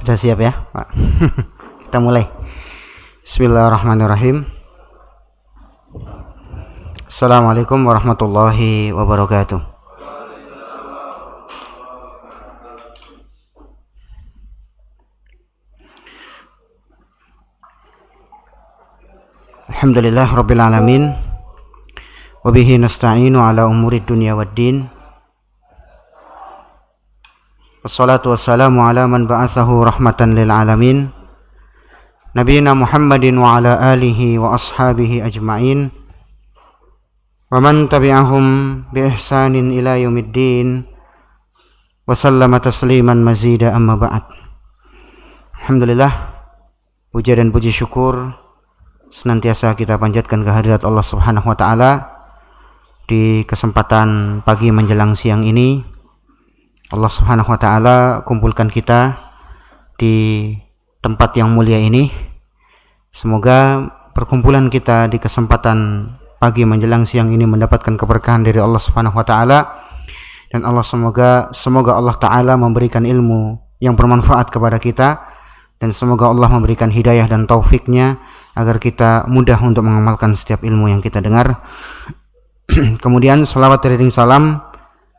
Sudah siap ya, Pak? Kita mulai. Bismillahirrahmanirrahim. Assalamualaikum warahmatullahi wabarakatuh. Alhamdulillah rabbil alamin. Wa bihi nasta'inu ala umuri dunya waddin. Wassalatu wassalamu ala man ba'athahu rahmatan lil alamin, nabiyina Muhammadin wa ala alihi wa ashabihi ajma'in wa man tabi'ahum bi ihsanin ila yaumiddin wa sallama tasliman mazida amma ba'd. Alhamdulillah, puja dan puji syukur senantiasa kita panjatkan kehadirat Allah Subhanahu wa taala di kesempatan pagi menjelang siang ini. Allah Subhanahu wa taala kumpulkan kita di tempat yang mulia ini. Semoga perkumpulan kita di kesempatan pagi menjelang siang ini mendapatkan keberkahan dari Allah Subhanahu wa taala, dan semoga Allah taala memberikan ilmu yang bermanfaat kepada kita, dan semoga Allah memberikan hidayah dan taufiknya agar kita mudah untuk mengamalkan setiap ilmu yang kita dengar. Kemudian salawat dan salam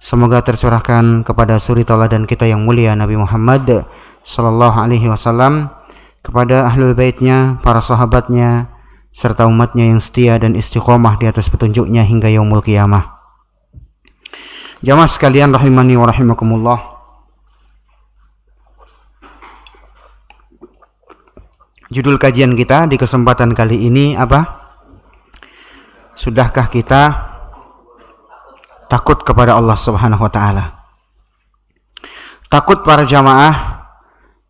semoga tercurahkan kepada suri tauladan kita yang mulia Nabi Muhammad sallallahu alaihi wasallam, kepada ahlul baitnya, para sahabatnya, serta umatnya yang setia dan istiqomah di atas petunjuknya hingga yaumul qiyamah. Jamaah sekalian rahimani wa rahimakumullah. Judul kajian kita di kesempatan kali ini apa? Sudahkah kita takut kepada Allah Subhanahu wa taala? Takut para jamaah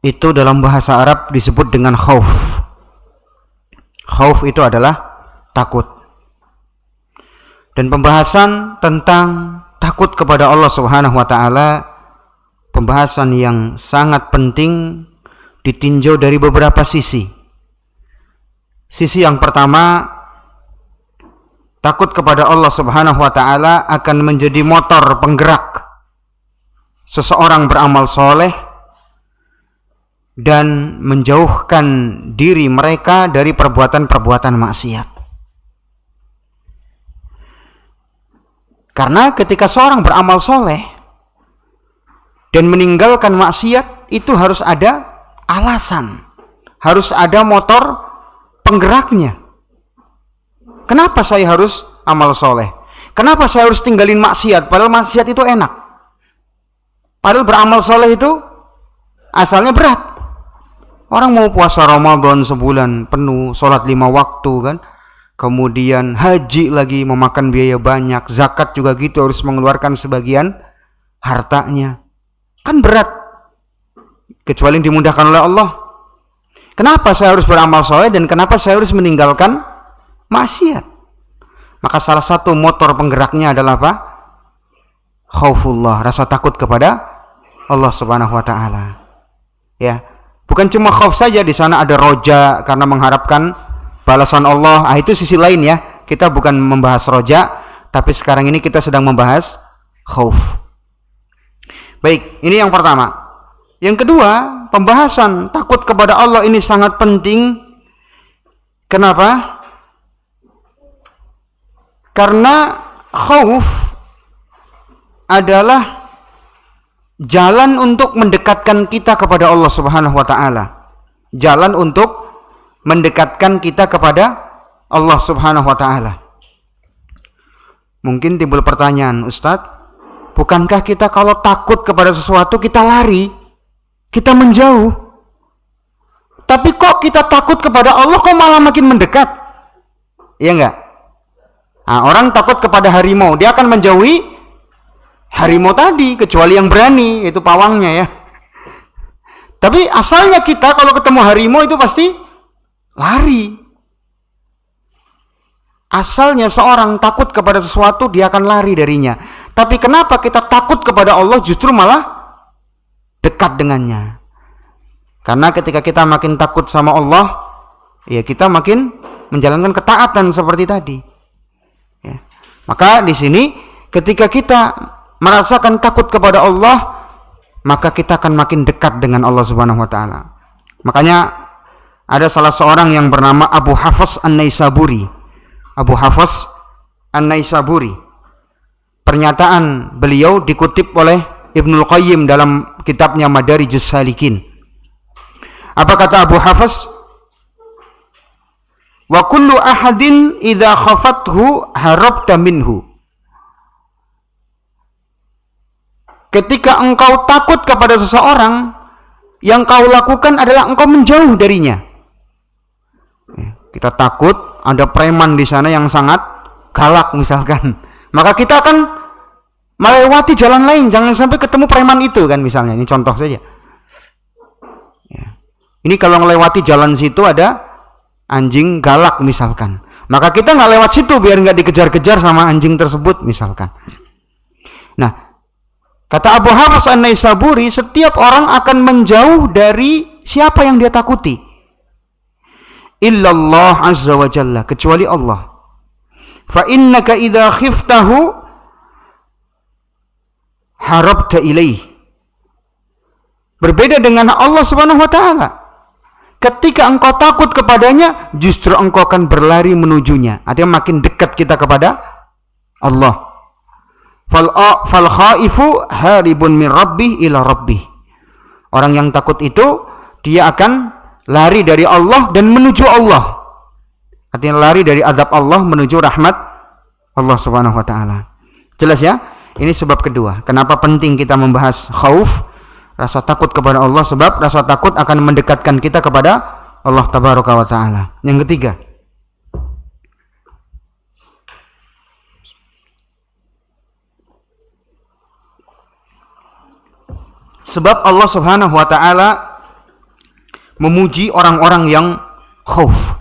itu dalam bahasa Arab disebut dengan khauf. Khauf itu adalah takut. Dan pembahasan tentang takut kepada Allah Subhanahu wa taala pembahasan yang sangat penting ditinjau dari beberapa sisi. Sisi yang pertama, takut kepada Allah Subhanahu wa taala akan menjadi motor penggerak seseorang beramal soleh dan menjauhkan diri mereka dari perbuatan-perbuatan maksiat. Karena ketika seorang beramal soleh dan meninggalkan maksiat, itu harus ada alasan, harus ada motor penggeraknya. Kenapa saya harus amal soleh? Kenapa saya harus tinggalin maksiat? Padahal maksiat itu enak. Padahal beramal soleh itu asalnya berat. Orang mau puasa Ramadan sebulan penuh, sholat 5 waktu kan, kemudian haji lagi, memakan biaya banyak, zakat juga gitu, harus mengeluarkan sebagian hartanya. Kan berat, kecuali dimudahkan oleh Allah. Kenapa saya harus beramal soleh dan kenapa saya harus meninggalkan maksiat? Maka salah satu motor penggeraknya adalah apa? Khaufullah, rasa takut kepada Allah Subhanahu wa taala. Ya, bukan cuma khauf saja, di sana ada roja karena mengharapkan balasan Allah. Itu sisi lain ya. Kita bukan membahas roja, tapi sekarang ini kita sedang membahas khauf. Baik, ini yang pertama. Yang kedua, pembahasan takut kepada Allah ini sangat penting. Kenapa? Karena khauf adalah jalan untuk mendekatkan kita kepada Allah Subhanahu wa taala. Jalan untuk mendekatkan kita kepada Allah Subhanahu wa taala. Mungkin timbul pertanyaan, Ustadz, bukankah kita kalau takut kepada sesuatu kita lari, kita menjauh? Tapi kok kita takut kepada Allah kok malah makin mendekat? Iya enggak? Nah, orang takut kepada harimau, dia akan menjauhi harimau tadi, kecuali yang berani, itu pawangnya ya. Tapi asalnya kita kalau ketemu harimau itu pasti lari. Asalnya seorang takut kepada sesuatu, dia akan lari darinya. Tapi kenapa kita takut kepada Allah justru malah dekat dengannya? Karena ketika kita makin takut sama Allah, ya kita makin menjalankan ketaatan seperti tadi. Ya. Maka di sini ketika kita merasakan takut kepada Allah, maka kita akan makin dekat dengan Allah Subhanahu wa taala. Makanya ada salah seorang yang bernama Abu Hafs An-Naisaburi. Abu Hafs An-Naisaburi. Pernyataan beliau dikutip oleh Ibnul Qayyim dalam kitabnya Madarijus Salikin. Apa kata Abu Hafs? Wa kullu ahadin idza khafathu harabta minhu. Ketika engkau takut kepada seseorang, yang kau lakukan adalah engkau menjauh darinya. Kita takut ada preman di sana yang sangat galak misalkan, maka kita akan melewati jalan lain, jangan sampai ketemu preman itu kan misalnya. Ini contoh saja. Ini kalau melewati jalan situ ada anjing galak misalkan, maka kita nggak lewat situ biar nggak dikejar-kejar sama anjing tersebut misalkan. Nah, kata Abu Hafs An-Naisaburi, setiap orang akan menjauh dari siapa yang dia takuti. Illallah azza wa jalla, kecuali Allah. Fa innaka idza khiftahu harabta ilaih. Berbeda dengan Allah Subhanahu wa taala. Ketika engkau takut kepadanya, justru engkau akan berlari menujunya. Artinya makin dekat kita kepada Allah. Fal khaifu haribun min rabbih ila rabbih. Orang yang takut itu dia akan lari dari Allah dan menuju Allah. Artinya lari dari azab Allah menuju rahmat Allah Subhanahu wa taala. Jelas ya? Ini sebab kedua. Kenapa penting kita membahas khauf, rasa takut kepada Allah, sebab rasa takut akan mendekatkan kita kepada Allah tabaraka wa taala. Yang ketiga, sebab Allah Subhanahu wa taala memuji orang-orang yang khauf,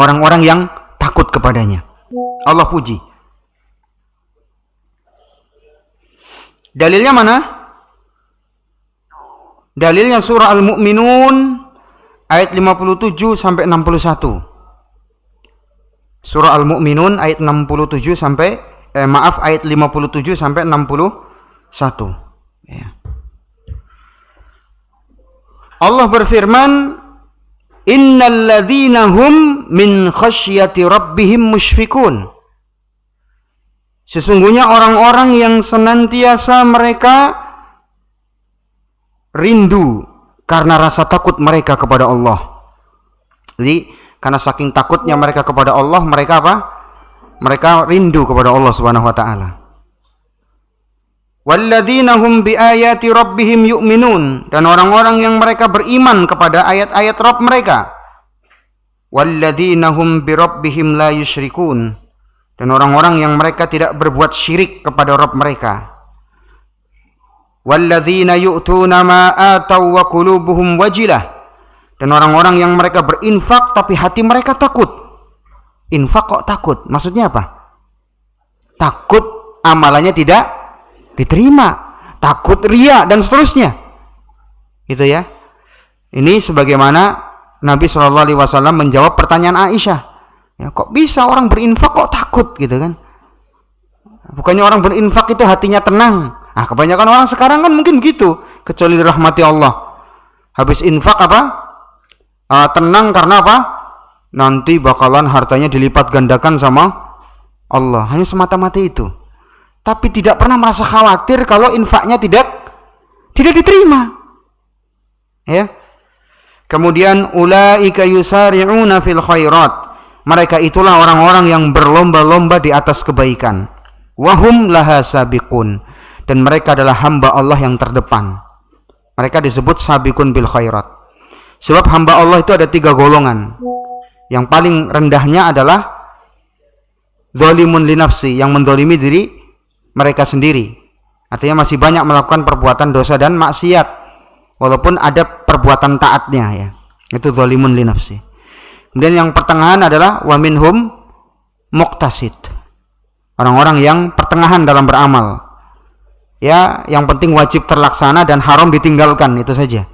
orang-orang yang takut kepadanya. Allah puji. Dalilnya mana? Dalilnya surah Al-Mu'minun ayat 57 sampai 61. Surah Al-Mu'minun ayat 67 sampai ayat 57 sampai 61. Ya. Allah berfirman, innal ladzina hum min khasyati rabbihim musyfikun. Sesungguhnya orang-orang yang senantiasa mereka rindu karena rasa takut mereka kepada Allah. Jadi karena saking takutnya mereka kepada Allah, mereka apa? Mereka rindu kepada Allah Subhanahu wa taala. Walladzina hum biayati rabbihim yu'minun, dan orang-orang yang mereka beriman kepada ayat-ayat Rabb mereka. Walladzina hum bi rabbihim la yusyrikun, dan orang-orang yang mereka tidak berbuat syirik kepada Rabb mereka. Walladzina yu'tuna ma ataw wa qulubuhum wajilah, dan orang-orang yang mereka berinfak tapi hati mereka takut. Infak kok takut? Maksudnya apa? Takut amalannya tidak diterima, takut riya dan seterusnya. Gitu ya. Ini sebagaimana Nabi SAW menjawab pertanyaan Aisyah. Ya, kok bisa orang berinfak kok takut gitu kan? Bukannya orang berinfak itu hatinya tenang. Nah, kebanyakan orang sekarang kan mungkin gitu, kecuali dirahmati Allah. Habis infak apa? Tenang karena apa? Nanti bakalan hartanya dilipat gandakan sama Allah. Hanya semata-mata itu. Tapi tidak pernah merasa khawatir kalau infaknya tidak diterima. Ya. Kemudian ulaika yusari'una fil khairat. Mereka itulah orang-orang yang berlomba-lomba di atas kebaikan. Wahum laha sabiqun, dan mereka adalah hamba Allah yang terdepan. Mereka disebut sabiqun bil khairat. Sebab hamba Allah itu ada 3 golongan. Yang paling rendahnya adalah zalimun li nafsi, yang mendolimi diri mereka sendiri. Artinya masih banyak melakukan perbuatan dosa dan maksiat walaupun ada perbuatan taatnya, ya. Itu zalimun li nafsi. Kemudian yang pertengahan adalah wa minhum muqtasid. Orang-orang yang pertengahan dalam beramal. Ya, yang penting wajib terlaksana dan haram ditinggalkan, itu saja.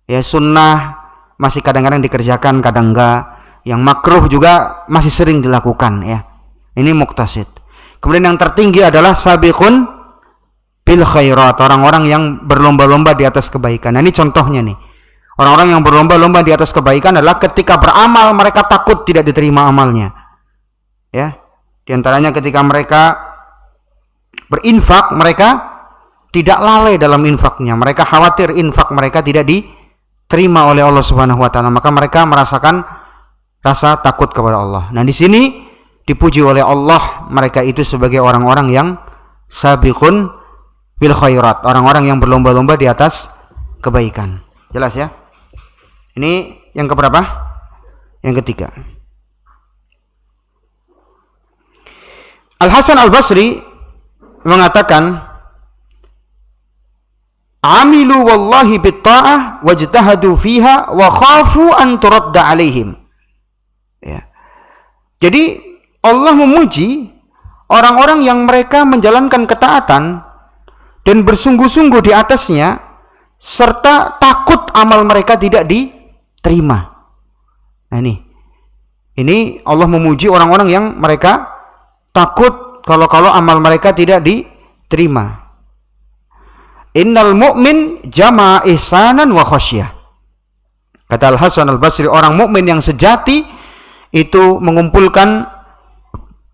Ya, sunnah masih kadang-kadang dikerjakan, kadang enggak. Yang makruh juga masih sering dilakukan, ya. Ini muqtasid. Kemudian yang tertinggi adalah sabiqun bil khairat, orang-orang yang berlomba-lomba di atas kebaikan. Nah, ini contohnya nih. Orang-orang yang berlomba-lomba di atas kebaikan adalah ketika beramal mereka takut tidak diterima amalnya. Ya. Di antaranya ketika mereka berinfak, mereka tidak lalai dalam infaknya. Mereka khawatir infak mereka tidak diterima oleh Allah Subhanahu wa taala, maka mereka merasakan rasa takut kepada Allah. Nah, di sini dipuji oleh Allah mereka itu sebagai orang-orang yang sabiqun bil khairat, orang-orang yang berlomba-lomba di atas kebaikan. Jelas ya? Ini yang keberapa? Yang ketiga. Al-Hasan Al-Basri mengatakan, amilu wallahi bitta'ah wajtahadu fiha wa khafu an turadda alaihim. Ya. Jadi Allah memuji orang-orang yang mereka menjalankan ketaatan dan bersungguh-sungguh di atasnya, serta takut amal mereka tidak diterima. Nah, ini Allah memuji orang-orang yang mereka takut kalau amal mereka tidak diterima. Innal mu'min jama'a ihsanan wa khasyah. Kata Al-Hasan Al-Basri, orang mukmin yang sejati itu mengumpulkan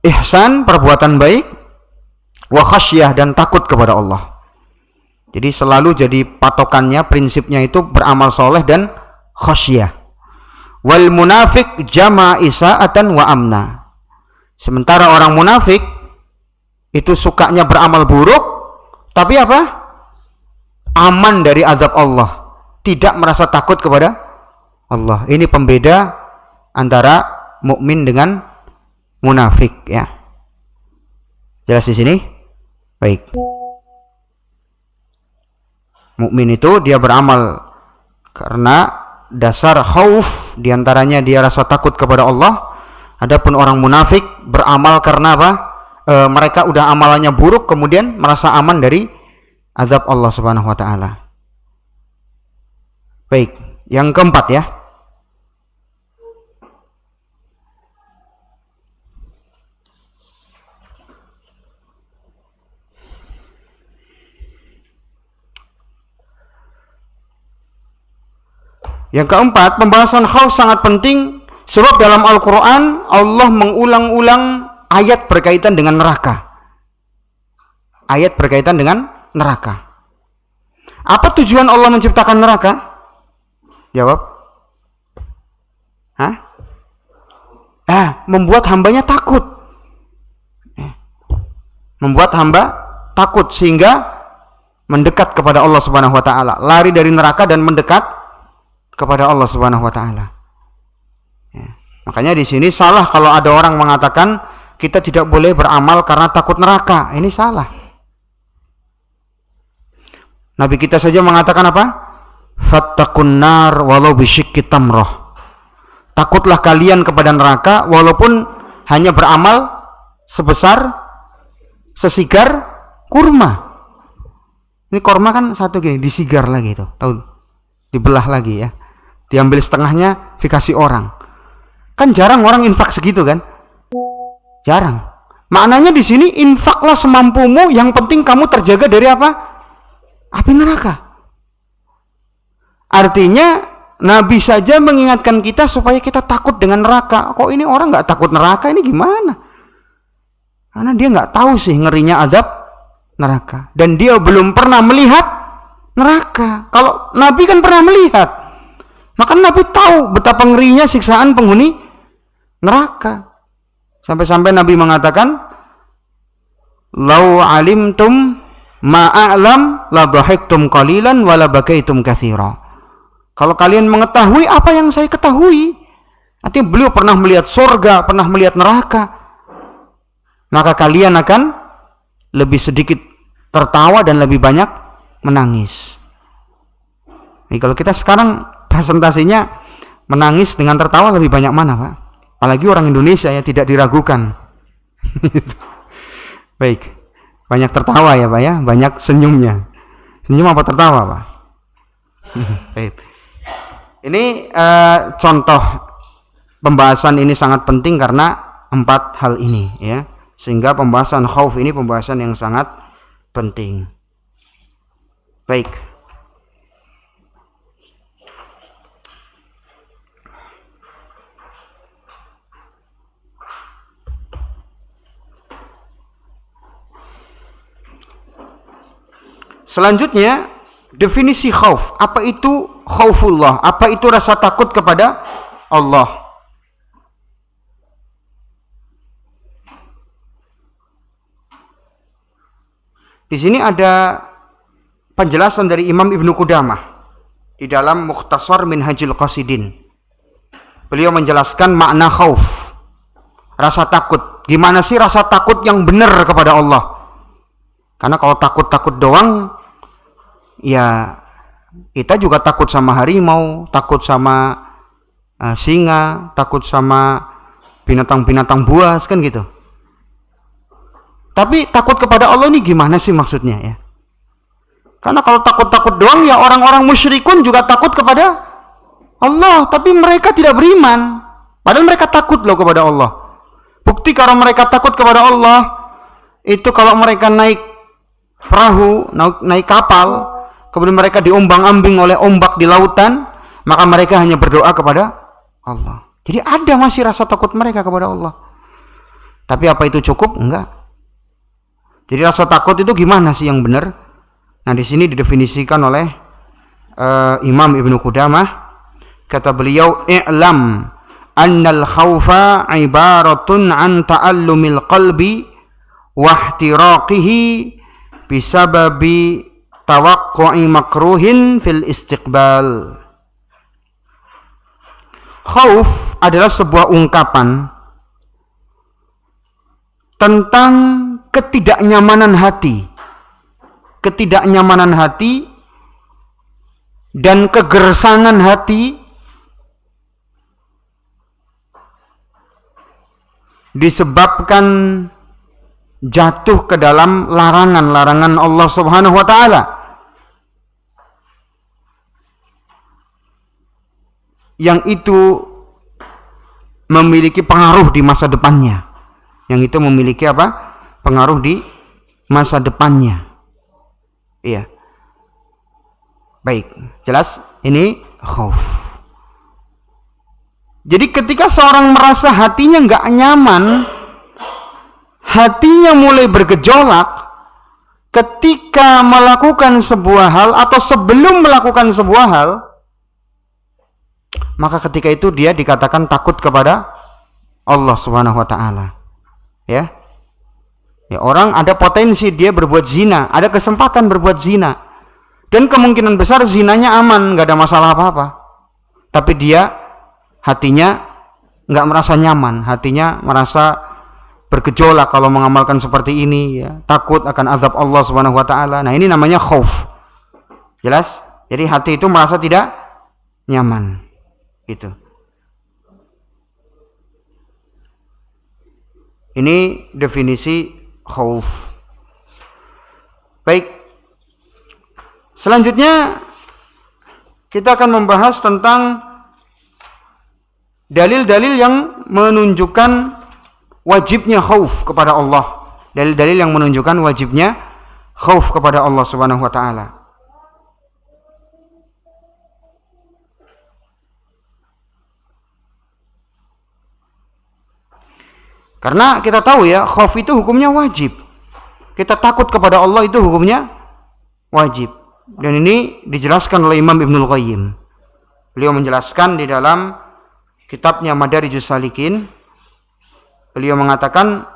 ihsan, perbuatan baik, wa khasyah, dan takut kepada Allah. Jadi selalu jadi patokannya, prinsipnya itu beramal soleh dan khasyah. Wal munafik jama'a isa'atan wa amna. Sementara orang munafik itu sukanya beramal buruk, tapi apa? Aman dari azab Allah, tidak merasa takut kepada Allah. Ini pembeda antara mukmin dengan munafik, ya. Jelas di sini? Baik. Mukmin itu dia beramal karena dasar khauf, diantaranya dia rasa takut kepada Allah. Adapun orang munafik beramal karena apa? Mereka udah amalannya buruk, kemudian merasa aman dari azab Allah Subhanahu wa taala. Baik, yang keempat ya. Yang keempat, pembahasan khauf sangat penting sebab dalam Al-Qur'an Allah mengulang-ulang ayat berkaitan dengan neraka. Ayat berkaitan dengan neraka. Apa tujuan Allah menciptakan neraka? Jawab. Membuat hambanya takut. Membuat hamba takut sehingga mendekat kepada Allah Subhanahu wa taala, lari dari neraka dan mendekat kepada Allah Subhanahu wa taala. Makanya di sini salah kalau ada orang mengatakan kita tidak boleh beramal karena takut neraka. Ini salah. Nabi kita saja mengatakan apa? Fattaqun nar walau bisyikki tamrah. Takutlah kalian kepada neraka walaupun hanya beramal sebesar sesigar kurma. Ini kurma kan satu gini, disigar lagi itu, tahu? Dibelah lagi ya. Diambil setengahnya dikasih orang. Kan jarang orang infak segitu kan? Jarang. Maknanya di sini infaklah semampumu, yang penting kamu terjaga dari apa? Api neraka. Artinya Nabi saja mengingatkan kita supaya kita takut dengan neraka. Kok ini orang nggak takut neraka, ini gimana? Karena dia nggak tahu sih ngerinya azab neraka, dan dia belum pernah melihat neraka. Kalau Nabi kan pernah melihat, maka Nabi tahu betapa ngerinya siksaan penghuni neraka. Sampai-sampai Nabi mengatakan, "Lau alimtum ma'a'lam la dhahiktum qalilan wa la bakaitum katsira." Kalau kalian mengetahui apa yang saya ketahui, artinya beliau pernah melihat surga, pernah melihat neraka, maka kalian akan lebih sedikit tertawa dan lebih banyak menangis. Jadi kalau kita sekarang presentasinya menangis dengan tertawa, lebih banyak mana, Pak? Apalagi orang Indonesia ya, tidak diragukan. Baik, banyak tertawa ya Pak ya, banyak senyumnya. Senyum apa tertawa Pak? Baik. Ini contoh pembahasan ini sangat penting karena 4 hal ini ya, sehingga pembahasan khauf ini pembahasan yang sangat penting. Baik. Selanjutnya, definisi khauf. Apa itu khaufullah? Apa itu rasa takut kepada Allah? Di sini ada penjelasan dari Imam Ibnu Qudamah di dalam Mukhtasar Minhajul Qasidin. Beliau menjelaskan makna khauf, rasa takut. Gimana sih rasa takut yang benar kepada Allah? Karena kalau takut-takut doang, ya kita juga takut sama harimau, takut sama singa, takut sama binatang-binatang buas, kan gitu. Tapi takut kepada Allah ini gimana sih maksudnya ya? Karena kalau takut-takut doang, ya orang-orang musyrikun juga takut kepada Allah, tapi mereka tidak beriman. Padahal mereka takut loh kepada Allah. Bukti kalau mereka takut kepada Allah, itu kalau mereka naik perahu, naik kapal, kemudian mereka diombang-ambing oleh ombak di lautan, maka mereka hanya berdoa kepada Allah. Jadi ada masih rasa takut mereka kepada Allah. Tapi apa itu cukup? Enggak. Jadi rasa takut itu gimana sih yang benar? Nah, di sini didefinisikan oleh Imam Ibnu Qudamah. Kata beliau, "I'lam annal khaufa ibaratun an ta'allumil qalbi wa ihtiraqihi bisababi tawaqqu'i makruhin fil istiqbal." Khauf adalah sebuah ungkapan tentang ketidaknyamanan hati dan kegersangan hati disebabkan jatuh ke dalam larangan-larangan Allah Subhanahu wa taala yang itu memiliki pengaruh di masa depannya. Yang itu memiliki apa? Pengaruh di masa depannya. Iya. Baik, jelas ini khauf. Jadi ketika seorang merasa hatinya nggak nyaman, hatinya mulai bergejolak ketika melakukan sebuah hal atau sebelum melakukan sebuah hal, maka ketika itu dia dikatakan takut kepada Allah Subhanahu wa taala. Ya. Ya, orang ada potensi dia berbuat zina, ada kesempatan berbuat zina. Dan kemungkinan besar zinanya aman, nggak ada masalah apa-apa. Tapi dia hatinya nggak merasa nyaman, hatinya merasa bergejolak kalau mengamalkan seperti ini, ya, takut akan azab Allah Subhanahu wa taala. Nah, ini namanya khauf. Jelas? Jadi hati itu merasa tidak nyaman. Itu. Ini definisi khauf. Baik. Selanjutnya kita akan membahas tentang dalil-dalil yang menunjukkan wajibnya khauf kepada Allah. Dalil-dalil yang menunjukkan wajibnya khauf kepada Allah Subhanahu wa taala. Karena kita tahu ya, khauf itu hukumnya wajib. Kita takut kepada Allah itu hukumnya wajib. Dan ini dijelaskan oleh Imam Ibnul Qayyim. Beliau menjelaskan di dalam kitabnya Madarijus Salikin. Beliau mengatakan,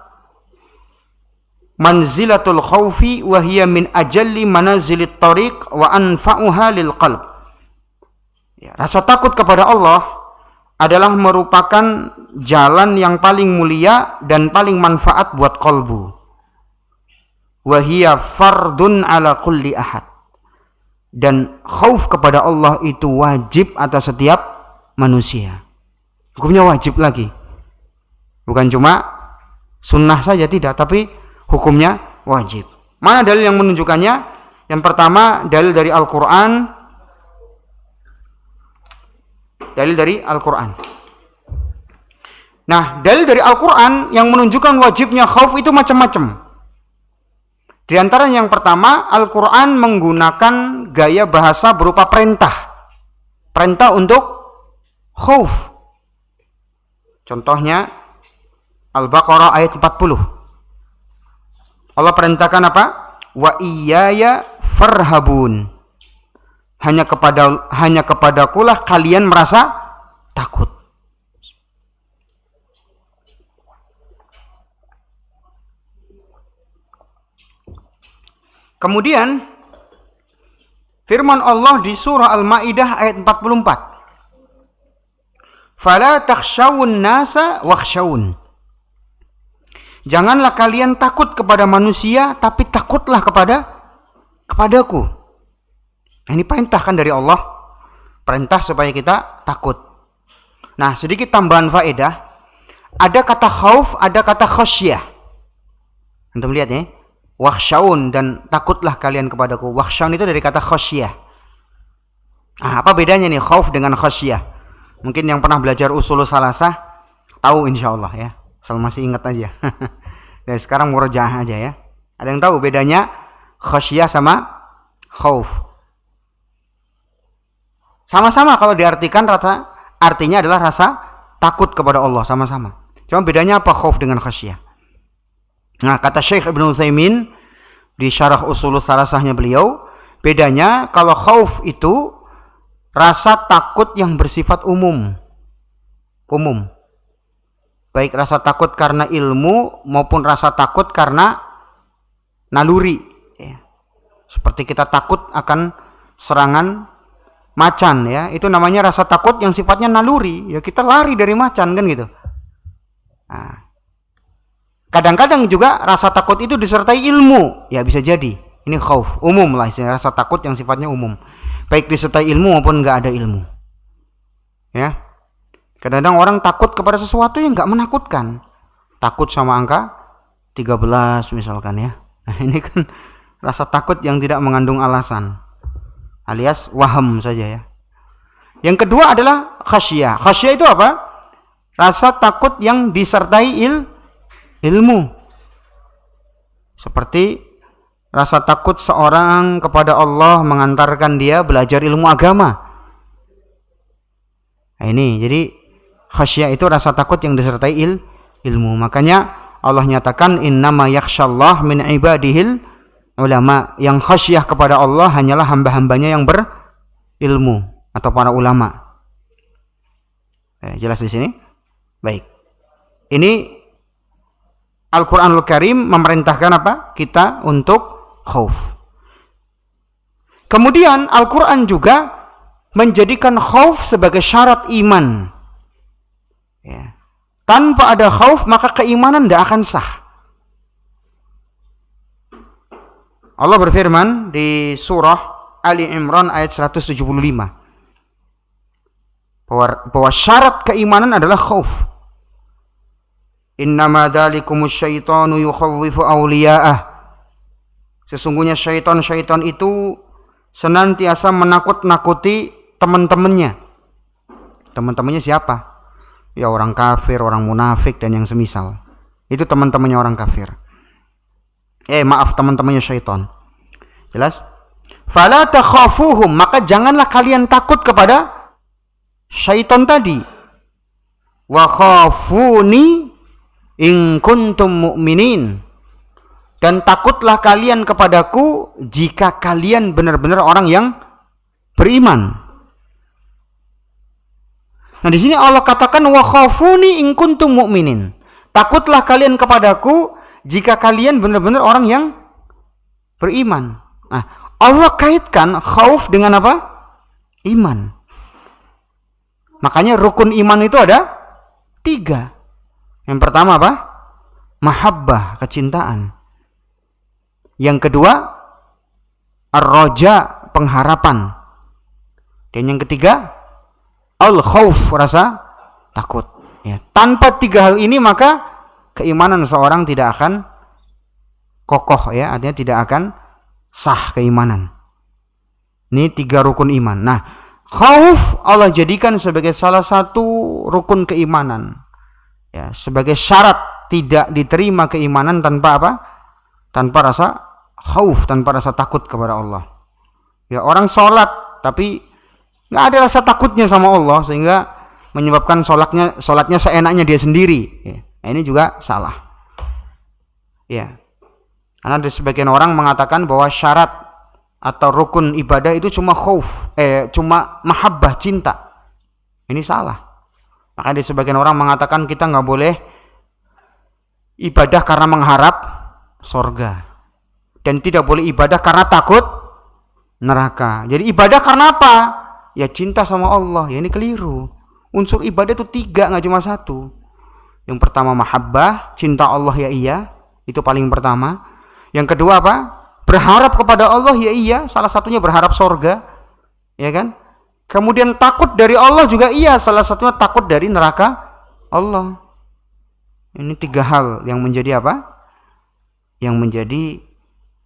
manzilatul khaufi wa hiya min ajalli manazilit tariq wa anfa'uha lil qalb. Ya, rasa takut kepada Allah adalah merupakan jalan yang paling mulia dan paling manfaat buat kolbu. Wa hiya fardun ala kulli ahad. Dan khauf kepada Allah itu wajib atas setiap manusia. Hukumnya wajib lagi. Bukan cuma sunnah saja, tidak, tapi hukumnya wajib. Mana dalil yang menunjukkannya? Yang pertama, dalil dari Al-Quran. Dalil dari Al-Quran. Nah, dalil dari Al-Quran yang menunjukkan wajibnya khauf itu macam-macam. Di antara yang pertama, Al-Quran menggunakan gaya bahasa berupa perintah. Perintah untuk khauf. Contohnya Al-Baqarah ayat 40. Allah perintahkan apa? Wa iyaya farhabun. Hanya kepadakulah kalian merasa takut. Kemudian firman Allah di surah Al-Maidah ayat 44. Fala takhshawun nasa wakhshawun. Janganlah kalian takut kepada manusia, tapi takutlah kepadaku. Ini perintah kan dari Allah. Perintah supaya kita takut. Nah, sedikit tambahan faedah. Ada kata khauf, ada kata khasyah. Antum lihat ya. Wakhsyaun, dan takutlah kalian kepadaku. Wakhsyaun itu dari kata khasyah. Apa bedanya nih khauf dengan khasyah? Mungkin yang pernah belajar usul salasah tahu insyaallah ya. Asal masih ingat aja. Dan sekarang murajaah aja ya. Ada yang tahu bedanya khasyah sama khauf? Sama-sama kalau diartikan artinya adalah rasa takut kepada Allah, sama-sama. Cuma bedanya apa khauf dengan khasyah? Nah, kata Syekh Ibnu Utsaimin di syarah usul salasahnya beliau, bedanya kalau khauf itu rasa takut yang bersifat umum. Baik rasa takut karena ilmu maupun rasa takut karena naluri. Ya. Seperti kita takut akan serangan macan, ya, itu namanya rasa takut yang sifatnya naluri. Ya, kita lari dari macan kan gitu. Nah, kadang-kadang juga rasa takut itu disertai ilmu, ya bisa jadi. Ini khauf, umum lah istilah rasa takut yang sifatnya umum. Baik disertai ilmu maupun nggak ada ilmu. Ya, kadang-kadang orang takut kepada sesuatu yang nggak menakutkan. Takut sama angka 13 misalkan ya. Nah, ini kan rasa takut yang tidak mengandung alasan, alias waham saja ya. Yang kedua adalah khasyah. Khasyah itu apa? Rasa takut yang disertai ilmu. Seperti rasa takut seorang kepada Allah mengantarkan dia belajar ilmu agama. Nah, ini jadi khasyah itu rasa takut yang disertai ilmu. Makanya Allah nyatakan innama yakhsyallah min ibadihil ulama. Yang khasyah kepada Allah hanyalah hamba-hambanya yang berilmu atau para ulama. Jelas di sini? Baik. Ini Al-Quranul Karim memerintahkan apa? Kita untuk khauf. Kemudian Al-Quran juga menjadikan khauf sebagai syarat iman. Ya. Tanpa ada khauf maka keimanan tidak akan sah. Allah berfirman di surah Ali Imran ayat 175 bahwa syarat keimanan adalah khauf. Innama dzalikumus syaitanu yukhawwifu awliya'ah. Sesungguhnya syaitan itu senantiasa menakut-nakuti teman-temannya. Teman-temannya siapa? Ya orang kafir, orang munafik dan yang semisal. Itu teman-temannya orang kafir. Teman-temannya syaitan. Jelas? Fala takhafuhum, maka janganlah kalian takut kepada syaitan tadi. Wa khafuni in kuntum mu'minin, dan takutlah kalian kepadaku jika kalian benar-benar orang yang beriman. Nah, di sini Allah katakan wa khafuni in kuntum mu'minin. Takutlah kalian kepadaku jika kalian benar-benar orang yang beriman. Nah, Allah kaitkan khauf dengan apa? Iman. Makanya rukun iman itu ada 3. Yang pertama apa? Mahabbah, kecintaan. Yang kedua, ar-raja, pengharapan. Dan yang ketiga, al-khauf, rasa takut. Ya, tanpa 3 hal ini maka keimanan seorang tidak akan kokoh, ya, artinya tidak akan sah keimanan. Ini 3 rukun iman. Nah, khauf Allah jadikan sebagai salah satu rukun keimanan. Ya, sebagai syarat tidak diterima keimanan tanpa apa? Tanpa rasa khauf, tanpa rasa takut kepada Allah. Ya, orang sholat tapi nggak ada rasa takutnya sama Allah sehingga menyebabkan sholatnya seenaknya dia sendiri. Ya, nah ini juga salah. Ya, karena ada sebagian orang mengatakan bahwa syarat atau rukun ibadah itu cuma cuma mahabbah, cinta. Ini salah. Maka ada sebagian orang mengatakan kita nggak boleh ibadah karena mengharap sorga, dan tidak boleh ibadah karena takut neraka. Jadi ibadah karena apa? Ya cinta sama Allah. Ya ini keliru. Unsur ibadah itu 3, nggak cuma 1. Yang pertama mahabbah, cinta Allah, ya iya, itu paling pertama. Yang kedua apa? Berharap kepada Allah, ya iya, salah satunya berharap sorga, ya kan? Kemudian takut dari Allah juga iya, salah satunya takut dari neraka Allah. Ini 3 hal yang menjadi apa? Yang menjadi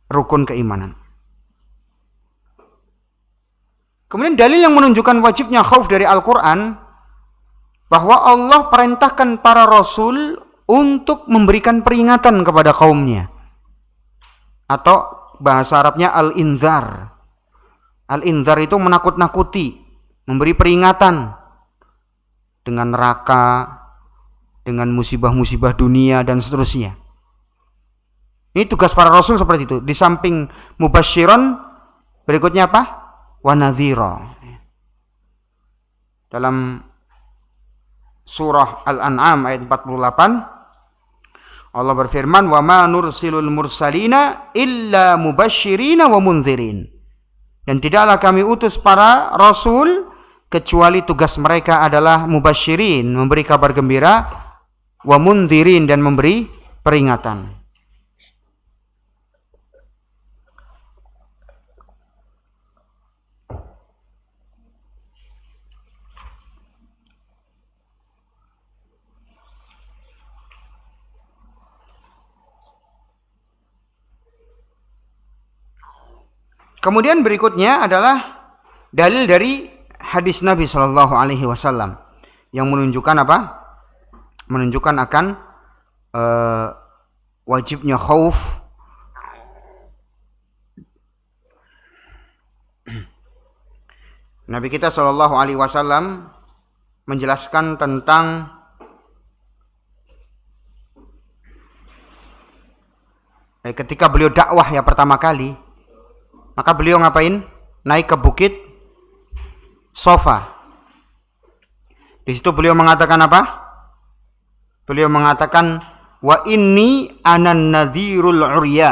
rukun keimanan. Kemudian dalil yang menunjukkan wajibnya khauf dari Al-Quran, bahwa Allah perintahkan para rasul untuk memberikan peringatan kepada kaumnya, atau bahasa Arabnya al-inzar. Al-inzar itu menakut-nakuti, memberi peringatan dengan neraka, dengan musibah-musibah dunia dan seterusnya. Ini tugas para rasul seperti itu. Di samping mubasyiran, berikutnya apa? Wa nadhira. Dalam surah Al-An'am ayat 48, Allah berfirman, "Wa ma nursilul mursalina illa mubasysyirina wa mundzirin." Dan tidaklah kami utus para rasul kecuali tugas mereka adalah mubasyirin, memberi kabar gembira, wa mundzirin, dan memberi peringatan. Kemudian berikutnya adalah dalil dari hadis Nabi Shallallahu Alaihi Wasallam yang menunjukkan apa? Menunjukkan akan wajibnya khauf. Nabi kita Shallallahu Alaihi Wasallam menjelaskan tentang ketika beliau dakwah ya pertama kali, maka beliau ngapain? Naik ke bukit Sofa. Di situ beliau mengatakan apa? Beliau mengatakan, wa inni anan nadhirul urya.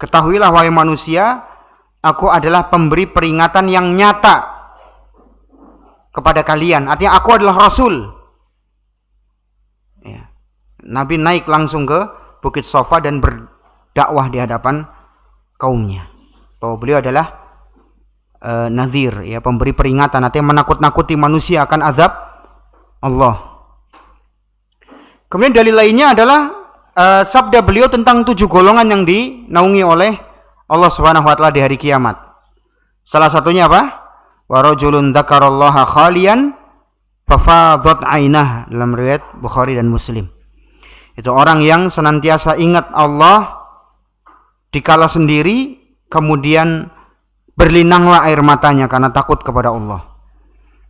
Ketahuilah wahai manusia, aku adalah pemberi peringatan yang nyata kepada kalian. Artinya aku adalah rasul. Ya. Nabi naik langsung ke bukit Sofa dan berdakwah di hadapan kaumnya. Bahwa beliau adalah nadhir, ya, pemberi peringatan, artinya menakut-nakuti manusia akan azab Allah. Kemudian dalil lainnya adalah sabda beliau tentang 7 golongan yang dinaungi oleh Allah Subhanahu wa taala di hari kiamat. Salah satunya apa? Wa rajulun dzakarallaha khalian fafadat ainah, dalam riwayat Bukhari dan Muslim. Itu orang yang senantiasa ingat Allah dikala sendiri, kemudian berlinanglah air matanya karena takut kepada Allah.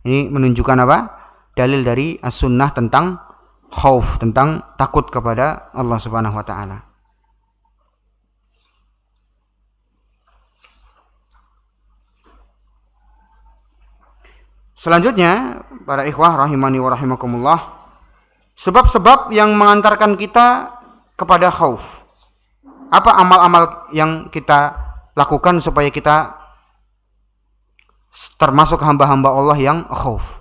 Ini menunjukkan apa? Dalil dari as-sunnah tentang khauf, tentang takut kepada Allah Subhanahu wa taala. Selanjutnya, para ikhwah rahimani wa rahimakumullah, sebab-sebab yang mengantarkan kita kepada khauf. Apa amal-amal yang kita lakukan supaya kita termasuk hamba-hamba Allah yang khauf?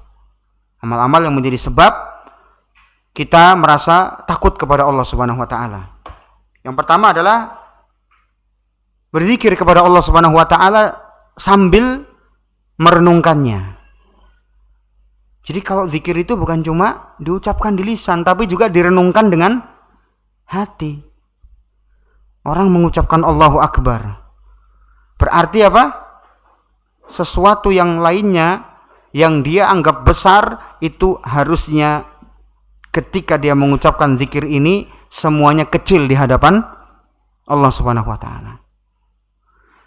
Amal-amal yang menjadi sebab kita merasa takut kepada Allah Subhanahu wa taala. Yang pertama adalah berzikir kepada Allah Subhanahu wa taala sambil merenungkannya. Jadi kalau zikir itu bukan cuma diucapkan di lisan, tapi juga direnungkan dengan hati. Orang mengucapkan Allahu Akbar, berarti apa? Sesuatu yang lainnya yang dia anggap besar itu harusnya ketika dia mengucapkan zikir ini semuanya kecil di hadapan Allah Subhanahu wa taala.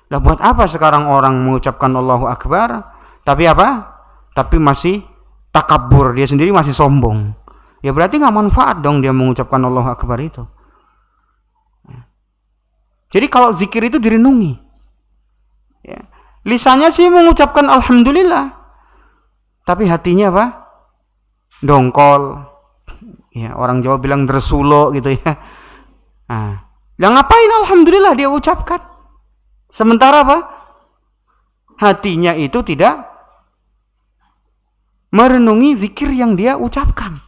Lah buat apa sekarang orang mengucapkan Allahu Akbar tapi apa? Tapi masih takabur, dia sendiri masih sombong. Ya berarti nggak manfaat dong dia mengucapkan Allahu Akbar itu. Jadi kalau zikir itu direnungi. Ya. Lisannya sih mengucapkan Alhamdulillah, tapi hatinya apa? Dongkol. Ya, orang Jawa bilang dersulo gitu ya. Nah, yang ngapain Alhamdulillah dia ucapkan? Sementara apa? Hatinya itu tidak merenungi zikir yang dia ucapkan.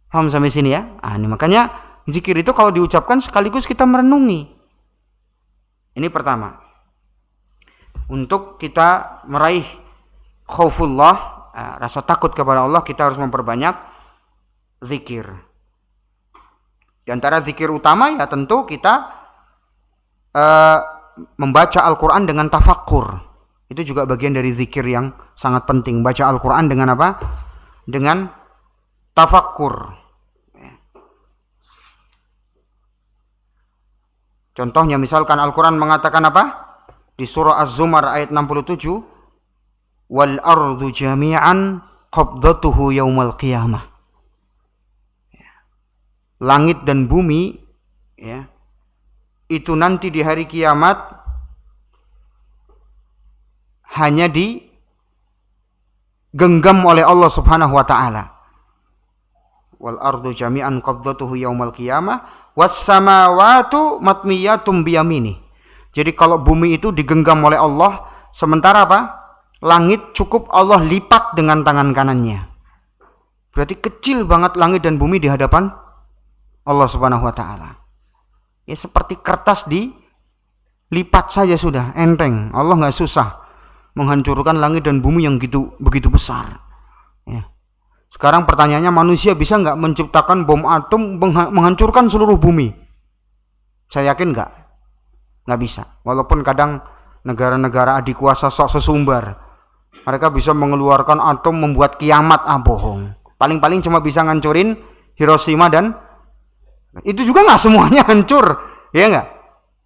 Paham sampai sini ya? Ini makanya zikir itu kalau diucapkan sekaligus kita merenungi. Ini pertama. Untuk kita meraih khaufullah, rasa takut kepada Allah, kita harus memperbanyak zikir. Di antara zikir utama ya tentu kita membaca Al-Quran dengan tafakkur. Itu juga bagian dari zikir yang sangat penting. Baca Al-Quran dengan apa? Dengan tafakkur. Contohnya misalkan Al-Quran mengatakan apa? Di surah Az-Zumar ayat 67, wal ardu jami'an qabdatuhu yaumal qiyamah. Langit dan bumi ya, itu nanti di hari kiamat hanya digenggam oleh Allah Subhanahu wa taala. Wal ardu jami'an qabdatuhu yaumal qiyamah was samawati matmiyatum biyamini. Jadi kalau bumi itu digenggam oleh Allah, sementara apa? Langit cukup Allah lipat dengan tangan kanannya. Berarti kecil banget langit dan bumi di hadapan Allah Subhanahu wa taala. Ya seperti kertas dilipat saja sudah, enteng. Allah enggak susah menghancurkan langit dan bumi yang begitu besar. Ya. Sekarang pertanyaannya, manusia bisa enggak menciptakan bom atom menghancurkan seluruh bumi? Saya yakin enggak. Enggak bisa. Walaupun kadang negara-negara adik kuasa sok sesumbar, mereka bisa mengeluarkan atom membuat kiamat, bohong. Paling-paling cuma bisa ngancurin Hiroshima dan itu juga nggak semuanya hancur, ya nggak?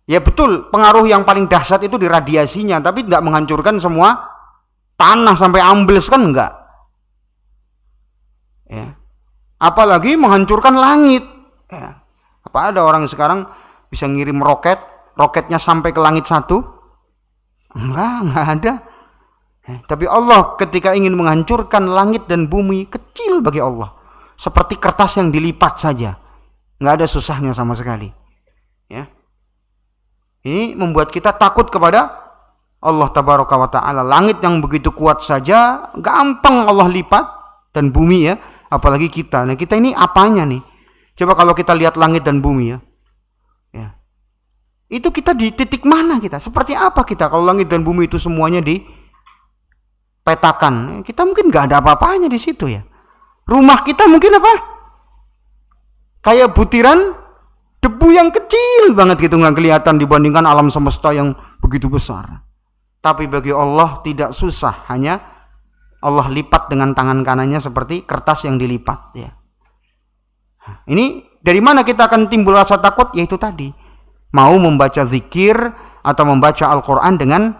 Ya betul, pengaruh yang paling dahsyat itu di radiasinya, tapi nggak menghancurkan semua tanah sampai ambles kan nggak? Ya. Apalagi menghancurkan langit. Ya. Apa ada orang sekarang bisa ngirim roketnya sampai ke langit satu? Nggak ada. Tapi Allah ketika ingin menghancurkan langit dan bumi, kecil bagi Allah, seperti kertas yang dilipat saja, nggak ada susahnya sama sekali. Ya, ini membuat kita takut kepada Allah Tabaraka wa Ta'ala. Langit yang begitu kuat saja gampang Allah lipat, dan bumi ya, apalagi kita. Nah kita ini apanya nih? Coba kalau kita lihat langit dan bumi ya, itu kita di titik mana kita? Seperti apa kita kalau langit dan bumi itu semuanya dipetakan? Kita mungkin nggak ada apa-apanya di situ ya. Rumah kita mungkin apa? Kayak butiran debu yang kecil banget gitu, nggak kelihatan dibandingkan alam semesta yang begitu besar. Tapi bagi Allah tidak susah, hanya Allah lipat dengan tangan kanannya seperti kertas yang dilipat ya. Ini dari mana kita akan timbul rasa takut? Yaitu tadi, mau membaca zikir atau membaca Al-Quran dengan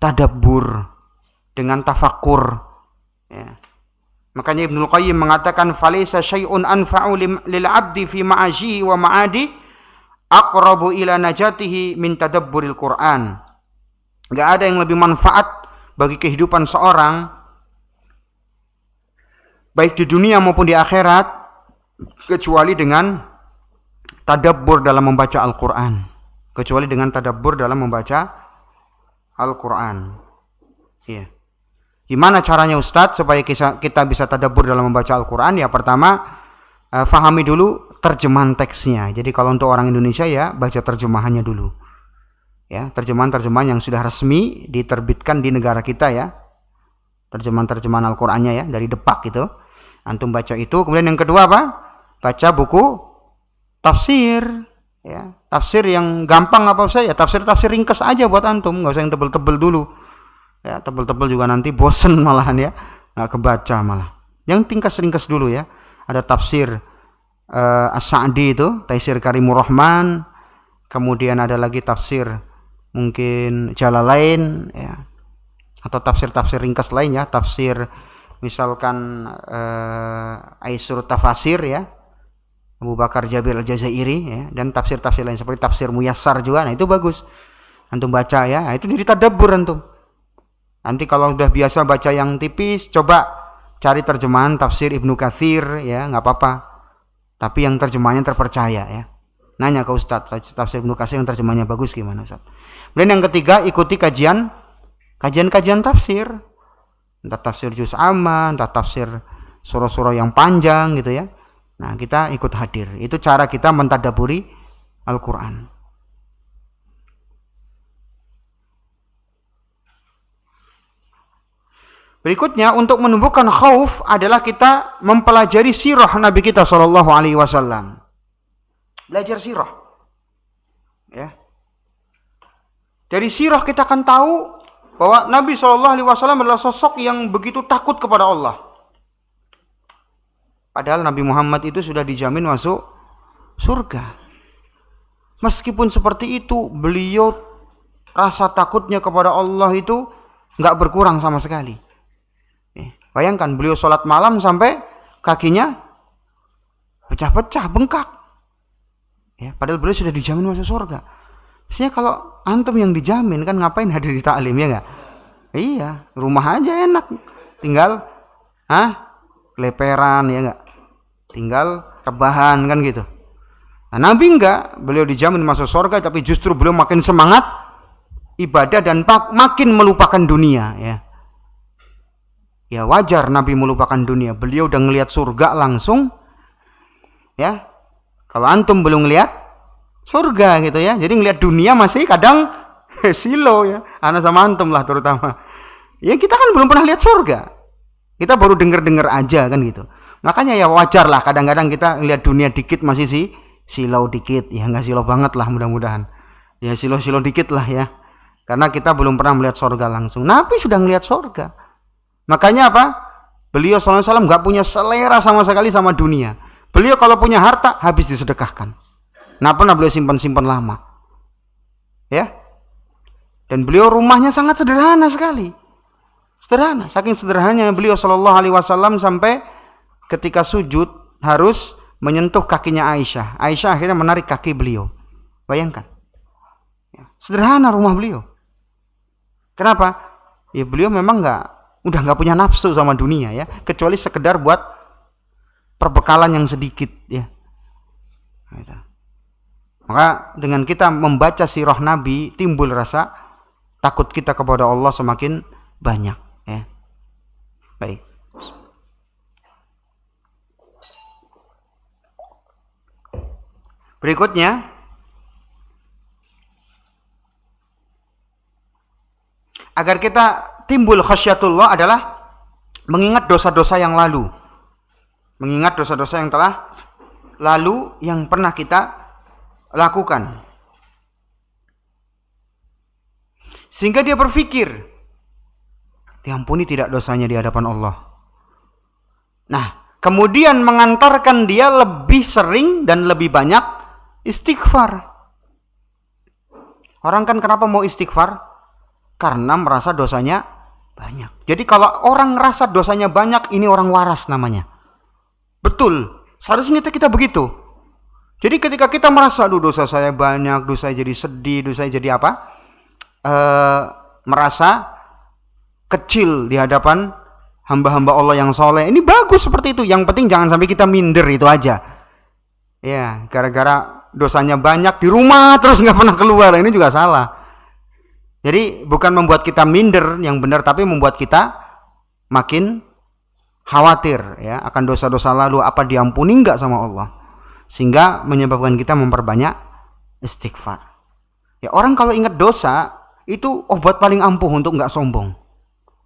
tadabbur, dengan tafakkur ya. Makanya Ibnul Qayyim mengatakan, falaysa syai'un anfa'u lil 'abdi fi ma'ajihi wa ma'adi aqrabu ila najatihi min tadabburil Qur'an. Enggak ada yang lebih manfaat bagi kehidupan seorang baik di dunia maupun di akhirat kecuali dengan tadabbur dalam membaca Al-Qur'an. Kecuali dengan tadabbur dalam membaca Al-Qur'an. Iya. Gimana caranya Ustadz supaya kita bisa tadabbur dalam membaca Al-Quran? Ya pertama, fahami dulu terjemahan teksnya. Jadi kalau untuk orang Indonesia ya baca terjemahannya dulu. Ya, terjemahan-terjemahan yang sudah resmi diterbitkan di negara kita ya. Terjemahan-terjemahan Al-Qurannya ya, dari Depak itu. Antum baca itu. Kemudian yang kedua apa? Baca buku tafsir. Ya, tafsir yang gampang apa saja. Tafsir-tafsir ringkas aja buat antum, nggak usah yang tebel-tebel dulu. Ya, tebel-tebel juga nanti bosen malahan ya, nggak kebaca malah. Yang ringkas-ringkas dulu ya. Ada tafsir As-Sa'di itu, Taisir Karimur Rahman. Kemudian ada lagi tafsir mungkin Jalalain ya, atau tafsir-tafsir ringkas lainnya, tafsir misalkan Aisur Tafasir ya, Abu Bakar Jabir Al-Jazairi ya, dan tafsir-tafsir lain seperti tafsir Muyassar juga. Nah, itu bagus antum baca ya. Nah, itu jadi tadabbur antum. Nanti kalau udah biasa baca yang tipis, coba cari terjemahan tafsir Ibnu Katsir ya, nggak apa-apa. Tapi yang terjemahannya terpercaya ya. Nanya ke Ustaz, tafsir Ibnu Katsir yang terjemahannya bagus gimana Ustaz? Kemudian yang ketiga, ikuti kajian tafsir. Entah tafsir juz amma, entah tafsir surah-surah yang panjang gitu ya. Nah, kita ikut hadir. Itu cara kita mentadaburi Al-Quran. Berikutnya, untuk menumbuhkan khauf adalah kita mempelajari sirah Nabi kita sallallahu alaihi wasallam. Belajar sirah. Ya. Dari sirah kita akan tahu bahwa Nabi sallallahu alaihi wasallam adalah sosok yang begitu takut kepada Allah. Padahal Nabi Muhammad itu sudah dijamin masuk surga. Meskipun seperti itu, beliau rasa takutnya kepada Allah itu nggak berkurang sama sekali. Bayangkan beliau sholat malam sampai kakinya pecah-pecah, bengkak. Ya, padahal beliau sudah dijamin masuk surga. Maksudnya kalau antum yang dijamin kan ngapain hadir di taklim ya nggak? Iya, rumah aja enak. Tinggal keleperan ya nggak? Tinggal rebahan kan gitu. Nah, Nabi enggak, beliau dijamin masuk surga, tapi justru beliau makin semangat ibadah dan makin melupakan dunia ya. Ya wajar Nabi melupakan dunia. Beliau udah ngelihat surga langsung ya. Kalau antum belum ngelihat surga gitu ya. Jadi ngelihat dunia masih kadang silo ya. Ana sama antum lah terutama. Ya kita kan belum pernah lihat surga. Kita baru dengar-dengar aja kan gitu. Makanya ya wajar lah kadang-kadang kita ngelihat dunia dikit masih silau dikit. Ya nggak silau banget lah mudah-mudahan. Ya silau-silau dikit lah ya. Karena kita belum pernah melihat surga langsung. Nabi sudah ngelihat surga. Makanya apa? Beliau sallallahu alaihi wasallam nggak punya selera sama sekali sama dunia. Beliau kalau punya harta habis disedekahkan. Nggak pernah beliau simpan-simpan lama. Ya. Dan beliau rumahnya sangat sederhana sekali. Sederhana, saking sederhananya beliau sallallahu alaihi wasallam sampai ketika sujud harus menyentuh kakinya Aisyah. Aisyah akhirnya menarik kaki beliau. Bayangkan. Ya. Sederhana rumah beliau. Kenapa? Ya beliau memang udah nggak punya nafsu sama dunia ya, kecuali sekedar buat perbekalan yang sedikit ya. Maka dengan kita membaca sirah Nabi timbul rasa takut kita kepada Allah semakin banyak ya. Baik. Berikutnya agar kita timbul khasyatullah adalah mengingat dosa-dosa yang lalu. Mengingat dosa-dosa yang telah lalu yang pernah kita lakukan. Sehingga dia berpikir, diampuni tidak dosanya di hadapan Allah. Nah, kemudian mengantarkan dia lebih sering dan lebih banyak istighfar. Orang kan kenapa mau istighfar? Karena merasa dosanya banyak. Jadi kalau orang ngerasa dosanya banyak, ini orang waras namanya. Betul, seharusnya kita begitu. Jadi ketika kita merasa, aduh dosa saya banyak, dosa saya jadi sedih, dosa saya jadi apa? Merasa kecil di hadapan hamba-hamba Allah yang soleh. Ini bagus seperti itu. Yang penting jangan sampai kita minder, itu aja. Ya, gara-gara dosanya banyak di rumah terus nggak pernah keluar, ini juga salah. Jadi bukan membuat kita minder yang benar, tapi membuat kita makin khawatir ya akan dosa-dosa lalu, apa diampuni enggak sama Allah, sehingga menyebabkan kita memperbanyak istighfar. Ya orang kalau ingat dosa itu obat paling ampuh untuk enggak sombong.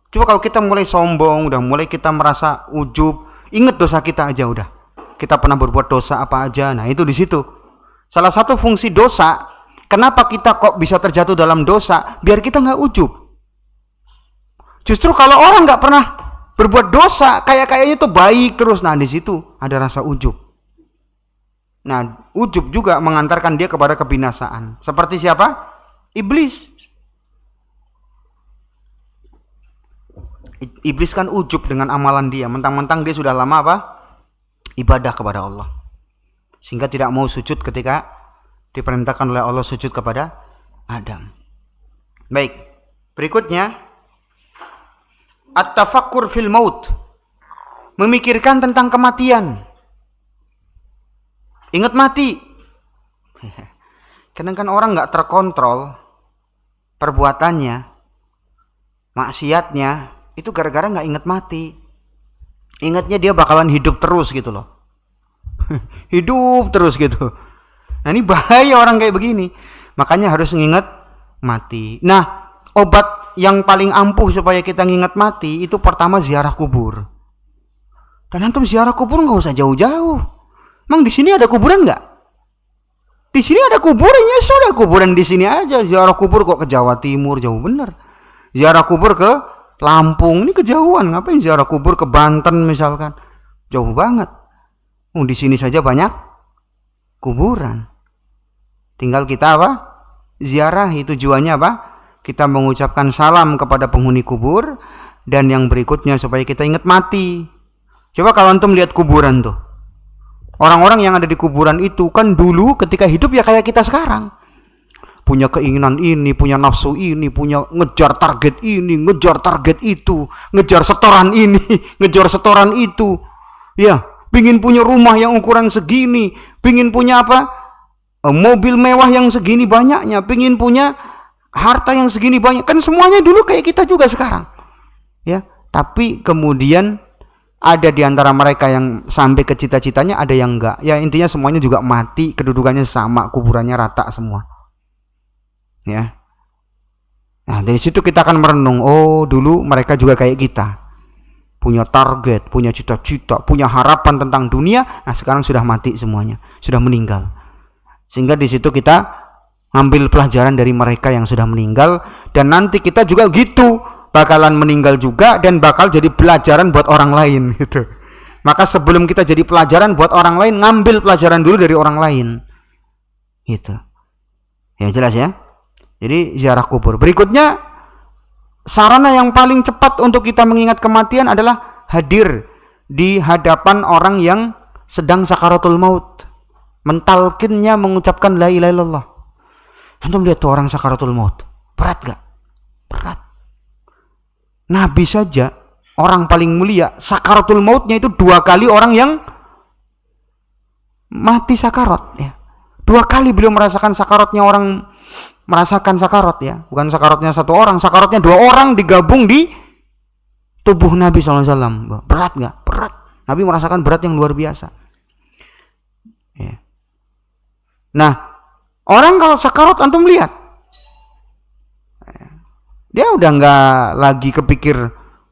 Coba kalau kita mulai sombong, udah mulai kita merasa ujub, ingat dosa kita aja udah. Kita pernah berbuat dosa apa aja. Nah, itu di situ. Salah satu fungsi dosa, kenapa kita kok bisa terjatuh dalam dosa? Biar kita enggak ujub. Justru kalau orang enggak pernah berbuat dosa, kayaknya itu baik terus. Nah, di situ ada rasa ujub. Nah, ujub juga mengantarkan dia kepada kebinasaan. Seperti siapa? Iblis. Iblis kan ujub dengan amalan dia, mentang-mentang dia sudah lama apa? Ibadah kepada Allah. Sehingga tidak mau sujud ketika diperintahkan oleh Allah sujud kepada Adam. Baik, berikutnya at-tafakkur fil maut. Memikirkan tentang kematian. Ingat mati. Kadang kan orang nggak terkontrol perbuatannya, maksiatnya, itu gara-gara nggak ingat mati. Ingatnya dia bakalan hidup terus gitu loh. Hidup terus gitu. Nah ini bahaya orang kayak begini. Makanya harus nginget mati. Nah, obat yang paling ampuh supaya kita nginget mati itu pertama ziarah kubur. Dan antum ziarah kubur nggak usah jauh-jauh. Emang di sini ada kuburan nggak? Di sini ada kuburan, ya sudah kuburan di sini aja. Ziarah kubur kok ke Jawa Timur, jauh bener. Ziarah kubur ke Lampung, ini kejauhan. Ngapain ziarah kubur ke Banten misalkan? Jauh banget. Di sini saja banyak kuburan. Tinggal kita apa? Ziarah, itu tujuannya apa? Kita mengucapkan salam kepada penghuni kubur, dan yang berikutnya supaya kita ingat mati. Coba kalau antum lihat kuburan tuh. Orang-orang yang ada di kuburan itu kan dulu ketika hidup ya kayak kita sekarang. Punya keinginan ini, punya nafsu ini, punya ngejar target ini, ngejar target itu, ngejar setoran ini, ngejar setoran itu. Ya, pingin punya rumah yang ukuran segini, pingin punya apa? Mobil mewah yang segini banyaknya, pingin punya harta yang segini banyak. Kan semuanya dulu kayak kita juga sekarang. Ya, tapi kemudian ada di antara mereka yang sampai ke cita-citanya, ada yang enggak. Ya intinya semuanya juga mati, kedudukannya sama, kuburannya rata semua. Ya. Nah, dari situ kita akan merenung, oh dulu mereka juga kayak kita. Punya target, punya cita-cita, punya harapan tentang dunia. Nah, sekarang sudah mati semuanya, sudah meninggal. Sehingga di situ kita ngambil pelajaran dari mereka yang sudah meninggal, dan nanti kita juga gitu. Bakalan meninggal juga dan bakal jadi pelajaran buat orang lain gitu. Maka sebelum kita jadi pelajaran buat orang lain, ngambil pelajaran dulu dari orang lain. Gitu. Ya jelas ya. Jadi ziarah kubur. Berikutnya, sarana yang paling cepat untuk kita mengingat kematian adalah hadir di hadapan orang yang sedang sakaratul maut. Mentalkinnya mengucapkan la ilaha illallah. Antum lihat tuh orang sakaratul maut. Berat gak? Berat. Nabi saja, orang paling mulia, sakaratul mautnya itu 2 kali orang yang mati sakarat ya. 2 kali beliau merasakan sakaratnya orang, merasakan sakarat ya. Bukan sakaratnya 1 orang, sakaratnya 2 orang digabung di tubuh Nabi SAW. Berat nggak? Berat. Nabi merasakan berat yang luar biasa. Ya. Nah, orang kalau sakarat antum lihat, dia udah nggak lagi kepikir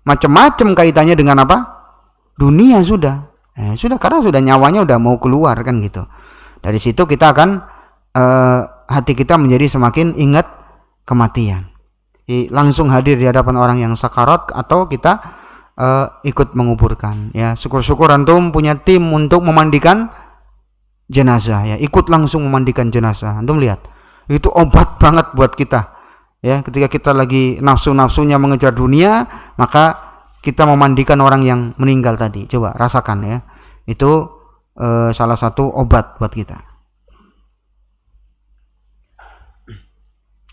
macam-macam kaitannya dengan apa? Dunia sudah. Sudah, karena sudah nyawanya udah mau keluar kan gitu. Dari situ kita akan hati kita menjadi semakin ingat kematian. Jadi, langsung hadir di hadapan orang yang sakarat atau kita ikut menguburkan. Ya, syukur-syukur antum punya tim untuk memandikan jenazah. Ya, ikut langsung memandikan jenazah. Antum lihat, itu obat banget buat kita. Ya, ketika kita lagi nafsu-nafsunya mengejar dunia, maka kita memandikan orang yang meninggal tadi. Coba rasakan ya. Itu salah satu obat buat kita.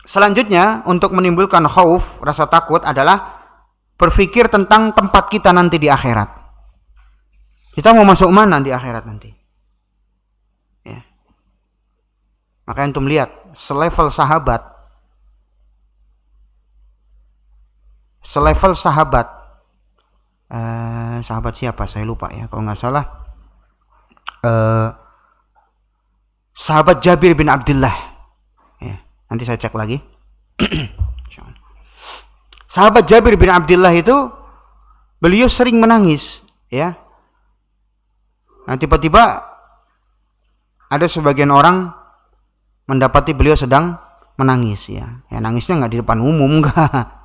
Selanjutnya, untuk menimbulkan khauf, rasa takut adalah berpikir tentang tempat kita nanti di akhirat. Kita mau masuk mana di akhirat nanti? Ya. Maka antum lihat, selevel sahabat sahabat siapa saya lupa ya, kalau nggak salah sahabat Jabir bin Abdullah ya, nanti saya cek lagi. Sahabat Jabir bin Abdullah itu beliau sering menangis ya. Nah, tiba-tiba ada sebagian orang mendapati beliau sedang menangis ya. Ya, nangisnya nggak di depan umum, enggak.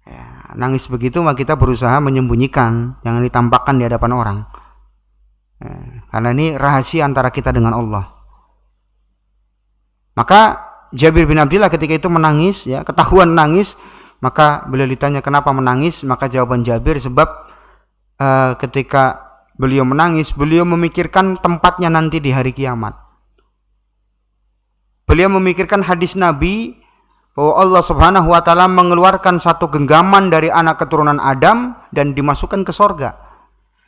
Ya, nangis begitu maka kita berusaha menyembunyikan, jangan ditampakkan di hadapan orang. Ya, karena ini rahasia antara kita dengan Allah. Maka Jabir bin Abdullah ketika itu menangis, ya, ketahuan nangis, Maka beliau ditanya kenapa menangis, maka jawaban Jabir sebab ketika beliau menangis, beliau memikirkan tempatnya nanti di hari kiamat. Beliau memikirkan hadis Nabi bahwa Allah Subhanahu wa taala mengeluarkan satu genggaman dari anak keturunan Adam dan dimasukkan ke sorga.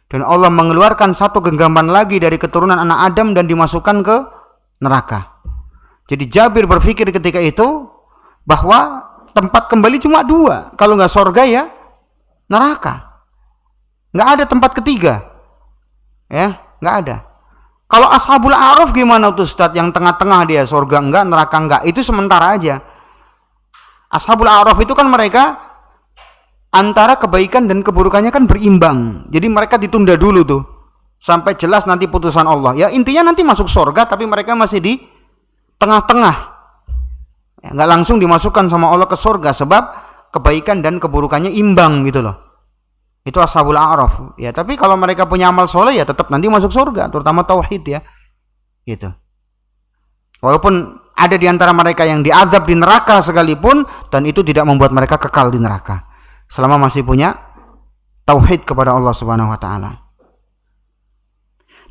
Dan Allah mengeluarkan satu genggaman lagi dari keturunan anak Adam dan dimasukkan ke neraka. Jadi Jabir berpikir ketika itu bahwa tempat kembali cuma dua. Kalau nggak sorga ya neraka. Nggak ada tempat ketiga. Ya, nggak ada. Kalau Ashabul A'raf gimana tuh Ustaz? Yang tengah-tengah dia, sorga enggak, neraka enggak. Itu sementara aja. Ashabul A'raf itu kan mereka antara kebaikan dan keburukannya kan berimbang. Jadi mereka ditunda dulu tuh sampai jelas nanti putusan Allah. Ya intinya nanti masuk sorga tapi mereka masih di tengah-tengah. Ya, nggak langsung dimasukkan sama Allah ke sorga sebab kebaikan dan keburukannya imbang gitu loh. Itu Ashabul A'raf. Ya tapi kalau mereka punya amal soleh ya tetap nanti masuk sorga, terutama tauhid ya. Gitu. Walaupun ada di antara mereka yang diazab di neraka sekalipun, dan itu tidak membuat mereka kekal di neraka selama masih punya tauhid kepada Allah Subhanahu wa taala.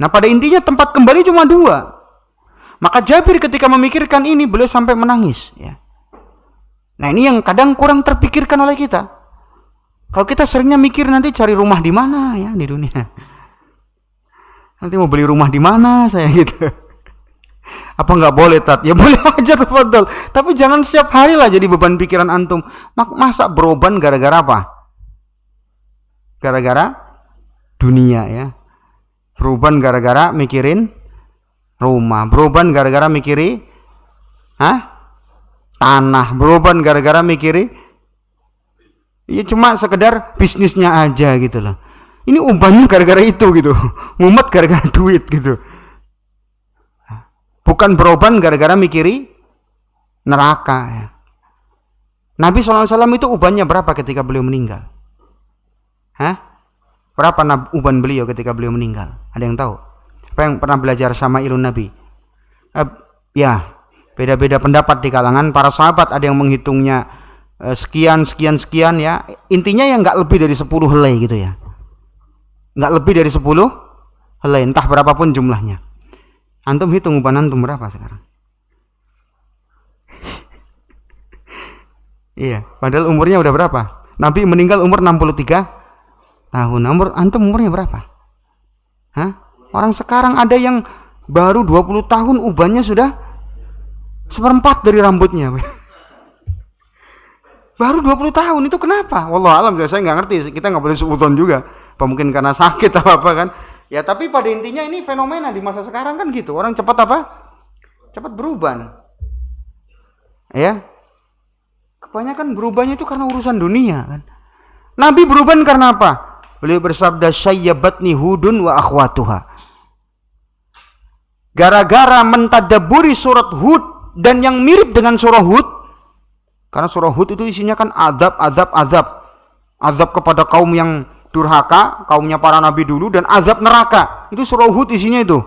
Nah, pada intinya tempat kembali cuma dua. Maka Jabir ketika memikirkan ini beliau sampai menangis ya. Nah, ini yang kadang kurang terpikirkan oleh kita. Kalau kita seringnya mikir nanti cari rumah di mana ya di dunia. Nanti mau beli rumah di mana saya gitu. Apa nggak boleh Tat? Ya boleh aja tafadhol. Tapi jangan setiap hari lah jadi beban pikiran antum. Masa beroban gara-gara apa? Gara-gara dunia ya. Beroban gara-gara mikirin rumah. Beroban gara-gara mikiri tanah. Beroban gara-gara mikiri ya cuma sekedar bisnisnya aja gitu loh. Ini ubannya gara-gara itu gitu. Mumet gara-gara duit gitu. Bukan beroban gara-gara mikiri neraka ya. Nabi SAW itu ubannya berapa ketika beliau meninggal? Berapa uban beliau ketika beliau meninggal? Ada yang tahu? Apa yang pernah belajar sama ilmu Nabi? Ya, beda-beda pendapat di kalangan para sahabat. Ada yang menghitungnya sekian ya. Intinya yang nggak lebih dari 10 helai gitu ya. Nggak lebih dari 10 helai, entah berapapun jumlahnya. Antum hitung uban antum berapa sekarang? Iya, padahal umurnya udah berapa? Nabi meninggal umur 63 tahun. Antum umurnya berapa? Orang sekarang ada yang baru 20 tahun ubannya sudah 1/4 dari rambutnya. Baru 20 tahun itu kenapa? Wallahu alam, saya nggak ngerti. Kita nggak boleh suudzon juga. Apa mungkin karena sakit atau apa kan? Ya tapi pada intinya ini fenomena di masa sekarang kan gitu. Orang cepat apa? Cepat beruban. Ya. Kebanyakan berubahnya itu karena urusan dunia kan. Nabi beruban karena apa? Beliau bersabda syayyabatni hudun wa akhwatuha. Gara-gara mentadaburi surat Hud dan yang mirip dengan surah Hud. Karena surah Hud itu isinya kan azab. Azab kepada kaum yang durhaka, kaumnya para nabi dulu, dan azab neraka. Itu surah Hud isinya itu.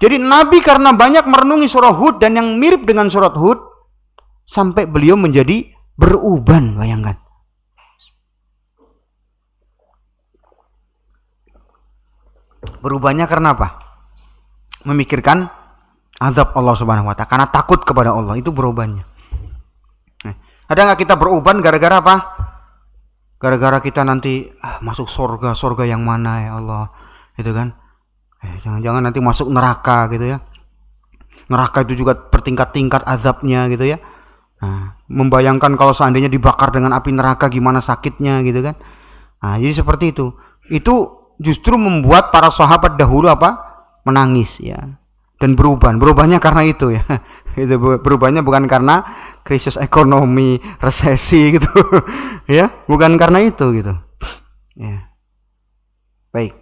Jadi Nabi karena banyak merenungi surah Hud dan yang mirip dengan surat Hud, sampai beliau menjadi beruban, bayangkan. Berubannya karena apa? Memikirkan azab Allah Subhanahu wa taala, karena takut kepada Allah, itu berubannya. Ada nggak kita beruban gara-gara apa? Gara-gara kita nanti masuk surga yang mana ya Allah, gitu kan? Jangan-jangan nanti masuk neraka gitu ya. Neraka itu juga bertingkat-tingkat azabnya gitu ya. Nah, membayangkan kalau seandainya dibakar dengan api neraka gimana sakitnya gitu kan? Nah, jadi seperti itu. Itu justru membuat para sahabat dahulu apa? Menangis ya. Dan berubahnya karena itu ya. Itu berubahnya bukan karena krisis ekonomi, resesi gitu. Ya, bukan karena itu gitu. Ya. Baik.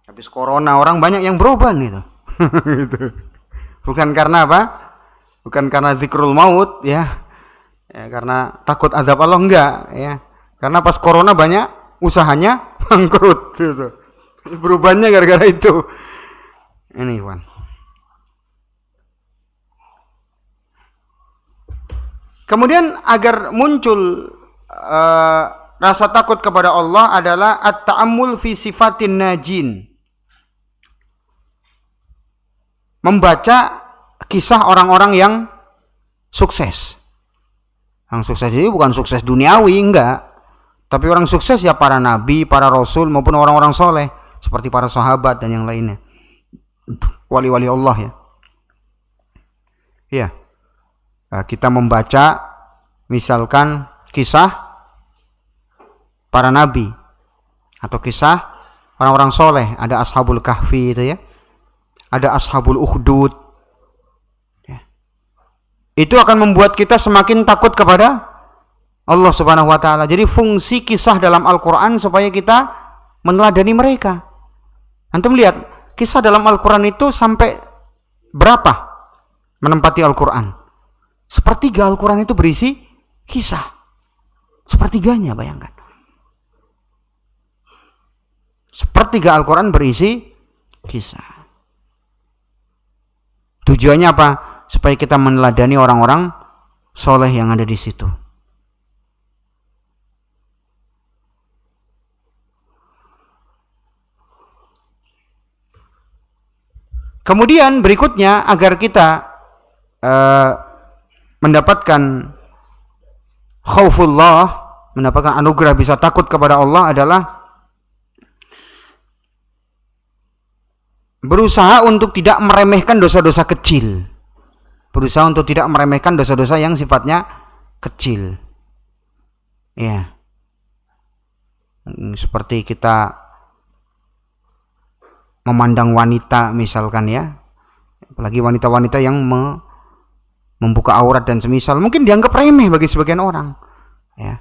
Habis corona orang banyak yang beruban gitu. Gitu. Bukan karena apa? Bukan karena zikrul maut ya. Ya, karena takut azab Allah enggak ya. Karena pas corona banyak usahanya bangkrut gitu. Berubahnya gara-gara itu. Ini Wan. Kemudian agar muncul rasa takut kepada Allah adalah at-ta'ammul fi sifatin najin. Membaca kisah orang-orang yang sukses. Yang sukses ini bukan sukses duniawi, enggak. Tapi orang sukses ya para nabi, para rasul maupun orang-orang soleh seperti para sahabat dan yang lainnya. Wali-wali Allah ya. Ya. Kita membaca misalkan kisah para nabi atau kisah orang-orang soleh, ada Ashabul Kahfi itu ya. Ada Ashabul Ukhdud. Ya. Itu akan membuat kita semakin takut kepada Allah Subhanahu wa taala. Jadi fungsi kisah dalam Al-Qur'an supaya kita meneladani mereka. Antum lihat, kisah dalam Al-Qur'an itu sampai berapa menempati Al-Qur'an? Sepertiga Al-Qur'an itu berisi kisah. Sepertiganya, bayangkan. Sepertiga Al-Qur'an berisi kisah. Tujuannya apa? Supaya kita meneladani orang-orang soleh yang ada di situ. Kemudian berikutnya agar kita mendapatkan khaufullah, mendapatkan anugerah bisa takut kepada Allah adalah berusaha untuk tidak meremehkan dosa-dosa kecil. Berusaha untuk tidak meremehkan dosa-dosa yang sifatnya kecil. Ya. Seperti kita memandang wanita misalkan ya. Apalagi wanita-wanita yang membuka aurat dan semisal, mungkin dianggap remeh bagi sebagian orang. Ya.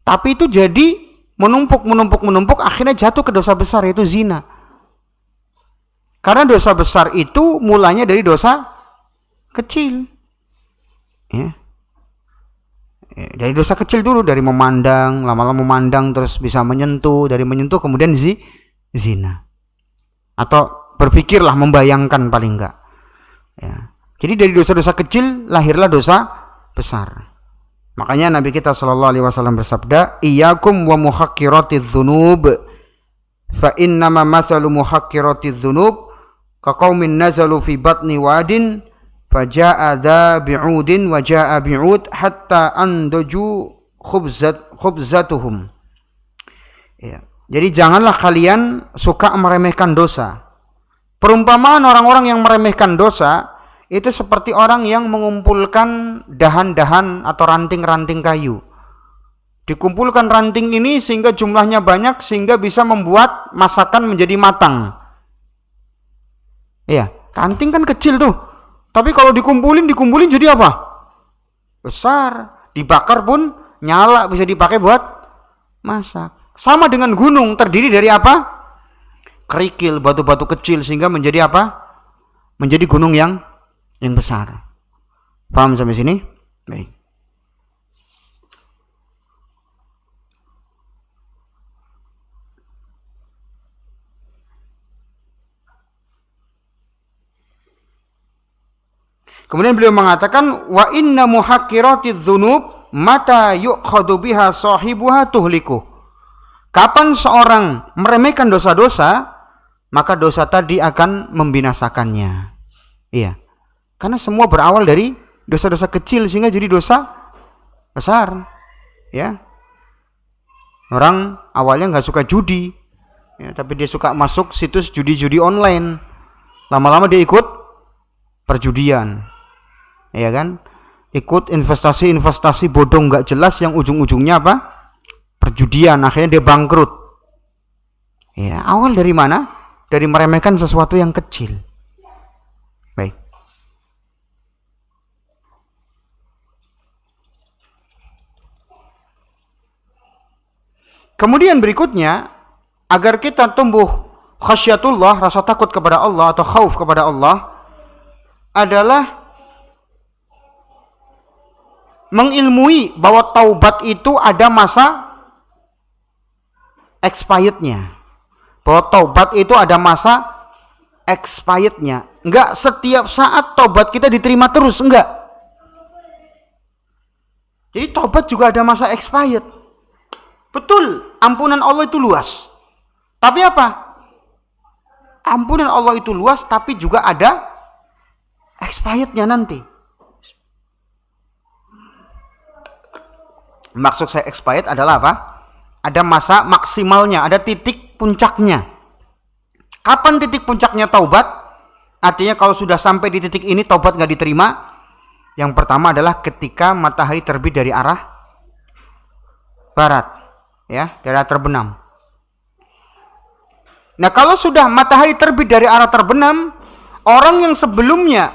Tapi itu jadi menumpuk akhirnya jatuh ke dosa besar, yaitu zina. Karena dosa besar itu mulanya dari dosa kecil. Ya. Dari dosa kecil dulu, dari memandang, lama-lama memandang terus bisa menyentuh, dari menyentuh kemudian zina. Atau berpikirlah, membayangkan paling enggak. Ya. Jadi dari dosa-dosa kecil lahirlah dosa besar. Makanya Nabi kita sallallahu alaihi wasallam bersabda, "Iyyakum wa muhaqqiratiz dzunub, fa innama masalu muhaqqiratiz dzunub kaqaumin nazalu fi batni wadin faja'a dha bi'udin wa ja'a bi'ud hatta andaju khubzatuhum." Ya. Jadi janganlah kalian suka meremehkan dosa. Perumpamaan orang-orang yang meremehkan dosa itu seperti orang yang mengumpulkan dahan-dahan atau ranting-ranting kayu. Dikumpulkan ranting ini sehingga jumlahnya banyak sehingga bisa membuat masakan menjadi matang. Iya, ranting kan kecil tuh. Tapi kalau dikumpulin jadi apa? Besar. Dibakar pun nyala, bisa dipakai buat masak. Sama dengan gunung, terdiri dari apa? Kerikil, batu-batu kecil sehingga menjadi apa? Menjadi gunung yang besar. Paham sampai sini? Baik. Kemudian beliau mengatakan, wa inna muhaqqiratiz dzunub mata yu'khadhu biha sahibuha tuhliku. Kapan seorang meremehkan dosa-dosa, maka dosa tadi akan membinasakannya. Iya. Karena semua berawal dari dosa-dosa kecil sehingga jadi dosa besar. Ya. Orang awalnya nggak suka judi, ya, tapi dia suka masuk situs judi-judi online. Lama-lama dia ikut perjudian. Ya kan? Ikut investasi bodoh nggak jelas yang ujung-ujungnya apa? Perjudian, akhirnya dia bangkrut. Ya, awal dari mana? Dari meremehkan sesuatu yang kecil. Baik. Kemudian berikutnya, agar kita tumbuh khasyatullah, rasa takut kepada Allah atau khauf kepada Allah, adalah mengilmui bahwa taubat itu ada masa expirednya. Bahwa taubat itu ada masa expirednya. Enggak setiap saat taubat kita diterima terus, enggak. Jadi taubat juga ada masa expired. Betul, ampunan Allah itu luas. Tapi apa? Ampunan Allah itu luas, tapi juga ada expirednya nanti. Maksud saya expired adalah apa? Ada masa maksimalnya, ada titik puncaknya. Kapan titik puncaknya taubat? Artinya kalau sudah sampai di titik ini taubat nggak diterima. Yang pertama adalah ketika matahari terbit dari arah barat, ya, dari arah terbenam. Nah, kalau sudah matahari terbit dari arah terbenam, orang yang sebelumnya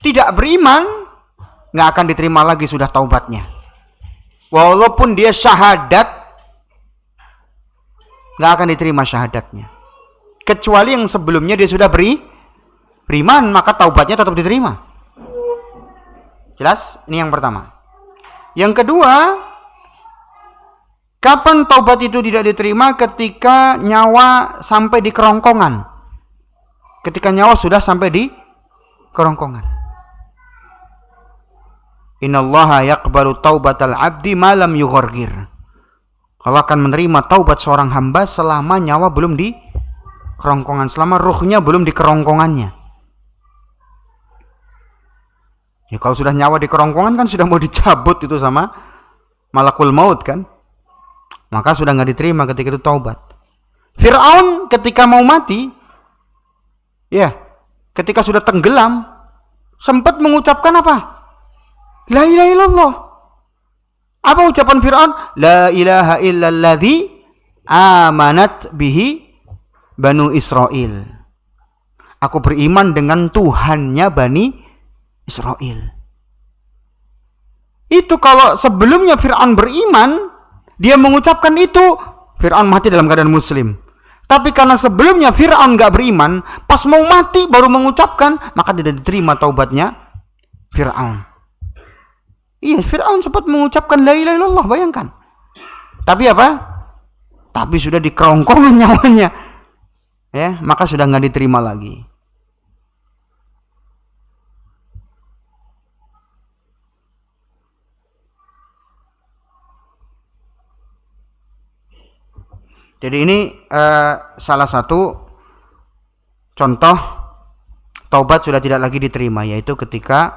tidak beriman nggak akan diterima lagi sudah taubatnya. Walaupun dia syahadat, nggak akan diterima syahadatnya. Kecuali yang sebelumnya dia sudah beriman, maka taubatnya tetap diterima. Jelas? Ini yang pertama. Yang kedua, kapan taubat itu tidak diterima? Ketika nyawa sampai di kerongkongan. Ketika nyawa sudah sampai di kerongkongan. Innallaha yaqbalu taubatal abdi ma lam yughargir. Allah akan menerima taubat seorang hamba selama nyawa belum di kerongkongan, selama ruhnya belum di kerongkongannya. Ya, kalau sudah nyawa di kerongkongan kan sudah mau dicabut itu sama malakul maut kan, maka sudah nggak diterima ketika itu taubat. Fir'aun ketika mau mati, ya, ketika sudah tenggelam, sempat mengucapkan apa? La ilaha illallah. Apa ucapan Fir'aun? La ilaha illalladzi amanat bihi Banu Israel. Aku beriman dengan Tuhannya Bani Israel. Itu kalau sebelumnya Fir'aun beriman, dia mengucapkan itu, Fir'aun mati dalam keadaan muslim. Tapi karena sebelumnya Fir'aun gak beriman, pas mau mati baru mengucapkan, maka tidak diterima taubatnya Fir'aun. Iya, Fir'aun sempat mengucapkan la ilaha illallah, bayangkan. Tapi apa? Tapi sudah di kerongkongan nyawanya. Ya, maka sudah gak diterima lagi. Jadi ini salah satu contoh taubat sudah tidak lagi diterima, yaitu ketika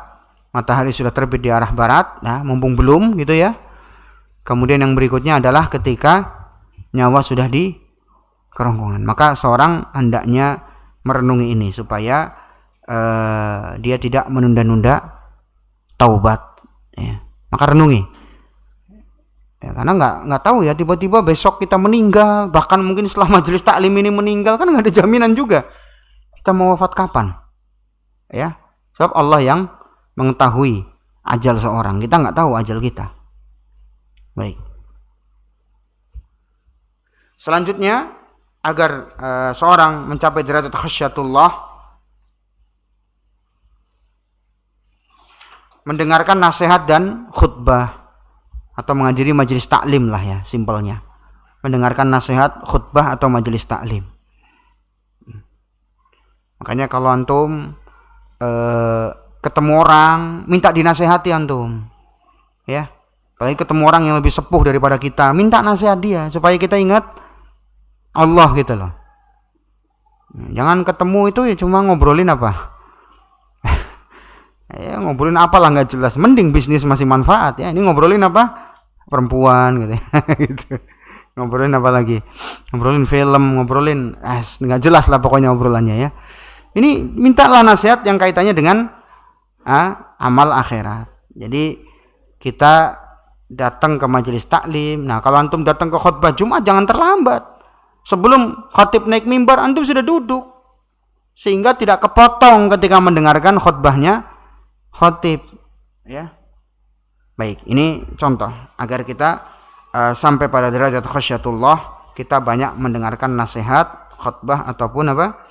matahari sudah terbit di arah barat, nah, mumpung belum gitu ya. Kemudian yang berikutnya adalah ketika nyawa sudah di kerongkongan. Maka seorang hendaknya merenungi ini supaya dia tidak menunda-nunda taubat. Ya. Maka renungi. Ya, karena nggak tahu ya, tiba-tiba besok kita meninggal, bahkan mungkin setelah majelis taklim ini meninggal, kan nggak ada jaminan juga kita mau wafat kapan, ya. Sebab Allah yang mengetahui ajal seorang, kita nggak tahu ajal kita. Baik. Selanjutnya, agar seorang mencapai derajat khasyatullah, mendengarkan nasihat dan khutbah atau menghadiri majelis taklim lah ya, simpelnya. Mendengarkan nasihat, khutbah atau majelis taklim. Makanya kalau antum ketemu orang, minta dinasehati antum. Ya. Apalagi ketemu orang yang lebih sepuh daripada kita, minta nasihat dia supaya kita ingat Allah gitu loh. Jangan ketemu itu ya cuma ngobrolin apa? Ya ngobrolin apalah nggak jelas. Mending bisnis masih manfaat ya. Ini ngobrolin apa? Perempuan gitu, gitu. Ngobrolin apa lagi? Ngobrolin film, ngobrolin nggak jelas lah pokoknya obrolannya ya. Ini mintalah nasihat yang kaitannya dengan amal akhirat. Jadi kita datang ke majelis taklim. Nah, kalau antum datang ke khutbah Jumat jangan terlambat. Sebelum khatib naik mimbar antum sudah duduk, sehingga tidak kepotong ketika mendengarkan khutbahnya khatib, ya. Baik, ini contoh agar kita sampai pada derajat khasyatullah, kita banyak mendengarkan nasihat, khutbah ataupun apa?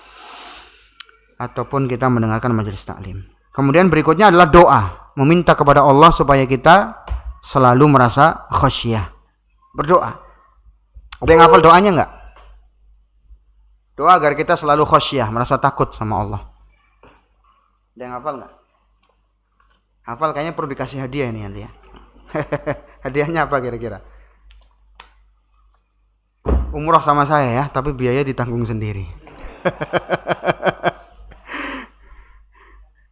Ataupun kita mendengarkan majelis taklim. Kemudian berikutnya adalah doa, meminta kepada Allah supaya kita selalu merasa khasyah. Berdoa. Ada yang hafal doanya enggak? Doa agar kita selalu khasyah, merasa takut sama Allah. Ada yang hafal enggak? Hafal kayaknya perlu dikasih hadiah ini nanti ya. Hadiahnya apa kira-kira? Umroh sama saya ya, tapi biaya ditanggung sendiri.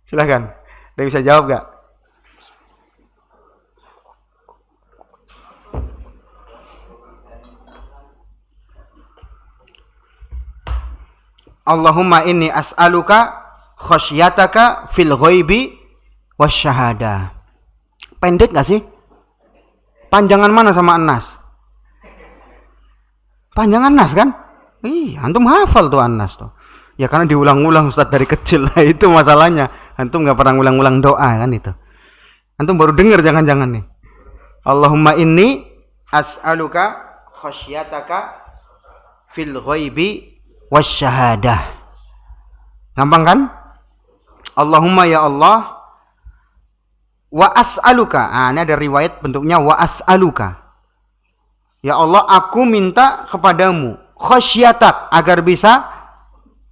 Silakan. Ada yang bisa jawab gak? Allahumma inni as'aluka khasyataka fil ghaibi wasyahada. Pendek gak sih? Panjangan mana sama An-Nas? Panjangan Nas kan? Antum hafal tuh An-Nas tuh. Ya karena diulang-ulang Ustaz dari kecil. Nah, itu masalahnya. Antum gak pernah ulang-ulang doa kan itu. Antum baru dengar jangan-jangan nih. Allahumma inni as'aluka khasyataka fil ghaibi wasyahadah. Gampang kan? Allahumma ya Allah wa as'aluka. Ini ada riwayat bentuknya wa as'aluka. Ya Allah, aku minta kepadamu khasyatak, agar bisa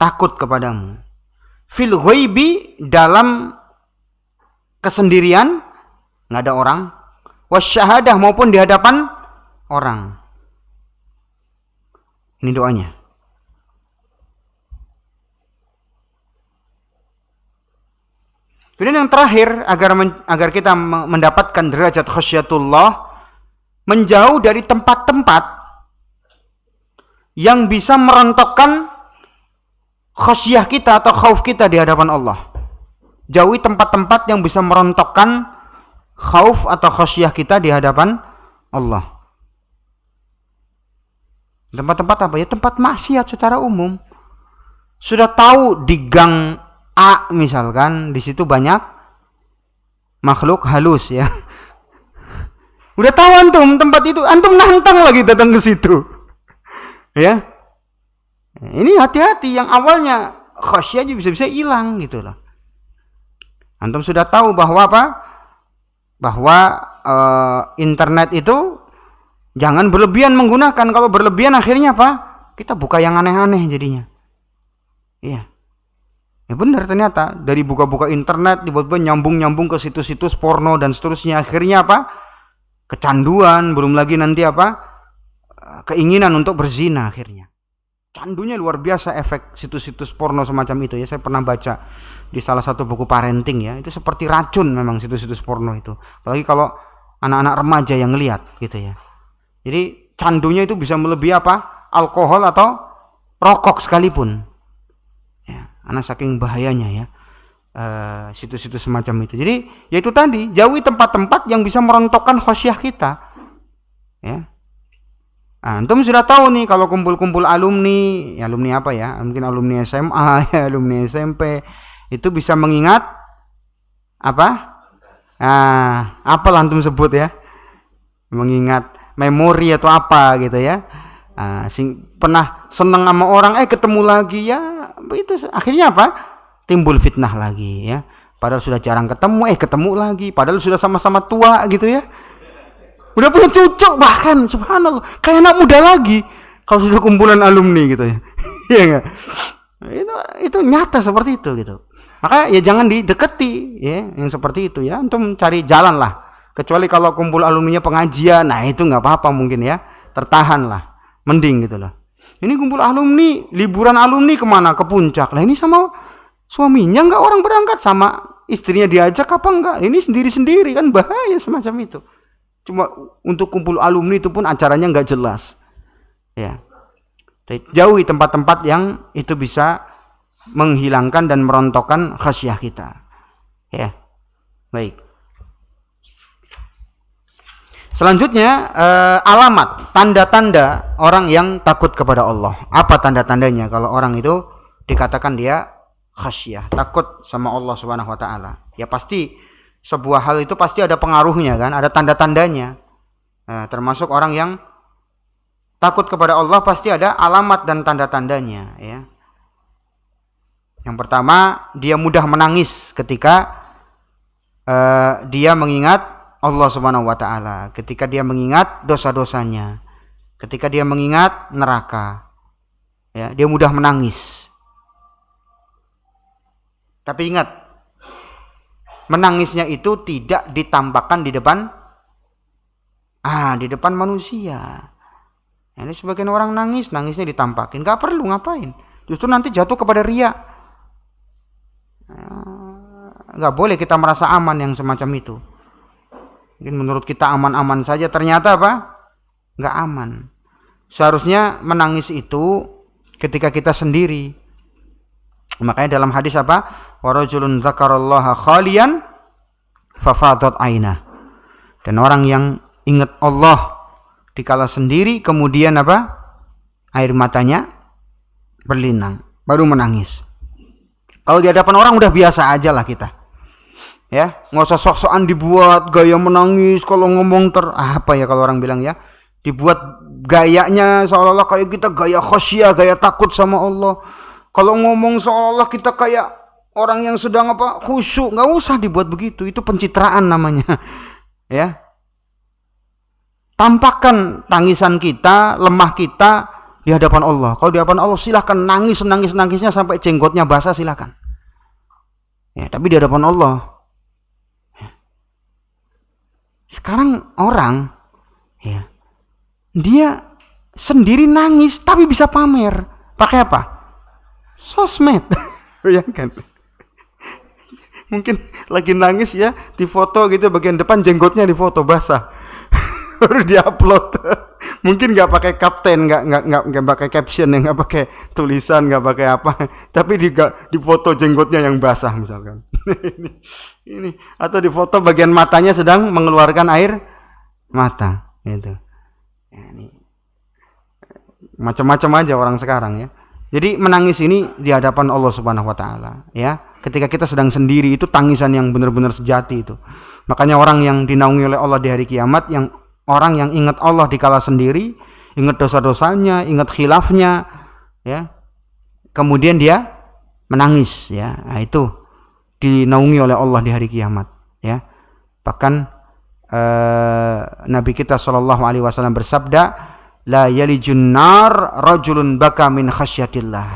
takut kepadamu. Fil ghaibi, dalam kesendirian, nggak ada orang. Wasyahadah, maupun di hadapan orang. Ini doanya. Kemudian yang terakhir, agar kita mendapatkan derajat khasyatullah, menjauh dari tempat-tempat yang bisa merontokkan khasyah kita atau khauf kita di hadapan Allah. Jauhi tempat-tempat yang bisa merontokkan khauf atau khasyah kita di hadapan Allah. Tempat-tempat apa ya? Tempat maksiat secara umum. Sudah tahu di gang A misalkan, di situ banyak makhluk halus ya. Udah tahu antum tempat itu, antum nantang lagi datang ke situ. Ya. Ini hati-hati, yang awalnya khasyah aja bisa-bisa hilang gitu loh. Antum sudah tahu bahwa apa? Bahwa internet itu jangan berlebihan menggunakan. Kalau berlebihan akhirnya apa? Kita buka yang aneh-aneh jadinya. Iya. Ya benar, ternyata dari buka-buka internet tiba-tiba nyambung ke situs-situs porno dan seterusnya. Akhirnya apa? Kecanduan, belum lagi nanti apa? Keinginan untuk berzina akhirnya. Candunya luar biasa efek situs-situs porno semacam itu ya. Saya pernah baca di salah satu buku parenting ya. Itu seperti racun memang situs-situs porno itu. Apalagi kalau anak-anak remaja yang ngelihat gitu ya. Jadi candunya itu bisa melebihi apa? Alkohol atau rokok sekalipun. Ya, karena saking bahayanya ya. Situs-situs semacam itu. Jadi yaitu tadi, jauhi tempat-tempat yang bisa merontokkan khasyah kita. Ya. Antum sudah tahu nih kalau kumpul-kumpul alumni, ya alumni apa ya? Mungkin alumni SMA, ya alumni SMP, itu bisa mengingat apa? Apalah antum sebut ya? Mengingat memori atau apa gitu ya. Pernah seneng sama orang, ketemu lagi ya, itu akhirnya apa? Timbul fitnah lagi ya. Padahal sudah jarang ketemu, ketemu lagi. Padahal sudah sama-sama tua gitu ya. Udah punya cucu bahkan, subhanallah, kayak anak muda lagi kalau sudah kumpulan alumni gitu ya. Iya enggak? Itu nyata seperti itu gitu. Maka ya jangan dideketi ya yang seperti itu ya. Antum cari jalan lah. Kecuali kalau kumpul alumninya pengajian, nah itu enggak apa-apa mungkin ya. Tertahan lah. Mending gitu loh. Ini kumpul alumni, liburan alumni kemana? Ke puncak. Lah ini sama suaminya enggak orang berangkat, sama istrinya diajak apa enggak? Ini sendiri-sendiri kan bahaya semacam itu. Cuma untuk kumpul alumni itu pun acaranya enggak jelas. Ya. Jauhi tempat-tempat yang itu bisa menghilangkan dan merontokkan khasyah kita. Ya. Baik. Selanjutnya alamat, tanda-tanda orang yang takut kepada Allah. Apa tanda-tandanya kalau orang itu dikatakan dia khasyah, takut sama Allah Subhanahu wa taala? Ya pasti sebuah hal itu pasti ada pengaruhnya kan, ada tanda-tandanya. Termasuk orang yang takut kepada Allah pasti ada alamat dan tanda-tandanya ya. Yang pertama, dia mudah menangis ketika dia mengingat Allah Subhanahu wa taala, ketika dia mengingat dosa-dosanya, ketika dia mengingat neraka. Ya, dia mudah menangis. Tapi ingat, menangisnya itu tidak ditampakkan di depan Di depan manusia. Ini sebagian orang nangisnya ditampakin, nggak perlu ngapain. Justru nanti jatuh kepada riya. Nggak boleh kita merasa aman yang semacam itu. Mungkin menurut kita aman-aman saja, ternyata apa? Nggak aman. Seharusnya menangis itu ketika kita sendiri. Makanya dalam hadis apa? Warajulun dzakarallaha khalian fafadat ainah. Dan orang yang ingat Allah dikala sendiri, kemudian apa? Air matanya berlinang, baru menangis. Kalau di hadapan orang udah biasa aja lah kita. Ya, nggak usah sok-sokan dibuat gaya menangis kalau ngomong apa ya kalau orang bilang ya, dibuat gayanya seolah-olah kayak kita gaya khosyah, gaya takut sama Allah. Kalau ngomong seolah-olah kita kayak orang yang sedang khusyuk, nggak usah dibuat begitu. Itu pencitraan namanya. Ya. Tampakkan tangisan kita, lemah kita di hadapan Allah. Kalau di hadapan Allah silahkan nangisnya sampai jenggotnya basah, silahkan. Ya, tapi di hadapan Allah. Sekarang orang, ya, dia sendiri nangis tapi bisa pamer. Pakai apa? Sosmed. Bayangkan. Mungkin lagi nangis ya, difoto gitu bagian depan jenggotnya difoto basah. Baru diupload. Mungkin nggak pakai kapten, nggak pakai caption, nggak pakai tulisan, nggak pakai apa, tapi di foto jenggotnya yang basah misalkan. ini atau di foto bagian matanya sedang mengeluarkan air mata, gitu. Ya, ini macam-macam aja orang sekarang ya. Jadi menangis ini di hadapan Allah Subhanahu Wa Taala, ya. Ketika kita sedang sendiri itu tangisan yang benar-benar sejati itu. Makanya orang yang dinaungi oleh Allah di hari kiamat, orang yang ingat Allah dikala sendiri, ingat dosa-dosanya, ingat khilafnya, ya. Kemudian dia menangis, ya. Nah, itu dinaungi oleh Allah di hari kiamat, ya. Bahkan Nabi kita sallallahu alaihi wasallam bersabda, la yalijun nar rajulun baka min khasyatillah.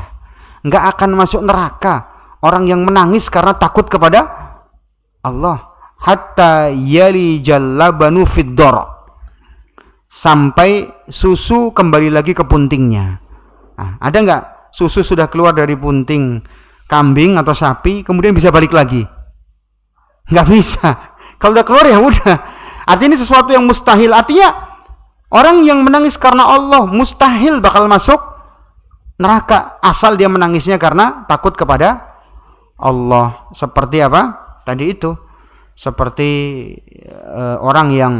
Enggak akan masuk neraka orang yang menangis karena takut kepada Allah, hatta yalijal labanu fid dar, sampai susu kembali lagi ke puntingnya. Nah, ada nggak susu sudah keluar dari punting kambing atau sapi kemudian bisa balik lagi? Nggak bisa. Kalau udah keluar ya udah. Artinya ini sesuatu yang mustahil. Artinya orang yang menangis karena Allah mustahil bakal masuk neraka asal dia menangisnya karena takut kepada Allah. Seperti apa? Tadi itu. Seperti orang yang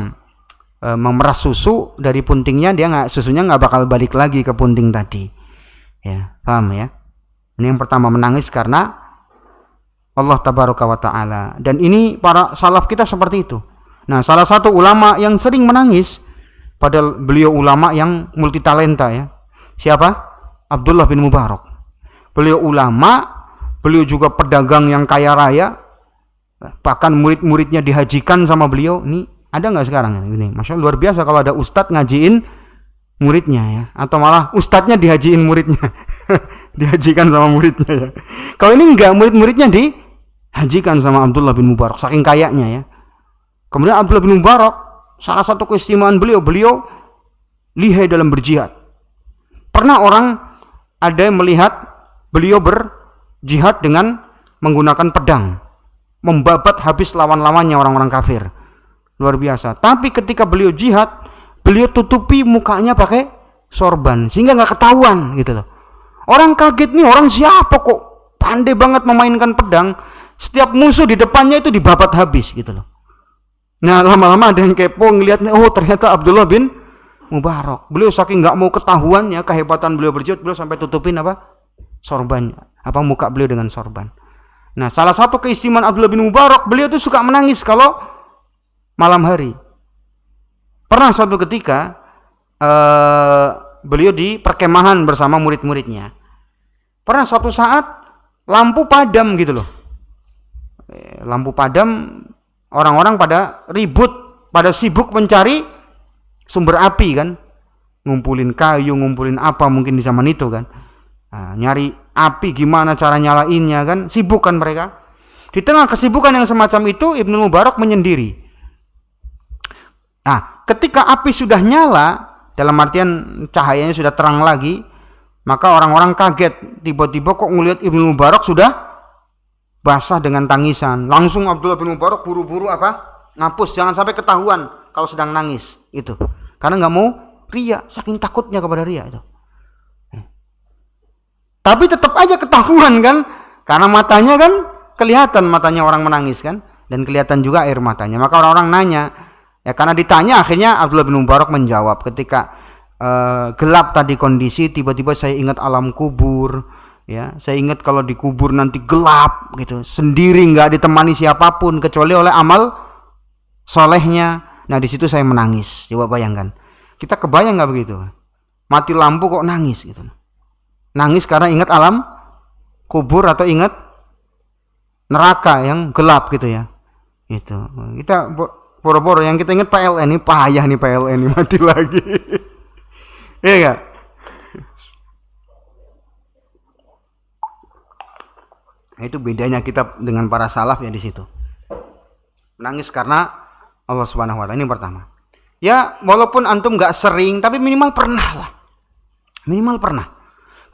memeras susu dari puntingnya, susunya nggak bakal balik lagi ke punting tadi, ya, paham ya? Ini yang pertama, menangis karena Allah tabaraka wa taala. Dan ini para salaf kita seperti itu. Nah, salah satu ulama yang sering menangis, padahal beliau ulama yang multitalenta ya. Siapa? Abdullah bin Mubarak. Beliau ulama, beliau juga pedagang yang kaya raya. Bahkan murid-muridnya dihajikan sama beliau. Ini ada nggak sekarang ini? Masya Allah, luar biasa kalau ada ustadz ngajiin muridnya ya, atau malah ustadznya dihajiin muridnya. Dihajikan sama muridnya ya. Kalau ini enggak, murid-muridnya dihajikan sama Abdullah bin Mubarak, saking kayanya ya. Kemudian Abdullah bin Mubarak, salah satu keistimewaan beliau lihai dalam berjihad. Pernah ada yang melihat beliau berjihad dengan menggunakan pedang, membabat habis lawan-lawannya orang-orang kafir. Luar biasa. Tapi ketika beliau jihad, beliau tutupi mukanya pakai sorban sehingga nggak ketahuan gitu loh. Orang kaget, nih orang siapa kok pandai banget memainkan pedang, setiap musuh di depannya itu dibabat habis gitu loh. Nah, lama-lama ada yang kepo ngelihatnya, oh ternyata Abdullah bin Mubarak. Beliau saking nggak mau ketahuannya kehebatan beliau berjihad, beliau sampai tutupin sorbannya, muka beliau dengan sorban. Nah, salah satu keistimewaan Abdullah bin Mubarak, beliau tuh suka menangis kalau malam hari. Pernah suatu ketika beliau di perkemahan bersama murid-muridnya. Pernah suatu saat lampu padam gitu loh. Lampu padam, orang-orang pada ribut, pada sibuk mencari sumber api kan. Ngumpulin kayu, ngumpulin apa mungkin di zaman itu kan. Nah, nyari api gimana cara nyalainnya kan, sibuk kan mereka. Di tengah kesibukan yang semacam itu, Ibnu Mubarak menyendiri. Nah, ketika api sudah nyala, dalam artian cahayanya sudah terang lagi, maka orang-orang kaget, tiba-tiba kok ngelihat Ibnu Mubarak sudah basah dengan tangisan. Langsung Abdullah bin Mubarak buru-buru ngapus, jangan sampai ketahuan kalau sedang nangis itu. Karena nggak mau riya, saking takutnya kepada riya itu. Tapi tetap aja ketahuan kan, karena matanya kan kelihatan matanya orang menangis kan, dan kelihatan juga air matanya. Maka orang-orang nanya, ya karena ditanya akhirnya Abdullah bin Mubarak menjawab, ketika gelap tadi kondisi, tiba-tiba saya ingat alam kubur, ya saya ingat kalau di kubur nanti gelap gitu, sendiri nggak ditemani siapapun kecuali oleh amal solehnya. Nah di situ saya menangis. Coba bayangkan, kita kebayang nggak begitu? Mati lampu kok nangis gitu? Nangis karena ingat alam kubur atau ingat neraka yang gelap gitu ya. Itu kita boro-boro yang kita ingat PLN, ini payah nih PLN ini mati lagi. Iya enggak? Nah, itu bedanya kita dengan para salaf ya di situ. Menangis karena Allah Subhanahu wa taala, ini pertama. Ya, walaupun antum enggak sering, tapi minimal pernah lah. Minimal pernah.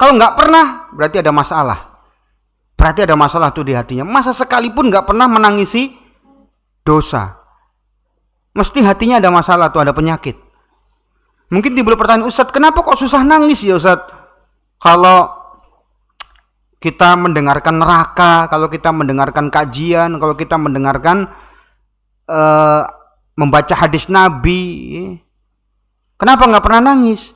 Kalau nggak pernah, berarti ada masalah. Berarti ada masalah tuh di hatinya. Masa sekalipun nggak pernah menangisi dosa, mesti hatinya ada masalah tuh, ada penyakit. Mungkin timbul pertanyaan, Ustadz, kenapa kok susah nangis ya Ustadz? Kalau kita mendengarkan neraka, kalau kita mendengarkan kajian, kalau kita mendengarkan membaca hadis Nabi, kenapa nggak pernah nangis?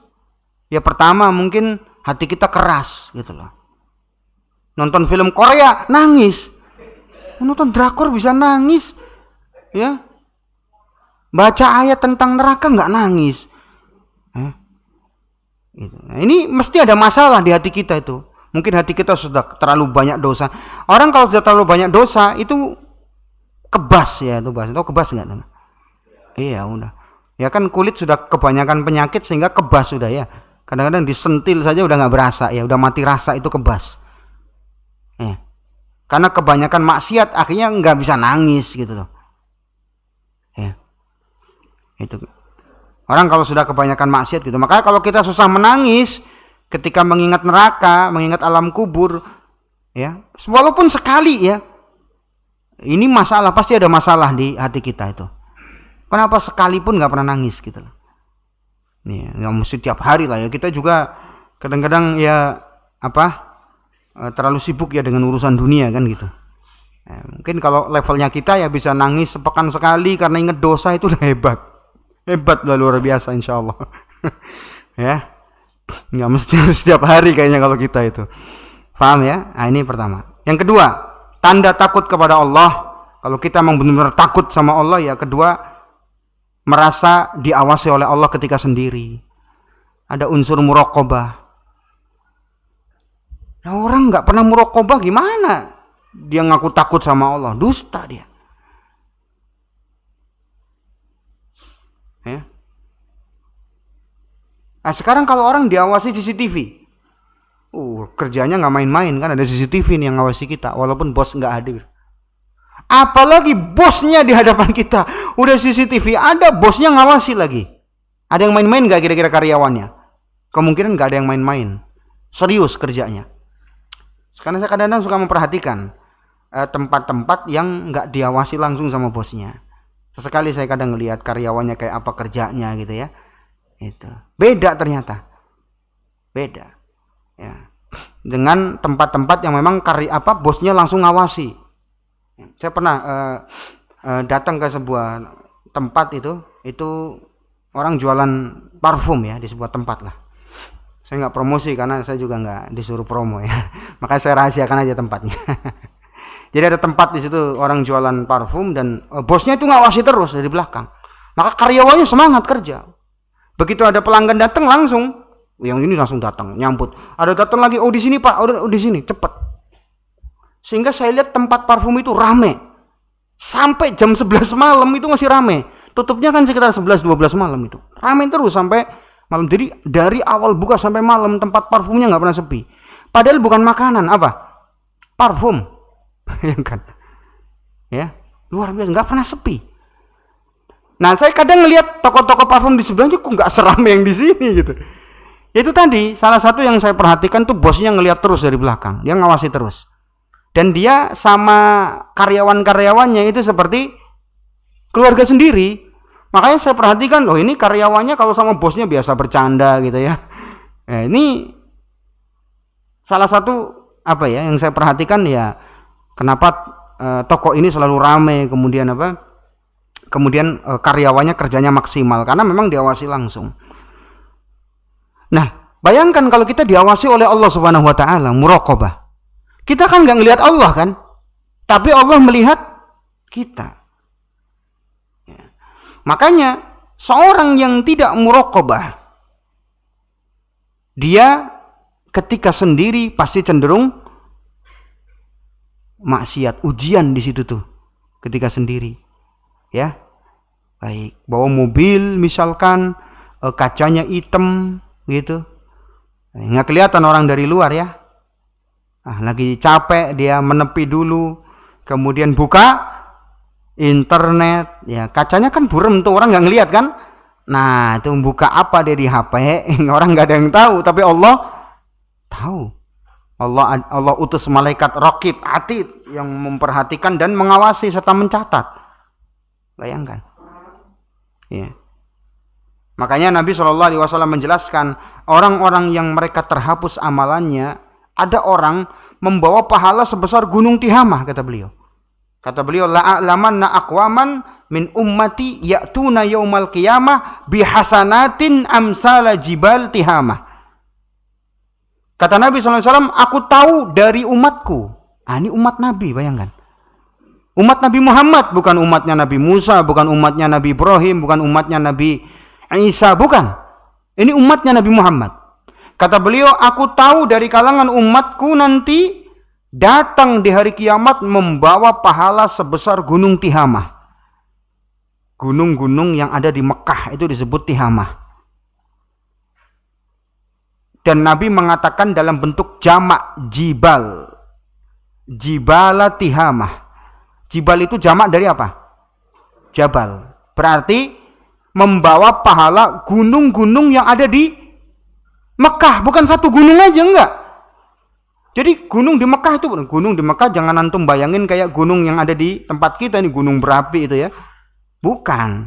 Ya pertama mungkin hati kita keras gitu loh. Nonton film Korea nangis, nonton drakor bisa nangis, ya. Baca ayat tentang neraka nggak nangis. Nah, ini mesti ada masalah di hati kita itu. Mungkin hati kita sudah terlalu banyak dosa. Orang kalau sudah terlalu banyak dosa itu kebas ya, itu bahasa. Tahu kebas nggak? Iya udah. Ya kan kulit sudah kebanyakan penyakit sehingga kebas sudah ya. Kadang-kadang disentil saja udah nggak berasa ya, udah mati rasa, itu kebas. Karena kebanyakan maksiat akhirnya nggak bisa nangis gitu loh. Ya. Itu. Orang kalau sudah kebanyakan maksiat gitu, makanya kalau kita susah menangis ketika mengingat neraka, mengingat alam kubur, ya, walaupun sekali ya, ini masalah, pasti ada masalah di hati kita itu. Kenapa sekalipun nggak pernah nangis gitu loh? Nih, nggak mesti tiap hari lah ya. Kita juga kadang-kadang ya terlalu sibuk ya dengan urusan dunia kan gitu. Mungkin kalau levelnya kita ya bisa nangis sepekan sekali karena ingat dosa, itu udah hebat lah, luar biasa insya Allah. Ya, nggak mesti setiap hari kayaknya kalau kita itu. Paham ya? Nah ini pertama. Yang kedua, tanda takut kepada Allah. Kalau kita memang benar-benar takut sama Allah, ya kedua, merasa diawasi oleh Allah ketika sendiri. Ada unsur muraqabah. Nah, orang nggak pernah muraqabah gimana? Dia ngaku takut sama Allah, dusta dia. Ya. Nah, sekarang kalau orang diawasi CCTV, kerjanya nggak main-main kan, ada CCTV nih yang ngawasi kita, walaupun bos nggak hadir. Apalagi bosnya di hadapan kita, udah CCTV ada, bosnya ngawasi lagi. Ada yang main-main nggak kira-kira karyawannya? Kemungkinan nggak ada yang main-main, serius kerjanya. Karena saya kadang-kadang suka memperhatikan tempat-tempat yang nggak diawasi langsung sama bosnya. Sesekali saya kadang ngelihat karyawannya kayak apa kerjanya gitu ya. Itu beda ternyata, beda. Ya. Dengan tempat-tempat yang memang bosnya langsung ngawasi. Saya pernah datang ke sebuah tempat itu orang jualan parfum ya, di sebuah tempat lah. Saya nggak promosi karena saya juga nggak disuruh promo ya, makanya saya rahasiakan aja tempatnya. Jadi ada tempat di situ orang jualan parfum dan bosnya itu ngawasi terus dari belakang. Maka karyawannya semangat kerja. Begitu ada pelanggan datang langsung, yang ini langsung datang nyambut. Ada datang lagi, oh di sini Pak, oh di sini, cepet. Sehingga saya lihat tempat parfum itu rame. Sampai jam 11 malam itu masih rame. Tutupnya kan sekitar 11-12 malam itu. Rame terus sampai malam. Jadi dari awal buka sampai malam tempat parfumnya nggak pernah sepi. Padahal bukan makanan, apa? Parfum. Ya kan? Ya, luar biasa, nggak pernah sepi. Nah, saya kadang ngelihat toko-toko parfum di sebelahnya kok nggak seramai yang di sini gitu. Itu tadi salah satu yang saya perhatikan tuh, bosnya ngelihat terus dari belakang, dia ngawasi terus. Dan dia sama karyawan-karyawannya itu seperti keluarga sendiri. Makanya saya perhatikan, loh ini karyawannya kalau sama bosnya biasa bercanda gitu ya. Nah, ini salah satu apa ya yang saya perhatikan ya, kenapa toko ini selalu ramai, kemudian karyawannya kerjanya maksimal karena memang diawasi langsung. Nah, bayangkan kalau kita diawasi oleh Allah Subhanahu wa taala, muraqabah. Kita kan nggak ngelihat Allah kan, tapi Allah melihat kita. Ya. Makanya seorang yang tidak muraqabah, dia ketika sendiri pasti cenderung maksiat, ujian di situ tuh ketika sendiri. Ya. Baik, bawa mobil misalkan kacanya hitam gitu. Nggak kelihatan orang dari luar ya. Lagi capek dia menepi dulu, kemudian buka internet, ya kacanya kan burem tuh, orang nggak ngelihat kan. Nah itu buka apa dia di HP, orang nggak ada yang tahu, tapi Allah tahu. Allah utus malaikat Raqib Atid yang memperhatikan dan mengawasi serta mencatat. Bayangkan. Ya. Makanya Nabi SAW menjelaskan, orang-orang yang mereka terhapus amalannya, ada orang membawa pahala sebesar gunung Tihamah, kata beliau. Kata beliau, la'alamanna aqwaman min ummati ya'tuna yaumal qiyamah bihasanatin amsala jibal Tihamah. Kata Nabi SAW, aku tahu dari umatku. Ini umat Nabi, bayangkan. Umat Nabi Muhammad, bukan umatnya Nabi Musa, bukan umatnya Nabi Ibrahim, bukan umatnya Nabi Isa, bukan. Ini umatnya Nabi Muhammad. Kata beliau, aku tahu dari kalangan umatku nanti datang di hari kiamat membawa pahala sebesar gunung Tihamah. Gunung-gunung yang ada di Mekah itu disebut Tihamah. Dan Nabi mengatakan dalam bentuk jamak jibal. Jibala Tihamah. Jibal itu jamak dari apa? Jabal. Berarti membawa pahala gunung-gunung yang ada di Mekah, bukan satu gunung aja, enggak. Jadi gunung di Mekah itu, gunung di Mekah jangan antum bayangin kayak gunung yang ada di tempat kita ini, gunung berapi itu ya. Bukan.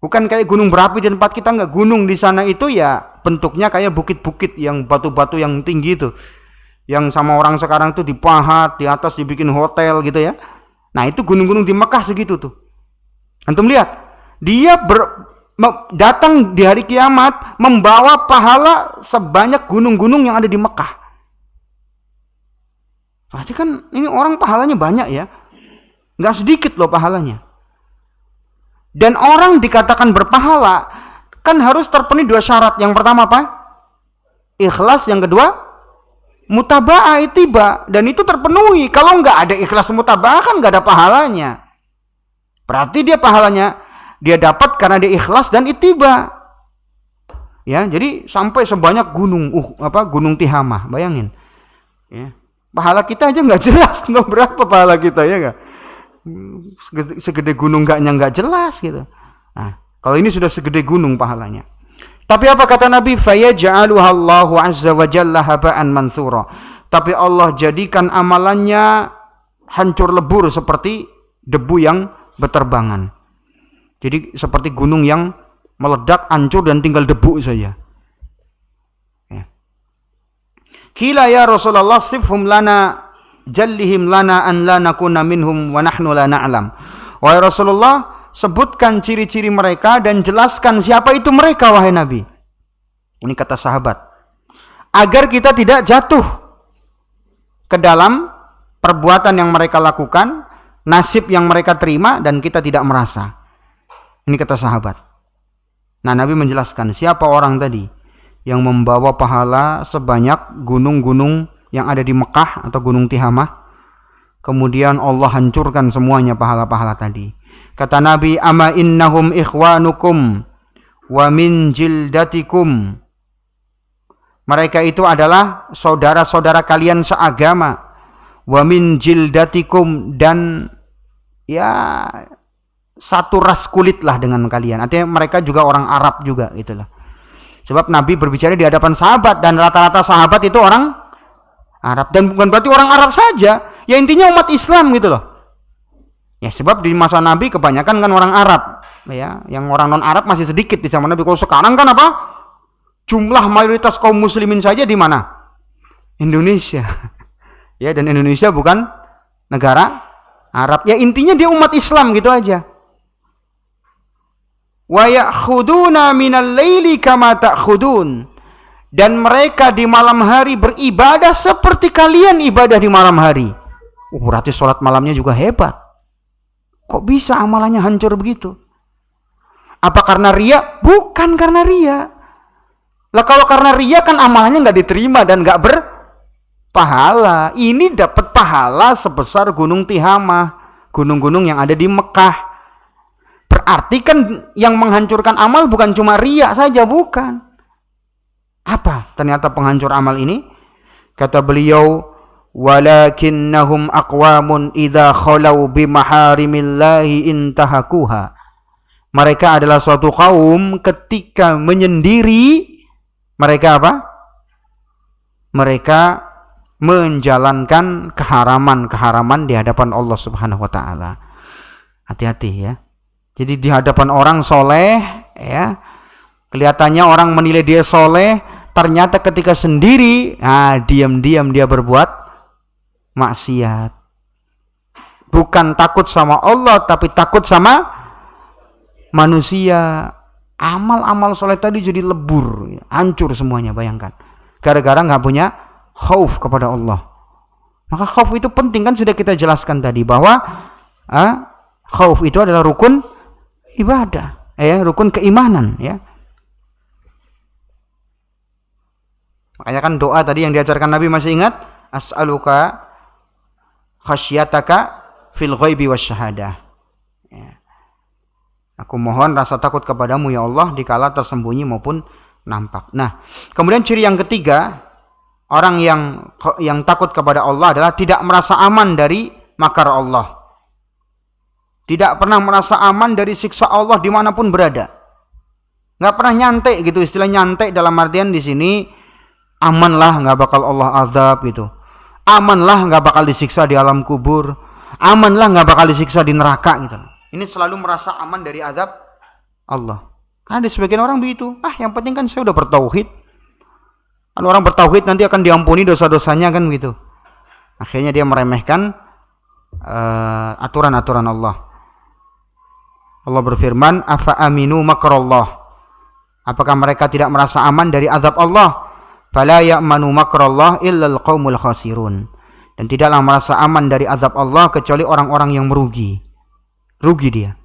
Bukan kayak gunung berapi di tempat kita, enggak. Gunung di sana itu ya bentuknya kayak bukit-bukit yang batu-batu yang tinggi itu. Yang sama orang sekarang itu dipahat, di atas dibikin hotel gitu ya. Nah, itu gunung-gunung di Mekah segitu tuh. Antum lihat, dia datang di hari kiamat membawa pahala sebanyak gunung-gunung yang ada di Mekah. Berarti kan ini orang pahalanya banyak ya. Nggak sedikit loh pahalanya. Dan orang dikatakan berpahala kan harus terpenuhi dua syarat. Yang pertama apa? Ikhlas. Yang kedua mutaba'ah, ittiba. Dan itu terpenuhi. Kalau nggak ada ikhlas mutaba'ah kan nggak ada pahalanya. Berarti dia pahalanya dia dapat karena dia ikhlas dan ittiba. Ya, jadi sampai sebanyak gunung gunung Tihamah, bayangin. Ya. Pahala kita aja nggak jelas, no, berapa pahala kita ya nggak? Segede gunung nggak jelas gitu. Nah, kalau ini sudah segede gunung pahalanya. Tapi apa kata Nabi? Fayaj'aluha Allahu azza wa jalla haba'an mansura. Tapi Allah jadikan amalannya hancur lebur seperti debu yang berterbangan. Jadi seperti gunung yang meledak, hancur dan tinggal debu saja. Ya. Qila ya Rasulullah sifhum lana jallihim lana an la nakuna minhum wa nahnu la na'lam. Wahai Rasulullah, sebutkan ciri-ciri mereka dan jelaskan siapa itu mereka wahai Nabi. Ini kata sahabat. Agar kita tidak jatuh ke dalam perbuatan yang mereka lakukan, nasib yang mereka terima dan kita tidak merasa. Ini kata sahabat. Nah, Nabi menjelaskan siapa orang tadi yang membawa pahala sebanyak gunung-gunung yang ada di Mekah atau gunung Tihamah. Kemudian Allah hancurkan semuanya pahala-pahala tadi. Kata Nabi, ama innahum ikhwanukum wa min jildatikum. Mereka itu adalah saudara-saudara kalian seagama. Wa min jildatikum, dan ya satu ras kulit lah dengan kalian. Artinya mereka juga orang Arab juga gitu loh. Sebab Nabi berbicara di hadapan sahabat dan rata-rata sahabat itu orang Arab, dan bukan berarti orang Arab saja. Ya intinya umat Islam gitu loh. Ya sebab di masa Nabi kebanyakan kan orang Arab, ya, yang orang non Arab masih sedikit di zaman Nabi. Kalau sekarang kan apa? Jumlah mayoritas kaum muslimin saja di mana? Indonesia. Ya, dan Indonesia bukan negara Arab. Ya intinya dia umat Islam gitu aja. Wa ya'khuduna minal laili kama ta'khudun. Dan mereka di malam hari beribadah seperti kalian ibadah di malam hari. Berarti sholat malamnya juga hebat. Kok bisa amalannya hancur begitu? Apa karena ria? Bukan karena ria. Lah kalau karena ria kan amalannya nggak diterima dan nggak berpahala. Ini dapat pahala sebesar gunung Tihamah, gunung-gunung yang ada di Mekah. Berarti kan yang menghancurkan amal bukan cuma ria saja, bukan. Apa ternyata penghancur amal ini? Kata beliau, walakinnahum aqwamun idza khalau bimaharimillahi intahakuha. Mereka adalah suatu kaum ketika menyendiri, mereka apa? Mereka menjalankan keharaman-keharaman di hadapan Allah Subhanahu wa taala. Hati-hati ya. Jadi di hadapan orang soleh, ya, kelihatannya orang menilai dia soleh, ternyata ketika sendiri, diam-diam dia berbuat maksiat. Bukan takut sama Allah, tapi takut sama manusia. Amal-amal soleh tadi jadi lebur, hancur semuanya, bayangkan. Gara-gara nggak punya khauf kepada Allah. Maka khauf itu penting, kan sudah kita jelaskan tadi bahwa khauf itu adalah rukun ibadah, rukun keimanan, ya. Makanya kan doa tadi yang diajarkan Nabi, masih ingat? As'aluka khasyataka fil ghaibi wasyahadah. Ya. Aku mohon rasa takut kepadamu ya Allah dikala tersembunyi maupun nampak. Nah, kemudian ciri yang ketiga, orang yang takut kepada Allah adalah tidak merasa aman dari makar Allah. Tidak pernah merasa aman dari siksa Allah dimanapun berada. Nggak pernah nyantai gitu, istilah nyantai dalam artian di sini amanlah nggak bakal Allah azab gitu. Amanlah nggak bakal disiksa di alam kubur. Amanlah nggak bakal disiksa di neraka gitu. Ini selalu merasa aman dari azab Allah. Karena ada sebagian orang begitu. Yang penting kan saya udah bertauhid. Kan orang bertauhid nanti akan diampuni dosa-dosanya kan gitu. Akhirnya dia meremehkan aturan-aturan Allah. Allah berfirman, afa aminu makrallah. Apakah mereka tidak merasa aman dari azab Allah? Fala ya'manu makrallah illal qaumul khasirun. Dan tidaklah merasa aman dari azab Allah kecuali orang-orang yang merugi. Rugi dia.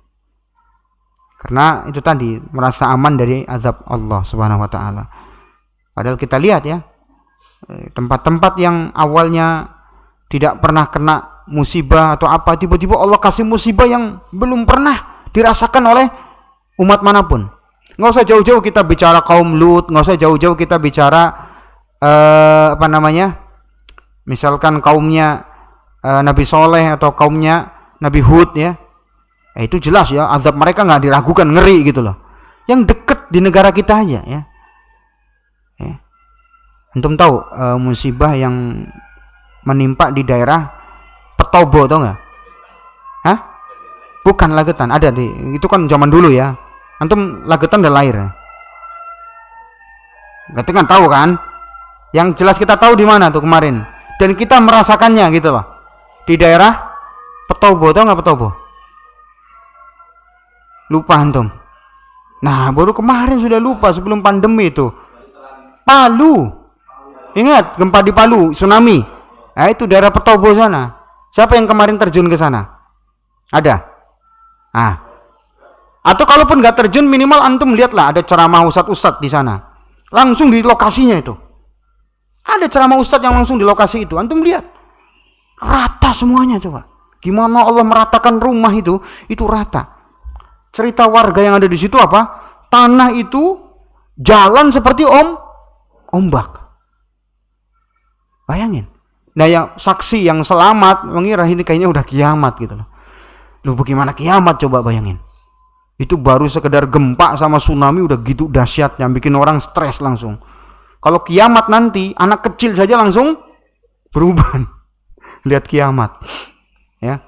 Karena itu tadi, merasa aman dari azab Allah Subhanahu wa taala. Padahal kita lihat ya, tempat-tempat yang awalnya tidak pernah kena musibah atau apa, tiba-tiba Allah kasih musibah yang belum pernah dirasakan oleh umat manapun. Nggak usah jauh-jauh kita bicara kaum Lut, nggak usah jauh-jauh kita bicara misalkan kaumnya Nabi Soleh atau kaumnya Nabi Hud ya. Itu jelas ya, azab mereka nggak diragukan, ngeri gitu loh. Yang deket di negara kita aja ya. Antum tahu musibah yang menimpa di daerah Petobo, tau nggak? Bukan Lagetan, ada itu kan zaman dulu ya. Antum Lagetan udah lahir. Berarti kan tahu kan? Yang jelas kita tahu di mana tuh kemarin. Dan kita merasakannya gitu loh. Di daerah Petobo, tau nggak Petobo? Lupa antum. Nah, baru kemarin sudah lupa sebelum pandemi itu. Palu. Ingat gempa di Palu, tsunami. Itu daerah Petobo sana. Siapa yang kemarin terjun ke sana? Ada? Atau kalaupun nggak terjun, minimal antum lihatlah ada ceramah ustadz-ustadz di sana. Langsung di lokasinya itu. Ada ceramah ustadz yang langsung di lokasi itu. Antum lihat. Rata semuanya coba. Gimana Allah meratakan rumah itu rata. Cerita warga yang ada di situ apa? Tanah itu jalan seperti ombak. Bayangin. Nah, yang saksi yang selamat mengira ini kayaknya udah kiamat gitu loh. Lu bagaimana kiamat coba bayangin. Itu baru sekedar gempa sama tsunami udah gitu dahsyatnya, bikin orang stres langsung. Kalau kiamat nanti, anak kecil saja langsung berubah. Lihat kiamat. Ya.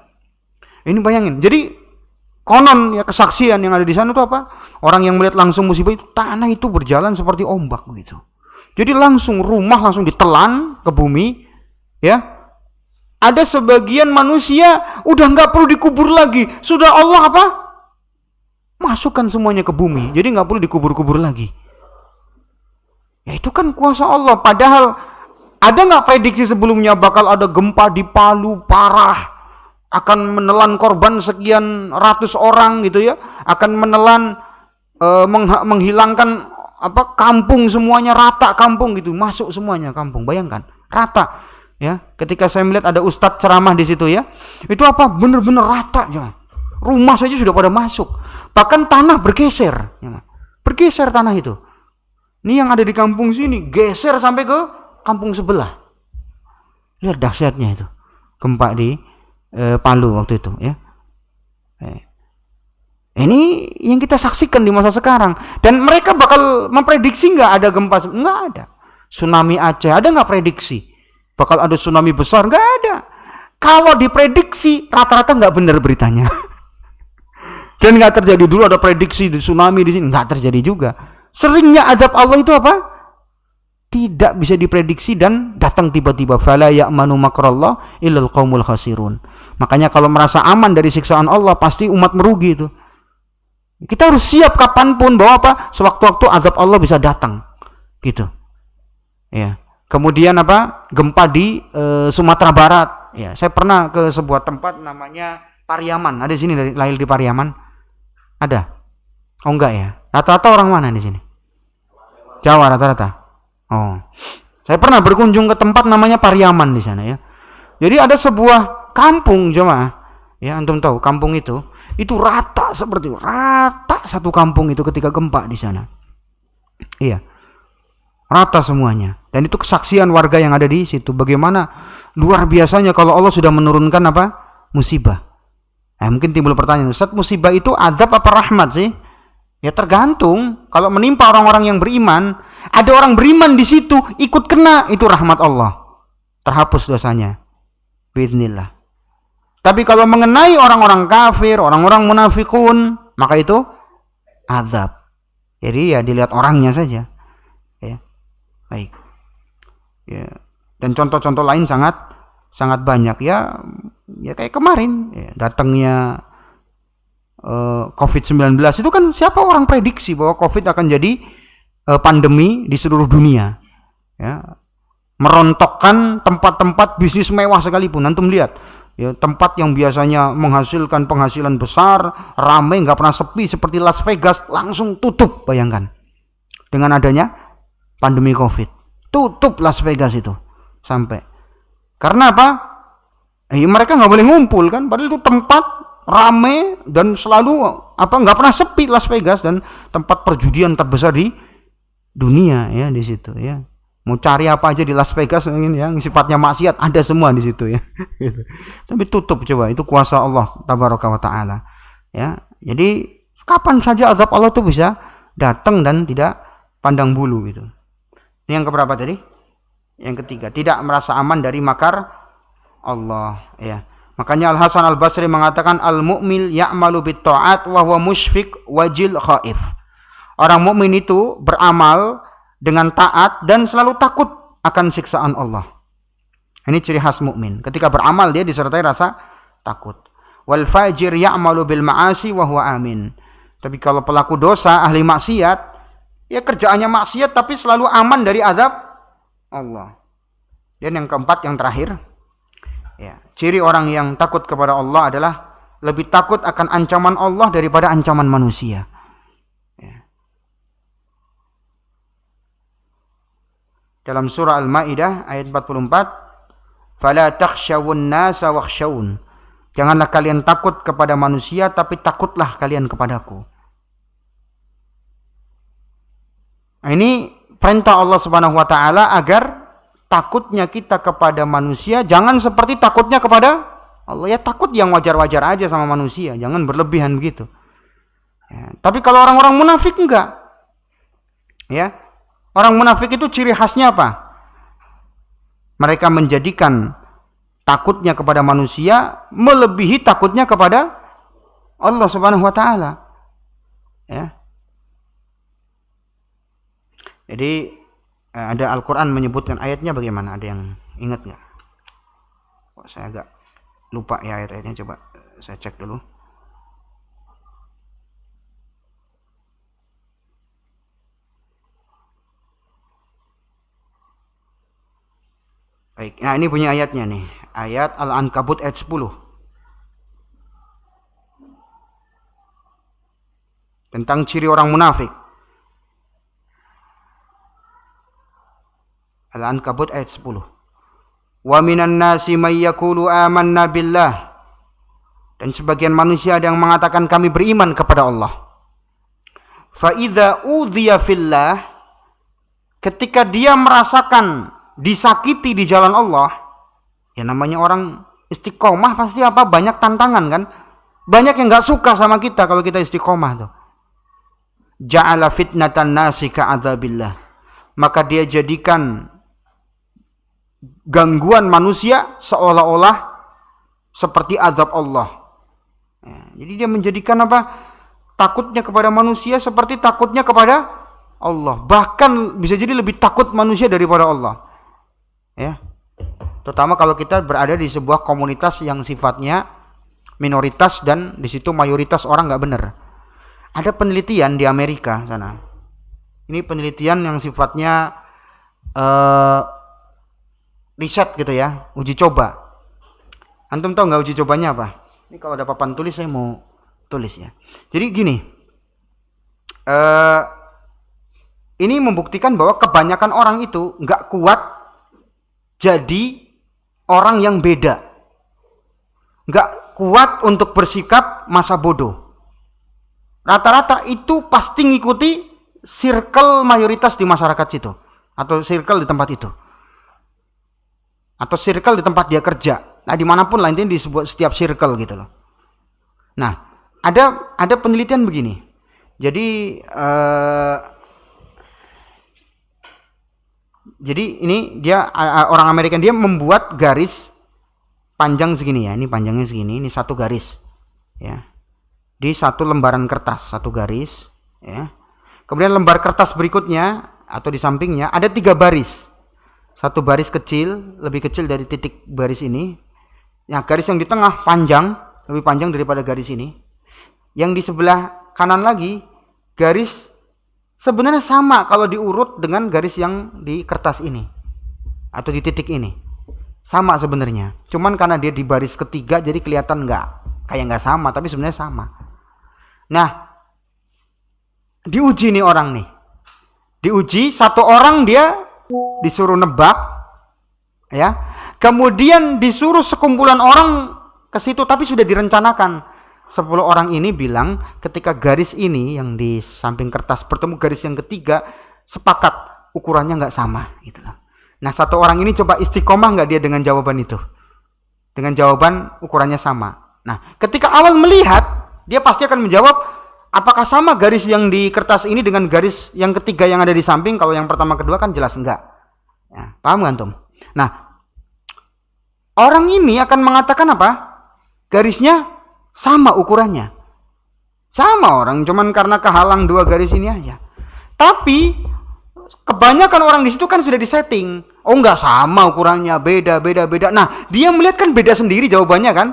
Ini bayangin. Jadi konon ya kesaksian yang ada di sana itu apa? Orang yang melihat langsung musibah itu, tanah itu berjalan seperti ombak begitu. Jadi langsung rumah langsung ditelan ke bumi, ya. Ada sebagian manusia udah nggak perlu dikubur lagi, sudah Allah apa? Masukkan semuanya ke bumi, jadi nggak perlu dikubur-kubur lagi. Ya itu kan kuasa Allah. Padahal ada nggak prediksi sebelumnya bakal ada gempa di Palu parah, akan menelan korban sekian ratus orang gitu ya, akan menelan menghilangkan apa kampung semuanya, rata kampung gitu, masuk semuanya kampung. Bayangkan rata ya. Ketika saya melihat ada ustadz ceramah di situ ya, itu apa bener-bener rata ya. Rumah saja sudah pada masuk, bahkan tanah bergeser ya. Bergeser tanah itu. Ini yang ada di kampung sini geser sampai ke kampung sebelah. Lihat dahsyatnya itu gempa di Palu waktu itu ya. Ini yang kita saksikan di masa sekarang, dan mereka bakal memprediksi nggak ada gempa? Nggak ada. Tsunami Aceh ada nggak prediksi bakal ada tsunami besar? Nggak ada. Kalau diprediksi rata-rata nggak benar beritanya. Dan nggak terjadi. Dulu ada prediksi di tsunami di sini, nggak terjadi juga. Seringnya azab Allah itu apa? Tidak bisa diprediksi dan datang tiba-tiba. Fala ya'manu makrallah illal qaumul khasirun. Makanya kalau merasa aman dari siksaan Allah, pasti umat merugi itu. Kita harus siap kapanpun bahwa apa? Sewaktu-waktu azab Allah bisa datang. Gitu. Ya. Kemudian apa? Gempa di Sumatera Barat. Ya, saya pernah ke sebuah tempat namanya Pariaman. Ada di sini lahir di Pariaman? Ada? Oh enggak ya. Rata-rata orang mana di sini? Jawa rata-rata. Oh. Saya pernah berkunjung ke tempat namanya Pariaman di sana ya. Jadi ada sebuah kampung jemaah. Ya, antum tahu kampung itu rata seperti rata satu kampung itu ketika gempa di sana. Iya. Rata semuanya. Dan itu kesaksian warga yang ada di situ. Bagaimana luar biasanya kalau Allah sudah menurunkan apa? Musibah. Mungkin timbul pertanyaan, Ustaz, musibah itu azab apa rahmat sih? Ya tergantung. Kalau menimpa orang-orang yang beriman, ada orang beriman di situ ikut kena, itu rahmat Allah. Terhapus dosanya. Biiznillah. Tapi kalau mengenai orang-orang kafir, orang-orang munafikun, maka itu azab. Jadi ya dilihat orangnya saja. Ya. Baik. Ya. Dan contoh-contoh lain sangat banyak ya kayak kemarin ya, datangnya COVID-19 itu kan siapa orang prediksi bahwa COVID akan jadi pandemi di seluruh dunia ya, merontokkan tempat-tempat bisnis mewah sekalipun. Antum lihat ya, tempat yang biasanya menghasilkan penghasilan besar, ramai, nggak pernah sepi seperti Las Vegas langsung tutup. Bayangkan dengan adanya pandemi COVID, tutup Las Vegas itu sampai. Karena apa? Mereka nggak boleh ngumpul kan, padahal itu tempat ramai dan selalu apa nggak pernah sepi Las Vegas, dan tempat perjudian terbesar di dunia ya di situ ya. Mau cari apa aja di Las Vegas ini yang sifatnya maksiat ada semua di situ ya. Tapi tutup coba, itu kuasa Allah tabaraka wa taala ya. Jadi kapan saja azab Allah itu bisa datang dan tidak pandang bulu gitu. Ini yang keberapa tadi? Yang ketiga, tidak merasa aman dari makar Allah ya. Makanya Al Hasan Al Basri mengatakan al-mu'min ya'malu bit ta'at wa huwa musyfiq wajil khaif. Orang mukmin itu beramal dengan taat dan selalu takut akan siksaan Allah. Ini ciri khas mukmin. Ketika beramal dia disertai rasa takut. Wal fajir ya'malu bil ma'asi wa huwa amin. Tapi kalau pelaku dosa, ahli maksiat, ya kerjaannya maksiat tapi selalu aman dari azab Allah. Dan yang keempat, yang terakhir ya, ciri orang yang takut kepada Allah adalah lebih takut akan ancaman Allah daripada ancaman manusia ya. Dalam surah Al-Maidah ayat 44, fala takhshawun nasa wakhshawun, janganlah kalian takut kepada manusia tapi takutlah kalian kepadaku. Nah, ini perintah Allah Subhanahu wa taala agar takutnya kita kepada manusia jangan seperti takutnya kepada Allah. Ya takut yang wajar-wajar aja sama manusia, jangan berlebihan begitu. Ya, tapi kalau orang-orang munafik enggak. Ya. Orang munafik itu ciri khasnya apa? Mereka menjadikan takutnya kepada manusia melebihi takutnya kepada Allah Subhanahu wa taala. Ya. Jadi ada Al-Qur'an menyebutkan ayatnya bagaimana? Ada yang ingat enggak? Kok saya agak lupa ya ayat-ayatnya, coba saya cek dulu. Baik, nah ini punya ayatnya nih. Ayat Al-Ankabut ayat 10. Tentang ciri orang munafik. Al-Ankabut ayat 10. Wa minan nasi may yaqulu amanna billah. Dan sebagian manusia ada yang mengatakan kami beriman kepada Allah. Fa idza udhiya fillah, ketika dia merasakan disakiti di jalan Allah, ya namanya orang istiqomah pasti apa? Banyak tantangan kan? Banyak yang enggak suka sama kita kalau kita istiqomah tuh. Ja'ala fitnatan nasi ka'adzabillah. Maka dia jadikan gangguan manusia seolah-olah seperti azab Allah. Ya, jadi dia menjadikan apa? Takutnya kepada manusia seperti takutnya kepada Allah. Bahkan bisa jadi lebih takut manusia daripada Allah. Ya. Terutama kalau kita berada di sebuah komunitas yang sifatnya minoritas dan di situ mayoritas orang nggak benar. Ada penelitian di Amerika sana. Ini penelitian yang sifatnya riset gitu ya, uji coba. Antum tahu nggak uji cobanya apa? Ini kalau ada papan tulis saya mau tulis ya. Jadi gini, ini membuktikan bahwa kebanyakan orang itu nggak kuat jadi orang yang beda, nggak kuat untuk bersikap masa bodoh. Rata-rata itu pasti ngikuti circle mayoritas di masyarakat situ, atau circle di tempat itu, atau circle di tempat dia kerja. Nah, dimanapun lah, intinya di setiap circle gitu loh. Nah, ada penelitian begini. Jadi ini dia orang Amerika, dia membuat garis panjang segini ya. Ini panjangnya segini, ini satu garis ya. Di satu lembaran kertas, satu garis ya. Kemudian lembar kertas berikutnya atau di sampingnya ada 3 baris. Satu baris kecil, lebih kecil dari titik baris ini. Nah, garis yang di tengah panjang, lebih panjang daripada garis ini. Yang di sebelah kanan lagi, garis sebenarnya sama kalau diurut dengan garis yang di kertas ini atau di titik ini. Sama sebenarnya. Cuman karena dia di baris ketiga jadi kelihatan kayak nggak sama, tapi sebenarnya sama. Nah, diuji nih orang nih. Diuji, satu orang dia disuruh nebak ya. Kemudian disuruh sekumpulan orang ke situ, tapi sudah direncanakan. 10 orang ini bilang ketika garis ini yang di samping kertas bertemu garis yang ketiga, sepakat ukurannya nggak sama gitu loh. Nah, satu orang ini coba istiqomah nggak dia dengan jawaban itu, dengan jawaban ukurannya sama. Nah, ketika awal melihat, dia pasti akan menjawab apakah sama garis yang di kertas ini dengan garis yang ketiga yang ada di samping. Kalau yang pertama kedua kan jelas enggak ya, paham kan Tom? Nah, orang ini akan mengatakan apa? Garisnya sama ukurannya. Sama orang, cuman karena kehalang 2 garis ini aja. Tapi kebanyakan orang di situ kan sudah disetting. Oh, enggak sama ukurannya, beda. Nah, dia melihat kan beda sendiri jawabannya kan?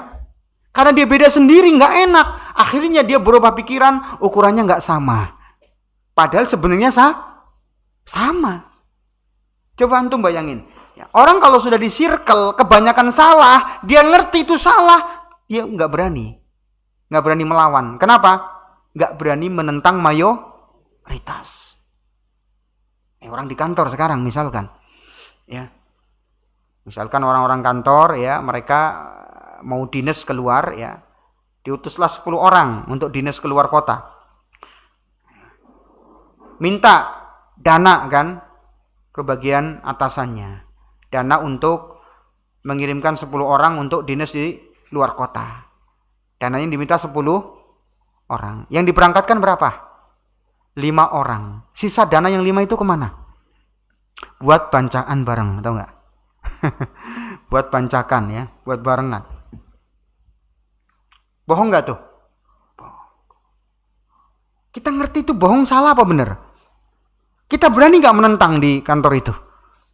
Karena dia beda sendiri nggak enak. Akhirnya dia berubah pikiran, ukurannya nggak sama. Padahal sebenarnya sama. Coba antum bayangin. Ya, orang kalau sudah di circle kebanyakan salah, dia ngerti itu salah, dia nggak berani melawan. Kenapa? Nggak berani menentang mayoritas. Orang di kantor sekarang misalkan, ya, misalkan orang-orang kantor ya, mereka mau dinas keluar ya, diutuslah 10 orang untuk dinas keluar kota, minta dana kan ke bagian atasannya, dana untuk mengirimkan 10 orang untuk dinas di luar kota. Dananya diminta 10 orang. Yang diberangkatkan berapa? 5 orang. Sisa dana yang 5 itu kemana? Buat bancakan bareng, tahu nggak? Buat bancakan ya, buat barengan. Bohong nggak tuh? Kita ngerti itu bohong, salah apa bener? Kita berani nggak menentang di kantor itu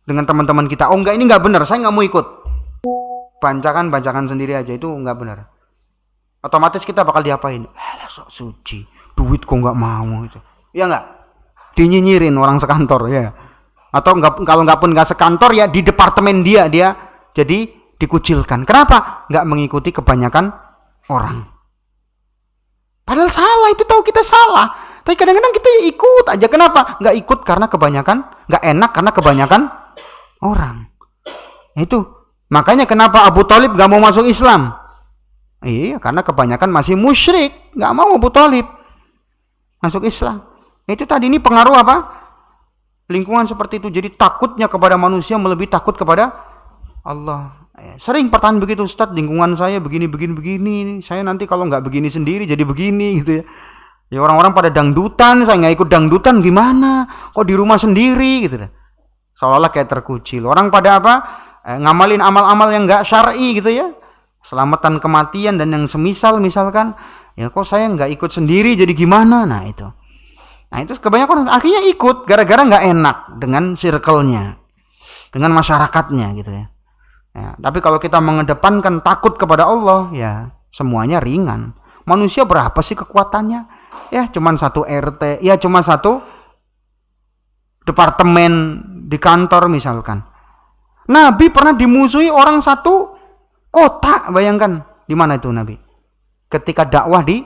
dengan teman-teman kita? Oh enggak, ini nggak bener, saya nggak mau ikut. Bancakan sendiri aja itu nggak bener. Otomatis kita bakal diapain? Sok suci, duit kok nggak mau gitu. Ya nggak? Dinyinyirin orang sekantor ya. Atau nggak, kalau nggak pun nggak sekantor ya di departemen dia jadi dikucilkan. Kenapa? Nggak mengikuti kebanyakan orang. Padahal salah, itu tahu kita salah. Tapi kadang-kadang kita ya ikut aja. Kenapa? Nggak ikut karena kebanyakan, nggak enak karena kebanyakan orang. Itu makanya kenapa Abu Thalib nggak mau masuk Islam? Iya, karena kebanyakan masih musyrik, nggak mau Abu Thalib masuk Islam. Itu tadi ini pengaruh apa? Lingkungan seperti itu. Jadi takutnya kepada manusia melebihi takut kepada Allah. Sering pertanyaan begitu, Ustadz, lingkungan saya begini. Saya nanti kalau nggak begini sendiri jadi begini gitu ya. Ya orang-orang pada dangdutan, saya nggak ikut dangdutan gimana? Kok di rumah sendiri gitu. Seolah-olah kayak terkucil. Orang pada apa? Ngamalin amal-amal yang nggak syar'i gitu ya. Selamatan kematian dan yang misalkan. Ya kok saya nggak ikut sendiri jadi gimana? Nah itu kebanyakan akhirnya ikut gara-gara nggak enak dengan circle-nya, dengan masyarakatnya gitu ya. Ya, tapi kalau kita mengedepankan takut kepada Allah, ya semuanya ringan. Manusia berapa sih kekuatannya? Ya cuman 1 RT, ya cuma 1 departemen di kantor misalkan. Nabi pernah dimusuhi orang 1 kota, bayangkan. Di mana itu Nabi? Ketika dakwah di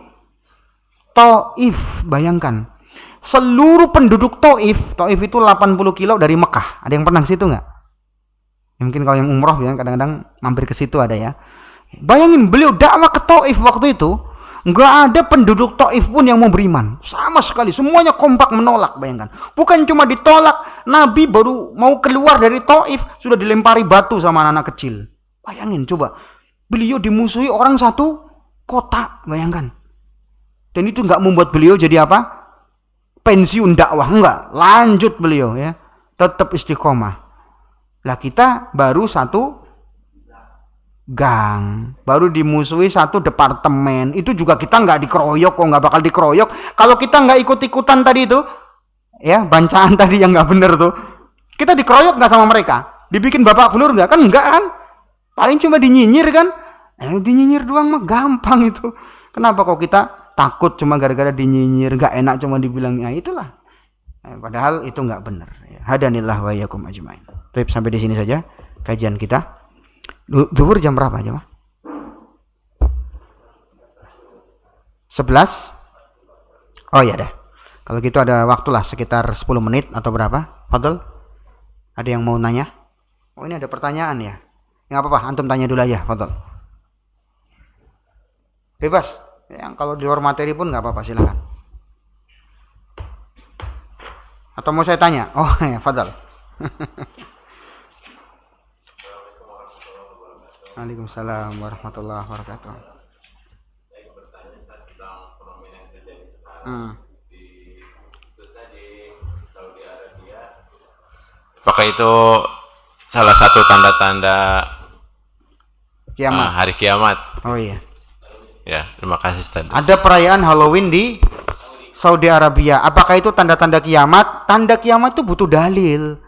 Taif, bayangkan. Seluruh penduduk Taif itu 80 kilo dari Mekah. Ada yang pernah ke situ nggak? Mungkin kalau yang umroh ya kadang-kadang mampir ke situ ada ya. Bayangin beliau dakwah ke Taif waktu itu, nggak ada penduduk Taif pun yang mau beriman sama sekali. Semuanya kompak menolak, bayangkan. Bukan cuma ditolak, Nabi baru mau keluar dari Taif sudah dilempari batu sama anak-anak kecil. Bayangin coba, beliau dimusuhi orang 1 kota, bayangkan. Dan itu nggak membuat beliau jadi apa? Pensiun dakwah, enggak, lanjut beliau ya, tetap istiqomah. Lah kita baru 1 gang, baru dimusuhi 1 departemen. Itu juga kita nggak dikeroyok, kok nggak bakal dikeroyok kalau kita nggak ikut-ikutan tadi itu ya, bancaan tadi yang nggak bener tuh. Kita dikeroyok nggak sama mereka? Dibikin babak belur nggak? Kan enggak kan? Paling cuma dinyinyir kan? Dinyinyir doang mah gampang itu. Kenapa kok kita takut cuma gara-gara dinyinyir, nggak enak cuma dibilang, ya itulah. Padahal itu nggak benar. Hadanillah wa iyyakum ajmain. Baik, sampai di sini saja kajian kita. Zuhur jam berapa jemaah? 11? Oh ya dah. Kalau gitu ada waktulah sekitar 10 menit atau berapa? Fadl? Ada yang mau nanya? Oh ini ada pertanyaan ya? Nggak apa-apa, antum tanya dulu aja, Fadl. Bebas. Yang kalau di luar materi pun nggak apa-apa, silakan. Atau mau saya tanya? Oh ya, Fadl. Waalaikumsalam warahmatullahi wabarakatuh. Apakah itu salah satu tanda-tanda Kiamat? hari kiamat? Oh iya. Ya, terima kasih Ustaz. Ada perayaan Halloween di Saudi Arabia. Apakah itu tanda-tanda kiamat? Tanda kiamat itu butuh dalil.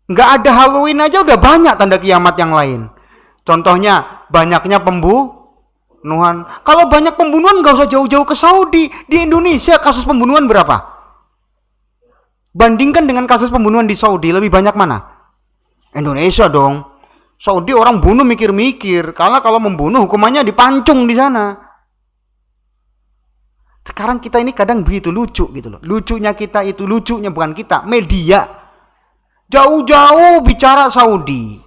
Nggak ada Halloween aja udah banyak tanda kiamat yang lain. Contohnya banyaknya pembunuhan. Kalau banyak pembunuhan nggak usah jauh-jauh ke Saudi. Di Indonesia kasus pembunuhan berapa? Bandingkan dengan kasus pembunuhan di Saudi, lebih banyak mana? Indonesia dong. Saudi orang bunuh mikir-mikir. Karena kalau membunuh hukumannya dipancung di sana. Sekarang kita ini kadang begitu lucu gitu loh. Lucunya kita itu, lucunya bukan kita, media. Jauh-jauh bicara Saudi.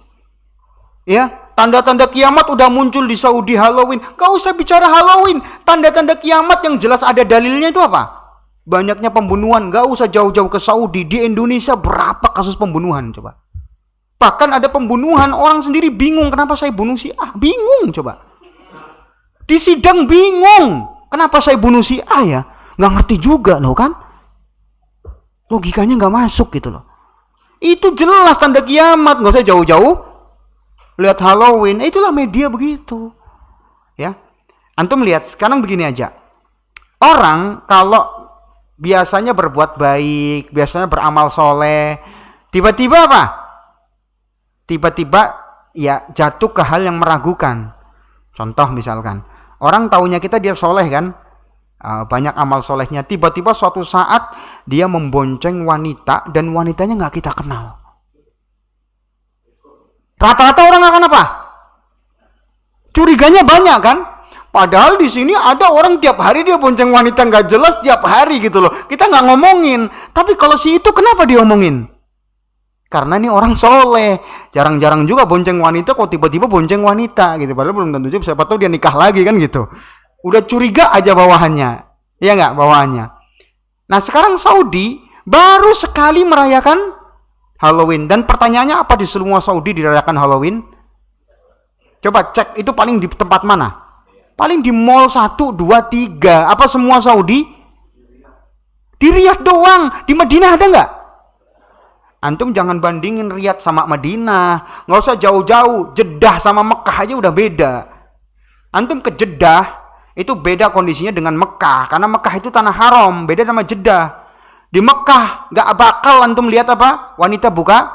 Ya, tanda-tanda kiamat udah muncul di Saudi Halloween. Gak usah bicara Halloween. Tanda-tanda kiamat yang jelas ada dalilnya itu apa? Banyaknya pembunuhan. Gak usah jauh-jauh ke Saudi. Di Indonesia berapa kasus pembunuhan coba? Bahkan ada pembunuhan, orang sendiri bingung kenapa saya bunuh si A. Bingung coba. Di sidang bingung. Kenapa saya bunuh si A ya? Nggak ngerti juga loh kan. Logikanya nggak masuk gitu loh. Itu jelas tanda kiamat. Nggak usah jauh-jauh. Lihat Halloween. Itulah media begitu. Ya. Antum lihat sekarang begini aja. Orang kalau biasanya berbuat baik, biasanya beramal soleh, tiba-tiba apa? Tiba-tiba ya jatuh ke hal yang meragukan. Contoh misalkan, orang taunya kita dia soleh kan, banyak amal solehnya. Tiba-tiba suatu saat dia membonceng wanita dan wanitanya nggak kita kenal. Rata-rata orang akan apa? Curiganya banyak kan? Padahal di sini ada orang tiap hari dia bonceng wanita nggak jelas tiap hari gitu loh. Kita nggak ngomongin, tapi kalau si itu kenapa diomongin? Karena ini orang soleh, jarang-jarang juga bonceng wanita, kok tiba-tiba bonceng wanita gitu. Padahal belum tentu juga, siapa tahu dia nikah lagi kan gitu. Udah curiga aja bawahannya, ya nggak bawahannya. Nah sekarang Saudi baru sekali merayakan Halloween, dan pertanyaannya apa di semua Saudi dirayakan Halloween? Coba cek itu paling di tempat mana? Paling di mall 1, 2, 3. Apa semua Saudi? Di Riyadh doang. Di Madinah ada nggak? Antum jangan bandingin Riyadh sama Madinah. Nggak usah jauh-jauh. Jeddah sama Mekah aja udah beda. Antum ke Jeddah, itu beda kondisinya dengan Mekah. Karena Mekah itu tanah haram. Beda sama Jeddah. Di Mekah, nggak bakal antum lihat apa? Wanita buka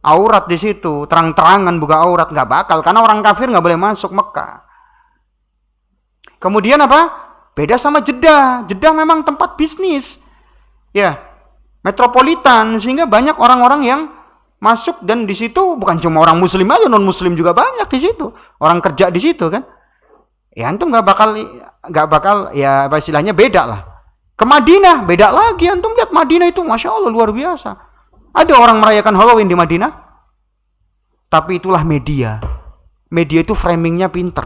aurat di situ. Terang-terangan buka aurat. Nggak bakal. Karena orang kafir nggak boleh masuk Mekah. Kemudian apa? Beda sama Jeddah. Jeddah memang tempat bisnis. Ya. Metropolitan, sehingga banyak orang-orang yang masuk, dan di situ bukan cuma orang muslim aja, non muslim juga banyak di situ. Orang kerja di situ kan. Ya antum nggak bakal ya apa istilahnya beda lah. Ke Madinah beda lagi. Antum lihat Madinah itu Masya Allah luar biasa. Ada orang merayakan Halloween di Madinah. Tapi itulah media. Media itu framingnya pinter.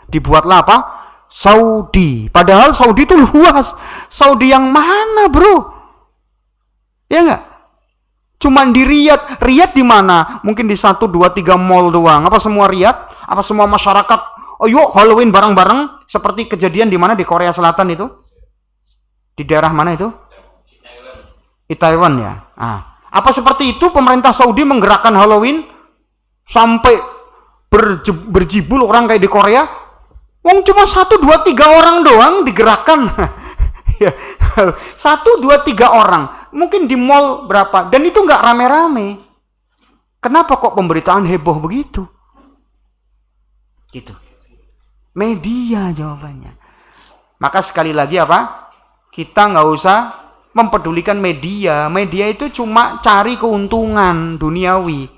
Dibuatlah apa? Saudi. Padahal Saudi itu luas. Saudi yang mana bro? Ya enggak? Cuman di Riyadh. Riyadh di mana? Mungkin di 1, 2, 3 mall doang. Apa semua Riyadh? Apa semua masyarakat? Oh yuk Halloween bareng-bareng. Seperti kejadian di mana di Korea Selatan itu? Di daerah mana itu? Di Taiwan ya. Apa seperti itu pemerintah Saudi menggerakkan Halloween sampai berjibul orang kayak di Korea? Wong cuma 1, 2, 3 orang doang digerakkan. 1, 2, 3 orang. Mungkin di mall berapa, dan itu nggak rame-rame. Kenapa kok pemberitaan heboh begitu? Gitu. Media jawabannya. Maka sekali lagi apa? Kita nggak usah mempedulikan media. Media itu cuma cari keuntungan duniawi.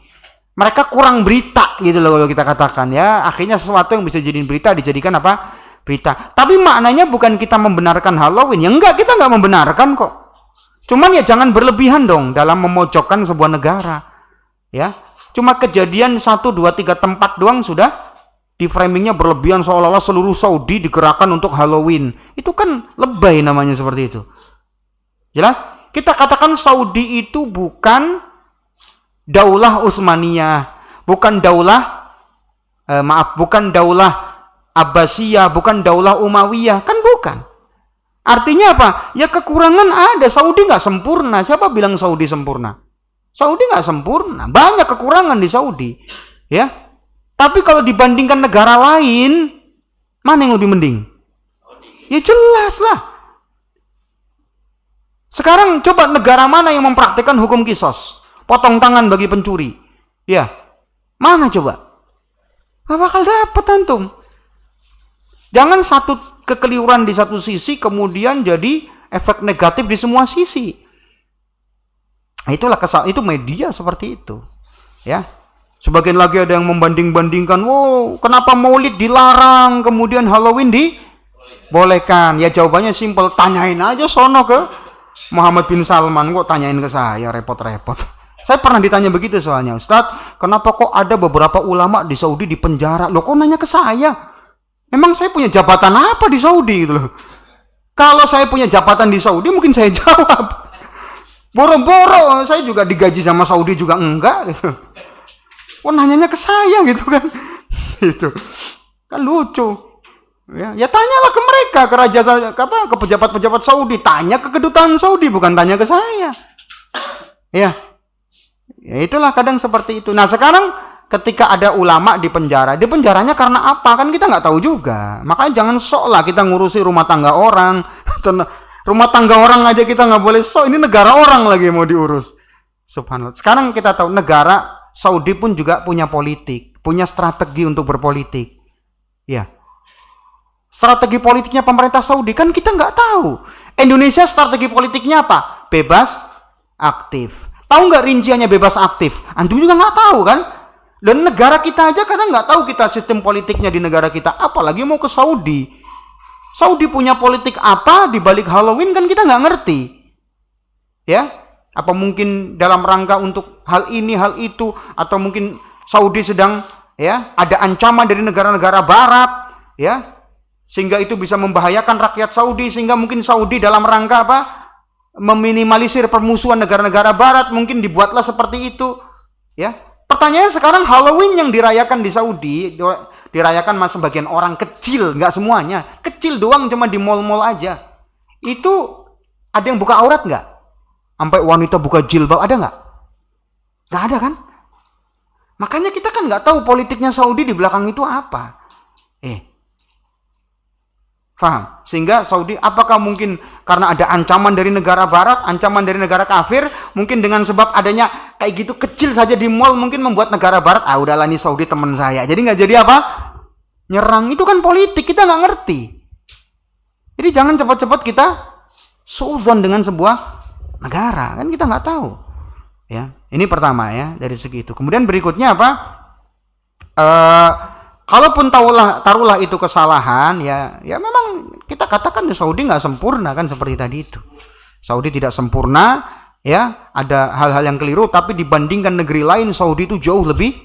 Mereka kurang berita gitu loh kalau kita katakan ya. Akhirnya sesuatu yang bisa jadiin berita dijadikan apa? Berita. Tapi maknanya bukan kita membenarkan Halloween. Ya enggak, kita nggak membenarkan kok. Cuman ya jangan berlebihan dong dalam memojokkan sebuah negara. Ya, cuma kejadian 1, 2, 3 tempat doang sudah di framingnya berlebihan seolah-olah seluruh Saudi digerakkan untuk Halloween. Itu kan lebay namanya seperti itu. Jelas? Kita katakan Saudi itu bukan Daulah Utsmaniyah, bukan bukan Daulah Abbasiyah, bukan Daulah Umayyah, kan bukan. Artinya apa? Ya kekurangan ada. Saudi nggak sempurna. Siapa bilang Saudi sempurna? Saudi nggak sempurna. Banyak kekurangan di Saudi. Ya. Tapi kalau dibandingkan negara lain, mana yang lebih mending? Ya jelas lah. Sekarang coba negara mana yang mempraktikkan hukum kisos? Potong tangan bagi pencuri. Ya. Mana coba? Nggak bakal dapat antum. Jangan satu kekeliruan di satu sisi kemudian jadi efek negatif di semua sisi. Itulah itu media seperti itu. Ya. Sebagian lagi ada yang membanding-bandingkan, "Wow, kenapa Maulid dilarang, kemudian Halloween dibolehkan?" Ya jawabannya simpel, tanyain aja sono ke Muhammad bin Salman, kok tanyain ke saya repot-repot. Saya pernah ditanya begitu soalnya, "Ustadz, kenapa kok ada beberapa ulama di Saudi di penjara?" Loh, kok nanya ke saya? Memang saya punya jabatan apa di Saudi gitu loh. Kalau saya punya jabatan di Saudi mungkin saya jawab. Boro-boro saya juga digaji sama Saudi juga enggak gitu. Oh nanyanya ke saya gitu kan. Itu kan lucu. Ya tanyalah ke mereka, ke raja ke pejabat-pejabat Saudi, tanya ke kedutaan Saudi, bukan tanya ke saya. Ya itulah kadang seperti itu. Nah sekarang ketika ada ulama di penjara, di penjaranya karena apa? Kan kita nggak tahu juga. Makanya jangan sok lah kita ngurusi rumah tangga orang. Rumah tangga orang aja kita nggak boleh sok. Ini negara orang lagi mau diurus. Subhanallah. Sekarang kita tahu negara Saudi pun juga punya politik, punya strategi untuk berpolitik. Ya. Strategi politiknya pemerintah Saudi kan kita nggak tahu. Indonesia strategi politiknya apa? Bebas aktif. Tahu nggak rinciannya bebas aktif? Antum juga nggak tahu kan? Dan negara kita aja kadang nggak tahu kita sistem politiknya di negara kita. Apalagi mau ke Saudi. Saudi punya politik apa di balik Halloween kan kita nggak ngerti. Ya? Apa mungkin dalam rangka untuk hal ini, hal itu, atau mungkin Saudi sedang ya ada ancaman dari negara-negara Barat, ya? Sehingga itu bisa membahayakan rakyat Saudi, sehingga mungkin Saudi dalam rangka apa? Meminimalisir permusuhan negara-negara Barat, mungkin dibuatlah seperti itu, ya. Pertanyaannya sekarang Halloween yang dirayakan di Saudi, dirayakan mas sebagian orang kecil, nggak semuanya, kecil doang, cuma di mall-mall aja. Itu ada yang buka aurat nggak? Sampai wanita buka jilbab ada nggak? Nggak ada kan? Makanya kita kan nggak tahu politiknya Saudi di belakang itu apa. Faham? Sehingga Saudi, apakah mungkin karena ada ancaman dari negara Barat, ancaman dari negara kafir, mungkin dengan sebab adanya kayak gitu kecil saja di mall, mungkin membuat negara Barat, udahlah nih Saudi teman saya. Jadi nggak jadi apa? Nyerang. Itu kan politik, kita nggak ngerti. Jadi jangan cepat-cepat kita suudzon dengan sebuah negara, kan kita nggak tahu. Ya, ini pertama ya dari segi itu. Kemudian berikutnya apa? Kalaupun taruhlah itu kesalahan, ya memang kita katakan Saudi nggak sempurna kan seperti tadi itu. Saudi tidak sempurna, ya ada hal-hal yang keliru, tapi dibandingkan negeri lain Saudi itu jauh lebih,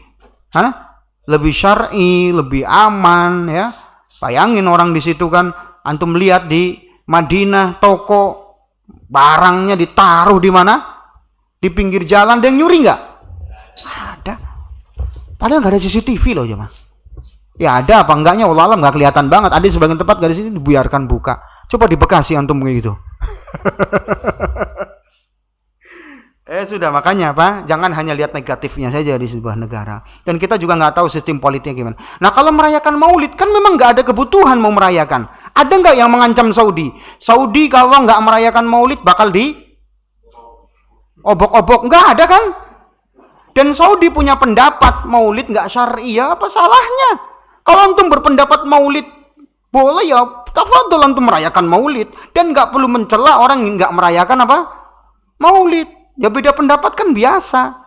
lebih syar'i, lebih aman, ya. Bayangin orang di situ kan, antum lihat di Madinah toko barangnya ditaruh di mana? Di pinggir jalan, ada yang nyuri nggak? Ada. Padahal nggak ada CCTV loh jemaah. Ya ada apa enggaknya Allah alam, nggak kelihatan banget. Ada sebagian tempat nggak di sini dibiarkan buka. Coba di Bekasi antum begitu. Sudah, makanya apa? Jangan hanya lihat negatifnya saja di sebuah negara. Dan kita juga nggak tahu sistem politiknya gimana. Nah kalau merayakan Maulid kan memang nggak ada kebutuhan mau merayakan. Ada nggak yang mengancam Saudi? Saudi kalau nggak merayakan Maulid bakal di obok-obok, nggak ada kan? Dan Saudi punya pendapat Maulid nggak syar'i, ya apa salahnya? Kalau antum berpendapat Maulid boleh, ya tafadhol antum merayakan Maulid, dan nggak perlu mencela orang yang nggak merayakan apa Maulid. Ya beda pendapat kan biasa,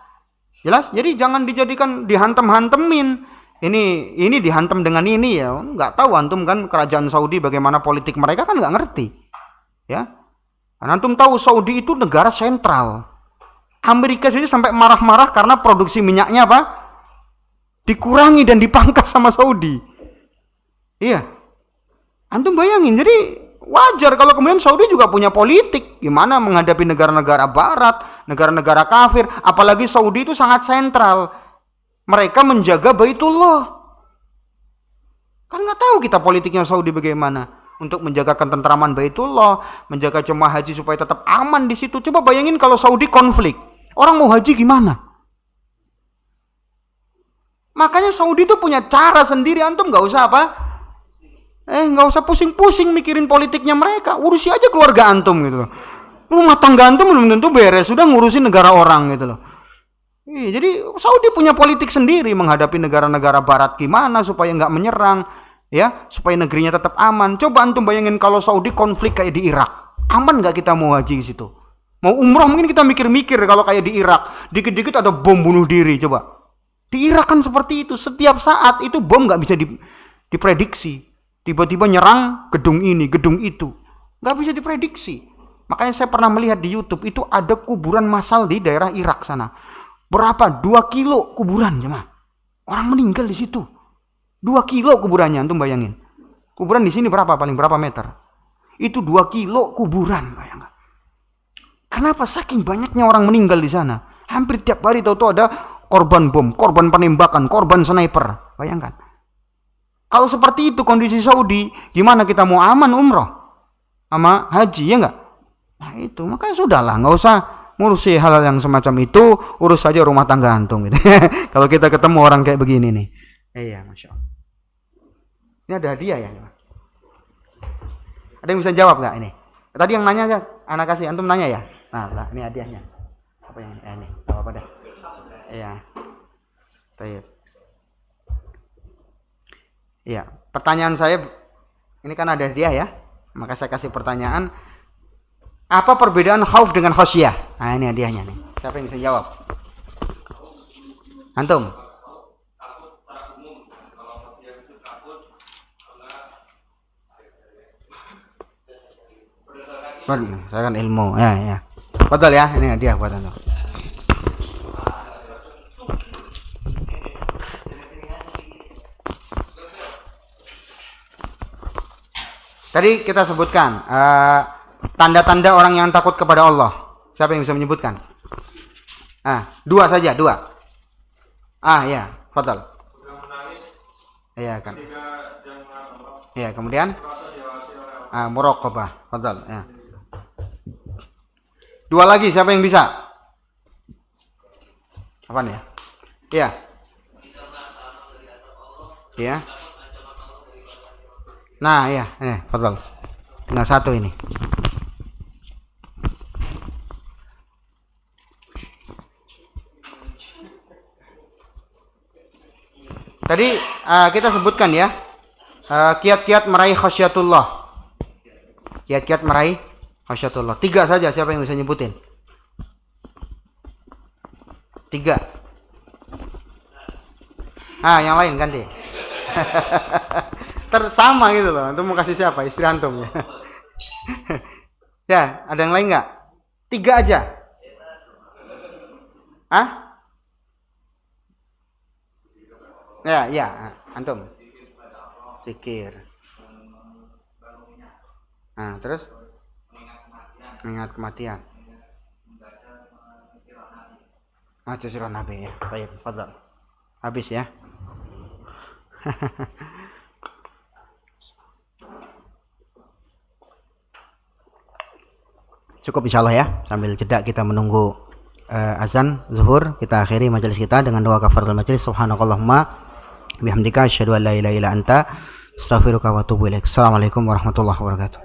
jelas. Jadi jangan dijadikan dihantem-hantemin. Ini dihantam dengan ini, ya nggak tahu antum kan kerajaan Saudi bagaimana politik mereka kan nggak ngerti, ya. Dan antum tahu Saudi itu negara sentral. Amerika saja sampai marah-marah karena produksi minyaknya apa? Dikurangi dan dipangkas sama Saudi. Iya. Antum bayangin, jadi wajar kalau kemudian Saudi juga punya politik gimana menghadapi negara-negara Barat, negara-negara kafir, apalagi Saudi itu sangat sentral. Mereka menjaga Baitullah. Kan nggak tahu kita politiknya Saudi bagaimana untuk menjaga ketentraman Baitullah, menjaga jemaah haji supaya tetap aman di situ. Coba bayangin kalau Saudi konflik, orang mau haji gimana? Makanya Saudi itu punya cara sendiri, antum nggak usah apa? Nggak usah pusing-pusing mikirin politiknya mereka, urusi aja keluarga antum gitu loh. Rumah tangga antum belum tentu beres, sudah ngurusin negara orang gitu loh. Jadi Saudi punya politik sendiri menghadapi negara-negara Barat gimana supaya nggak menyerang, ya, supaya negerinya tetap aman. Coba antum bayangin kalau Saudi konflik kayak di Irak, aman nggak kita mau haji di situ? Mau umroh mungkin kita mikir-mikir kalau kayak di Irak, dikit-dikit ada bom bunuh diri, coba. Di Irak kan seperti itu, setiap saat itu bom nggak bisa diprediksi. Tiba-tiba nyerang gedung ini, gedung itu, nggak bisa diprediksi. Makanya saya pernah melihat di YouTube itu ada kuburan massal di daerah Irak sana. Berapa? 2 kilo kuburan, jemaah. Orang meninggal di situ. 2 kilo kuburannya, antum bayangin. Kuburan di sini berapa? Paling berapa meter? Itu 2 kilo kuburan, bayangkan. Kenapa? Saking banyaknya orang meninggal di sana. Hampir tiap hari tahu-tahu ada korban bom, korban penembakan, korban sniper. Bayangkan. Kalau seperti itu kondisi Saudi, gimana kita mau aman umroh sama haji, ya enggak? Nah itu, makanya sudahlah, nggak usah ngurusi hal yang semacam itu, urus saja rumah tangga antum gitu. Kalau kita ketemu orang kayak begini nih. Iya, Masya Allah. Ini ada hadiah ya? Ada yang bisa jawab nggak ini? Tadi yang nanya aja, anak kasih, antum nanya ya? Nah, ini hadiahnya. Apa yang ini? Apa dah? Iya. Baik. Iya, pertanyaan saya ini kan ada hadiah ya. Maka saya kasih pertanyaan. Apa perbedaan khauf dengan khasyah? Nah, ini hadiahnya nih. Siapa yang bisa jawab? Antum? Saya kan ilmu. Ya. Betul ya, ini hadiah buat antum. Tadi kita sebutkan tanda-tanda orang yang takut kepada Allah. Siapa yang bisa menyebutkan? Dua saja, dua. Ya, betul. Iya kan. Iya, kemudian muraqabah, betul ya. Dua lagi, siapa yang bisa? Apaan ya? Iya. Iya. Nah, iya, betul. Tinggal satu ini. Tadi kita sebutkan ya, kiat-kiat meraih khasyatullah. Kiat-kiat meraih khasyatullah. 3 saja, siapa yang bisa nyebutin? 3. Yang lain ganti. Sama gitu loh. Antum mau kasih siapa? Istri antum ya. Ya, ada yang lain nggak? 3 aja. Ya, antum. Zikir. Terus? Mengingat kematian. Sirah Nabi ya. Baik, fadhal. Habis ya. Cukup insyaallah ya. Sambil jeda kita menunggu azan zuhur, kita akhiri majelis kita dengan doa kafaratul majelis. Subhanakallahumma bihamdika asyhadu an la ilaha illa anta astaghfiruka wa atubu ilaik. Assalamualaikum warahmatullahi wabarakatuh.